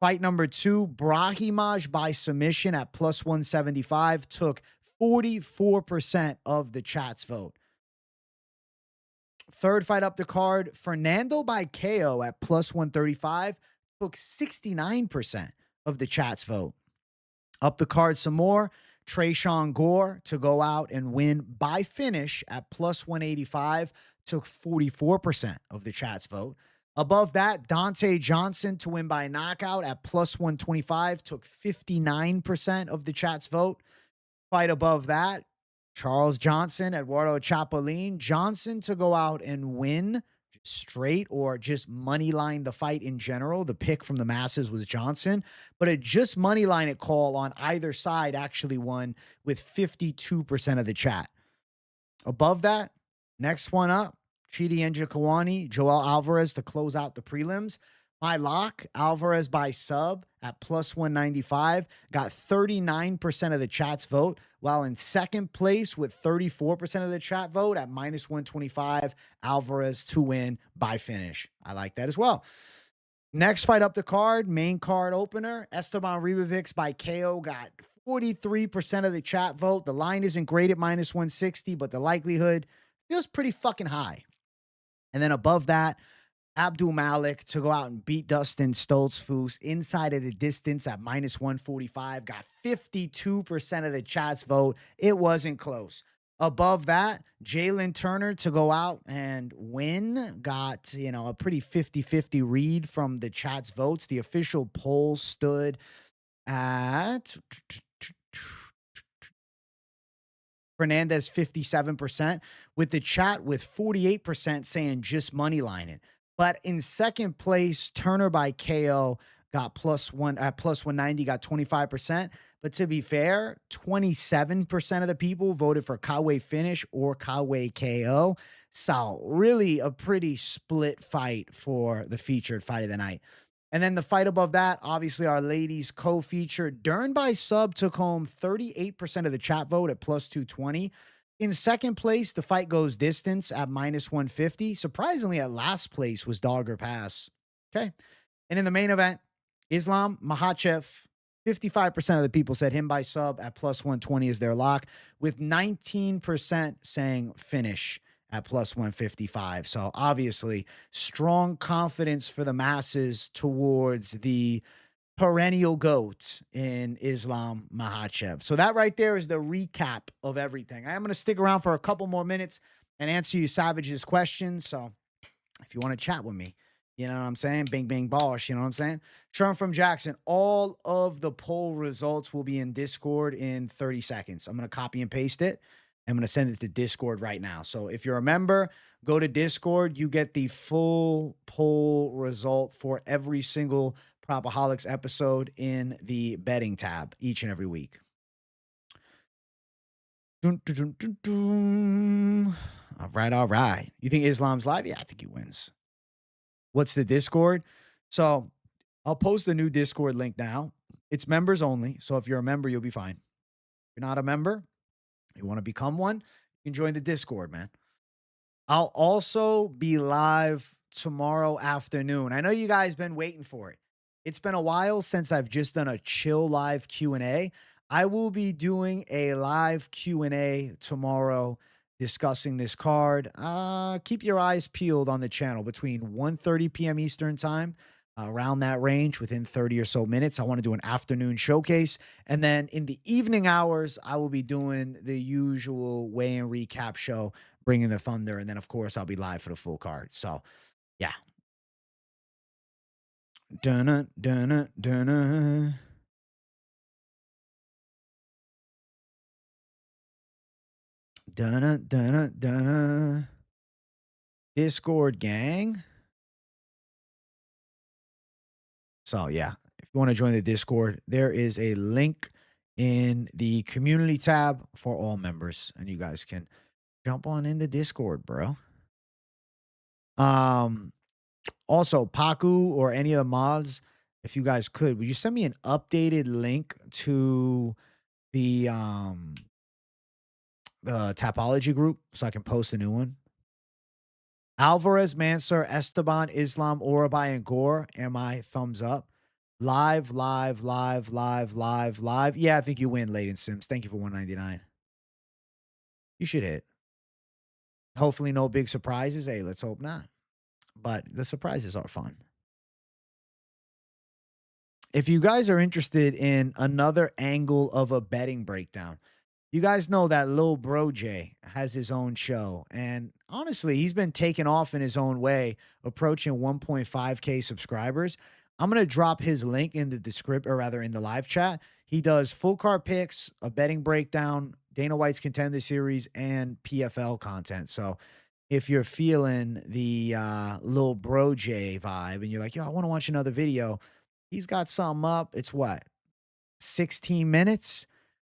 Fight number 2, Brahimaj by submission at plus 175, took 44% of the chat's vote. Third fight up the card, Fernando by KO at plus 135, took 69% of the chat's vote. Up the card some more, Tresean Gore to go out and win by finish at plus 185, took 44% of the chat's vote. Above that, Donte Johnson to win by knockout at plus 125, took 59% of the chat's vote. Fight above that, Charles Johnson, Eduardo Chapolin. Johnson to go out and win straight or just money line the fight in general. The pick from the masses was Johnson, but a just money line it call on either side actually won with 52% of the chat. Above that, next one up, Chidi Njokuani, Joel Alvarez to close out the prelims. My lock, Alvarez by sub at plus 195, got 39% of the chat's vote, while in second place with 34% of the chat vote at minus 125, Alvarez to win by finish. I like that as well. Next fight up the card, main card opener, Esteban Ribovics by KO got 43% of the chat vote. The line isn't great at minus 160, but the likelihood feels pretty fucking high. And then above that, Abdul-Malik to go out and beat Dustin Stoltzfus inside of the distance at -145. Got 52% of the chat's vote. It wasn't close. Above that, Jalen Turner to go out and win. Got, a pretty 50-50 read from the chat's votes. The official poll stood at Fernandes 57%, with the chat with 48% saying just money line it. But in second place, Turner by KO got +190, got 25%. But to be fair, 27% of the people voted for Kawe finish or Kawe KO. So really a pretty split fight for the featured fight of the night. And then the fight above that, obviously our ladies co-feature. Dern by sub took home 38% of the chat vote at +220. In second place, the fight goes distance at -150. Surprisingly, at last place was Dogger Pass. Okay. And in the main event, Islam Makhachev, 55% of the people said him by sub at +120 is their lock, with 19% saying finish at +155. So obviously, strong confidence for the masses towards the perennial GOAT in Islam Makhachev. So that right there is the recap of everything. I am going to stick around for a couple more minutes and answer you Savage's questions. So if you want to chat with me, you know what I'm saying? Bing, bing, bosh. You know what I'm saying? Sherm from Jackson. All of the poll results will be in Discord in 30 seconds. I'm going to copy and paste it. I'm going to send it to Discord right now. So if you're a member, go to Discord. You get the full poll result for every single PropAholics episode in the betting tab each and every week. All right, all right. You think Islam's live? Yeah, I think he wins. What's the Discord? So I'll post the new Discord link now. It's members only. So if you're a member, you'll be fine. If you're not a member, you want to become one, you can join the Discord, man. I'll also be live tomorrow afternoon. I know you guys been waiting for it. It's been a while since I've just done a chill live Q&A. I will be doing a live Q&A tomorrow discussing this card. Keep your eyes peeled on the channel between 1:30 p.m. Eastern time, around that range, within 30 or so minutes. I want to do an afternoon showcase. And then in the evening hours, I will be doing the usual weigh-in recap show, bringing the thunder. And then, of course, I'll be live for the full card. So, yeah. Dunna, dunna, dunna. Dunna, dunna, dunna. Discord gang. So, yeah, if you want to join the Discord, there is a link in the community tab for all members, and you guys can jump on in the Discord, bro. Also, Paku or any of the mods, if you guys could, would you send me an updated link to the Tapology group so I can post a new one? Alvarez, Mansour, Esteban, Islam, Orolbai, and Gore. Am I thumbs up? Live, live, live, live, live, live. Yeah, I think you win, Layden Sims. Thank you for 199. You should hit. Hopefully no big surprises. Hey, let's hope not. But the surprises are fun. If you guys are interested in another angle of a betting breakdown, you guys know that Lil Bro J has his own show. And honestly, he's been taken off in his own way, approaching 1.5K subscribers. I'm going to drop his link in the description, or rather in the live chat. He does full card picks, a betting breakdown, Dana White's Contender Series, and PFL content. So if you're feeling the Lil Bro J vibe and you're like, yo, I want to watch another video, he's got something up. It's what? 16 minutes?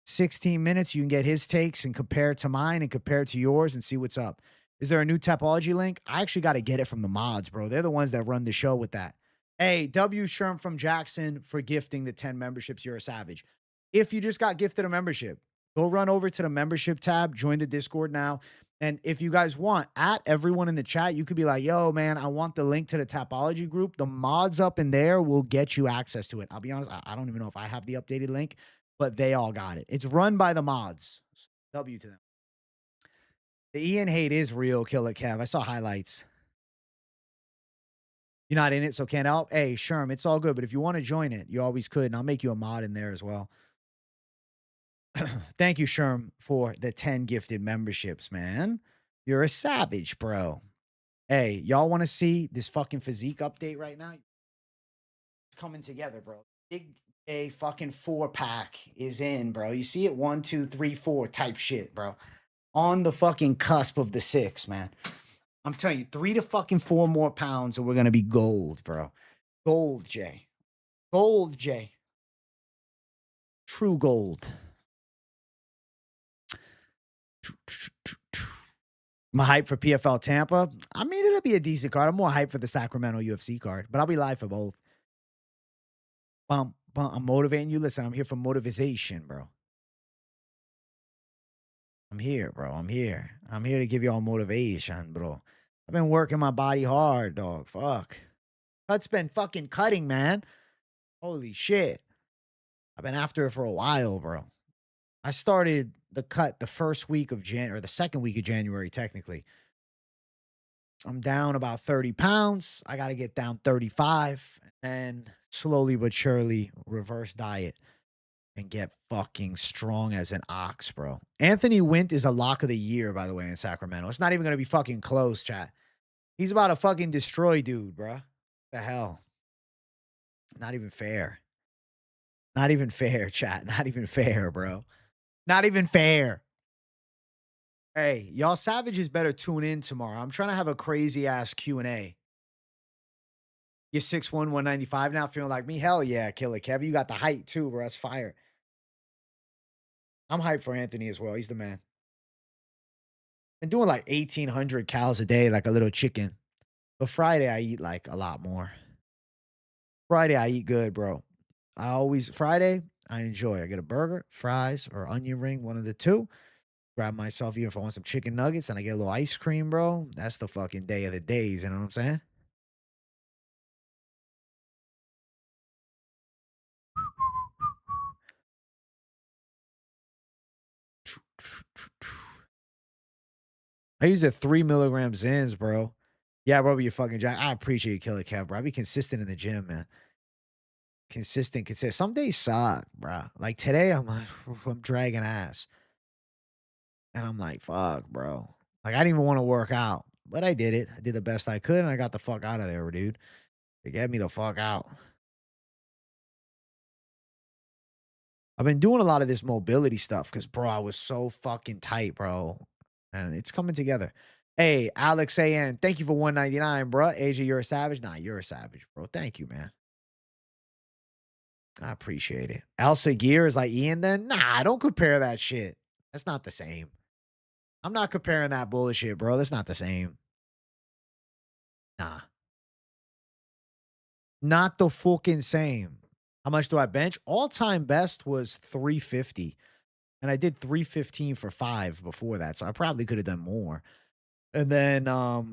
16 minutes, you can get his takes and compare it to mine and compare it to yours and see what's up. Is there a new Tapology link? I actually got to get it from the mods, bro. They're the ones that run the show with that. Hey, W. Sherm from Jackson for gifting the 10 memberships. You're a savage. If you just got gifted a membership, go run over to the membership tab, join the Discord now. And if you guys want, at everyone in the chat, you could be like, yo, man, I want the link to the Tapology group. The mods up in there will get you access to it. I'll be honest, I don't even know if I have the updated link, but they all got it. It's run by the mods. W to them. The Ian hate is real, Killer Kev. I saw highlights. You're not in it, so can't help? Hey, Sherm, it's all good, but if you wanna join it, you always could, and I'll make you a mod in there as well. Thank you, Sherm, for the 10 gifted memberships, man. You're a savage, bro. Hey, y'all wanna see this fucking physique update right now? It's coming together, bro. Big A fucking 4-pack is in, bro. You see it? 1, 2, 3, 4 type shit, bro. On the fucking cusp of the 6, man. I'm telling you, 3 to fucking 4 more pounds and we're gonna be gold, bro. Gold, Jay. Gold, Jay. True gold. I'm hyped for PFL Tampa. I mean, it'll be a decent card. I'm more hyped for the Sacramento UFC card, but I'll be live for both. I'm motivating you. Listen, I'm here for motivation, bro. I'm here, bro. I'm here. I'm here to give y'all motivation, bro. I've been working my body hard, dog. Fuck. Cut's been fucking cutting, man. Holy shit. I've been after it for a while, bro. I started the cut the first week of January, or the second week of January, technically. I'm down about 30 pounds. I got to get down 35 and slowly but surely reverse diet and get fucking strong as an ox, bro. Anthony Wint is a lock of the year, by the way, in Sacramento. It's not even going to be fucking close, chat. He's about to fucking destroy dude, bro. The hell? Not even fair. Not even fair, chat. Not even fair, bro. Not even fair. Hey, y'all savages better tune in tomorrow. I'm trying to have a crazy ass Q&A. You're 6'1", 195 now, feeling like me? Hell yeah, Killer Kev. You got the height too, bro. That's fire. I'm hyped for Anthony as well. He's the man. Been doing like 1,800 calories a day, like a little chicken. But Friday, I eat like a lot more. Friday, I eat good, bro. Friday, I enjoy. I get a burger, fries, or onion ring, one of the two. Grab myself, even if I want some chicken nuggets, and I get a little ice cream, bro. That's the fucking day of the days. You know what I'm saying? I use a 3 milligram Zins, bro. Yeah, bro, you fucking jack. I appreciate you, Killer Kev, bro. I be consistent in the gym, man. Consistent. Some days suck, bro. Like today, I'm like, I'm dragging ass. And I'm like, fuck, bro. Like, I didn't even want to work out, but I did it. I did the best I could, and I got the fuck out of there, dude. They get me the fuck out. I've been doing a lot of this mobility stuff because, bro, I was so fucking tight, bro. And it's coming together. Hey, Alex AN, thank you for 199, bro. AJ, you're a savage. Nah, you're a savage, bro. Thank you, man. I appreciate it. Elsa Gear is like Ian then? Nah, don't compare that shit. That's not the same. I'm not comparing that bullshit, bro. That's not the same. Nah. Not the fucking same. How much do I bench? All-time best was 350. And I did 315 for 5 before that. So I probably could have done more. And then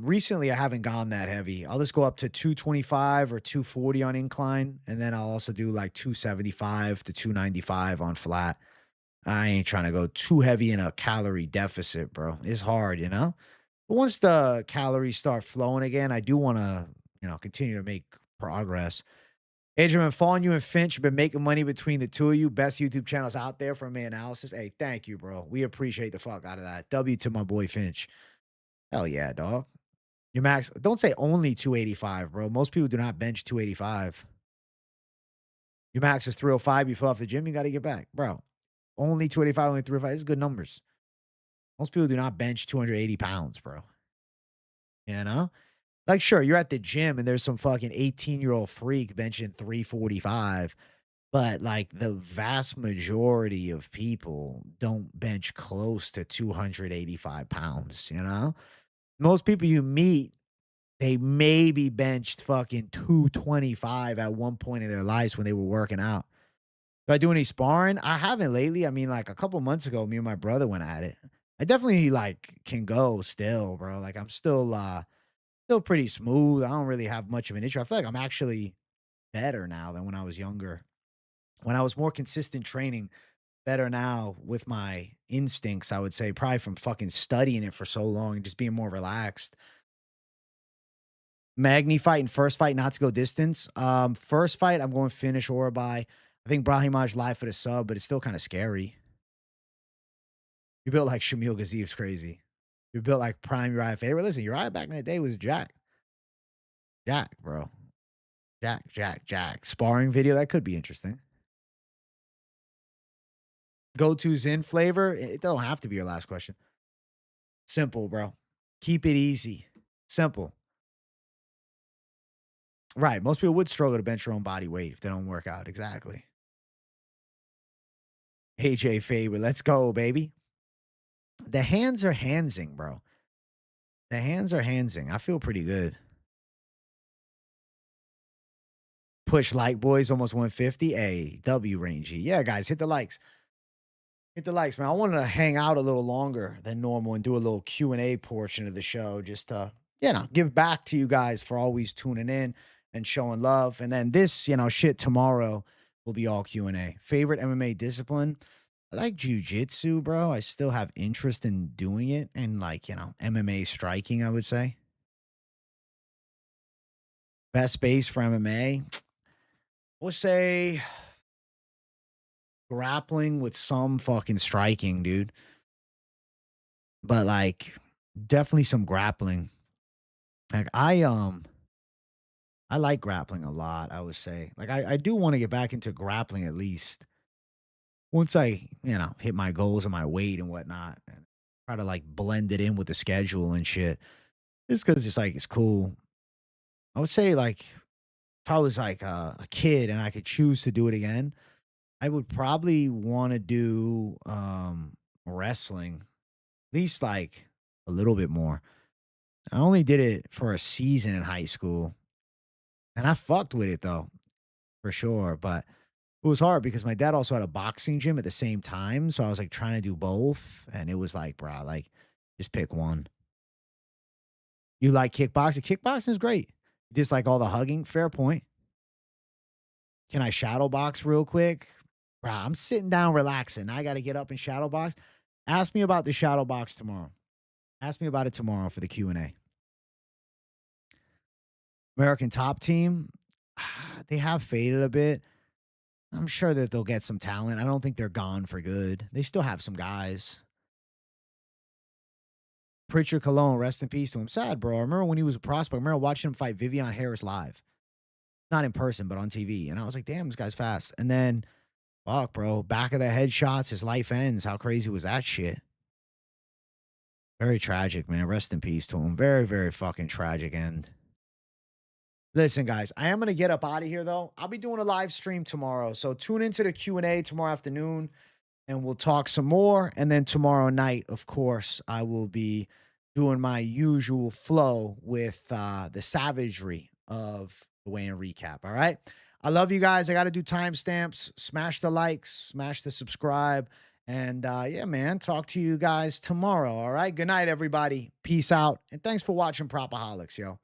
recently I haven't gone that heavy. I'll just go up to 225 or 240 on incline. And then I'll also do like 275 to 295 on flat. I ain't trying to go too heavy in a calorie deficit, bro. It's hard, you know? But once the calories start flowing again, I do want to, continue to make progress. Adrian, following you and Finch, been making money between the two of you. Best YouTube channels out there for me analysis. Hey, thank you, bro. We appreciate the fuck out of that. W to my boy Finch. Hell yeah, dog. Your max, don't say only 285, bro. Most people do not bench 285. Your max is 305. You fill off the gym, you got to get back, bro. Only 285, only 305. This is good numbers. Most people do not bench 280 pounds, bro. You know? Like, sure, you're at the gym and there's some fucking 18-year-old freak benching 345. But like the vast majority of people don't bench close to 285 pounds, you know? Most people you meet, they maybe benched fucking 225 at one point in their lives when they were working out. Do I do any sparring? I haven't lately. I mean, like a couple months ago, me and my brother went at it. I definitely like can go still, bro. Like I'm still pretty smooth. I don't really have much of an issue. I feel like I'm actually better now than when I was younger. When I was more consistent training, better now with my instincts, I would say, probably from fucking studying it for so long and just being more relaxed. Magny fight and first fight not to go distance. First fight, I'm going finish Orolbai. I think Brahimaj live for the sub, but it's still kind of scary. You built like Shamil Gaziv's crazy. You built like prime Uriah favorite. Listen, Uriah back in the day was Jack. Jack, bro. Jack. Sparring video, that could be interesting. Go-to Zin flavor. It don't have to be your last question. Simple, bro. Keep it easy. Simple. Right. Most people would struggle to bench their own body weight if they don't work out. Exactly. AJ favorite. Let's go, baby. The hands are handsing, bro. The hands are handsing. I feel pretty good. Push like boys almost 150. A W rangy. Yeah, guys, hit the likes. Hit the likes, man. I wanted to hang out a little longer than normal and do a little Q&A portion of the show just to, give back to you guys for always tuning in and showing love. And then this, shit tomorrow will be all Q&A. Favorite MMA discipline? I like jiu-jitsu, bro. I still have interest in doing it and MMA striking, I would say. Best base for MMA? We'll say grappling with some fucking striking, dude. But definitely some grappling. I like grappling a lot, I would say. I do want to get back into grappling at least. Once I, hit my goals and my weight and whatnot, and try to blend it in with the schedule and shit. Just because it's cool. I would say if I was a kid and I could choose to do it again, I would probably want to do wrestling, at least a little bit more. I only did it for a season in high school, and I fucked with it though, for sure. But it was hard because my dad also had a boxing gym at the same time, so I was trying to do both, and it was bro, just pick one. You like kickboxing? Kickboxing is great. Just all the hugging. Fair point. Can I shadow box real quick? Bro, I'm sitting down relaxing. I got to get up and shadow box. Ask me about the shadow box tomorrow. Ask me about it tomorrow for the Q&A. American top team, they have faded a bit. I'm sure that they'll get some talent. I don't think they're gone for good. They still have some guys. Pritchard Cologne, rest in peace to him. Sad, bro. I remember when he was a prospect. I remember watching him fight Vivian Harris live. Not in person, but on TV. And I was like, damn, this guy's fast. And then, fuck, bro. Back of the head shots, his life ends. How crazy was that shit? Very tragic, man. Rest in peace to him. Very, very fucking tragic end. Listen, guys, I am going to get up out of here, though. I'll be doing a live stream tomorrow. So tune into the Q&A tomorrow afternoon, and we'll talk some more. And then tomorrow night, of course, I will be doing my usual flow with the savagery of the weigh-in recap, all right? I love you guys. I got to do timestamps. Smash the likes. Smash the subscribe. And, yeah, man, talk to you guys tomorrow, all right? Good night, everybody. Peace out. And thanks for watching PropAholics, yo.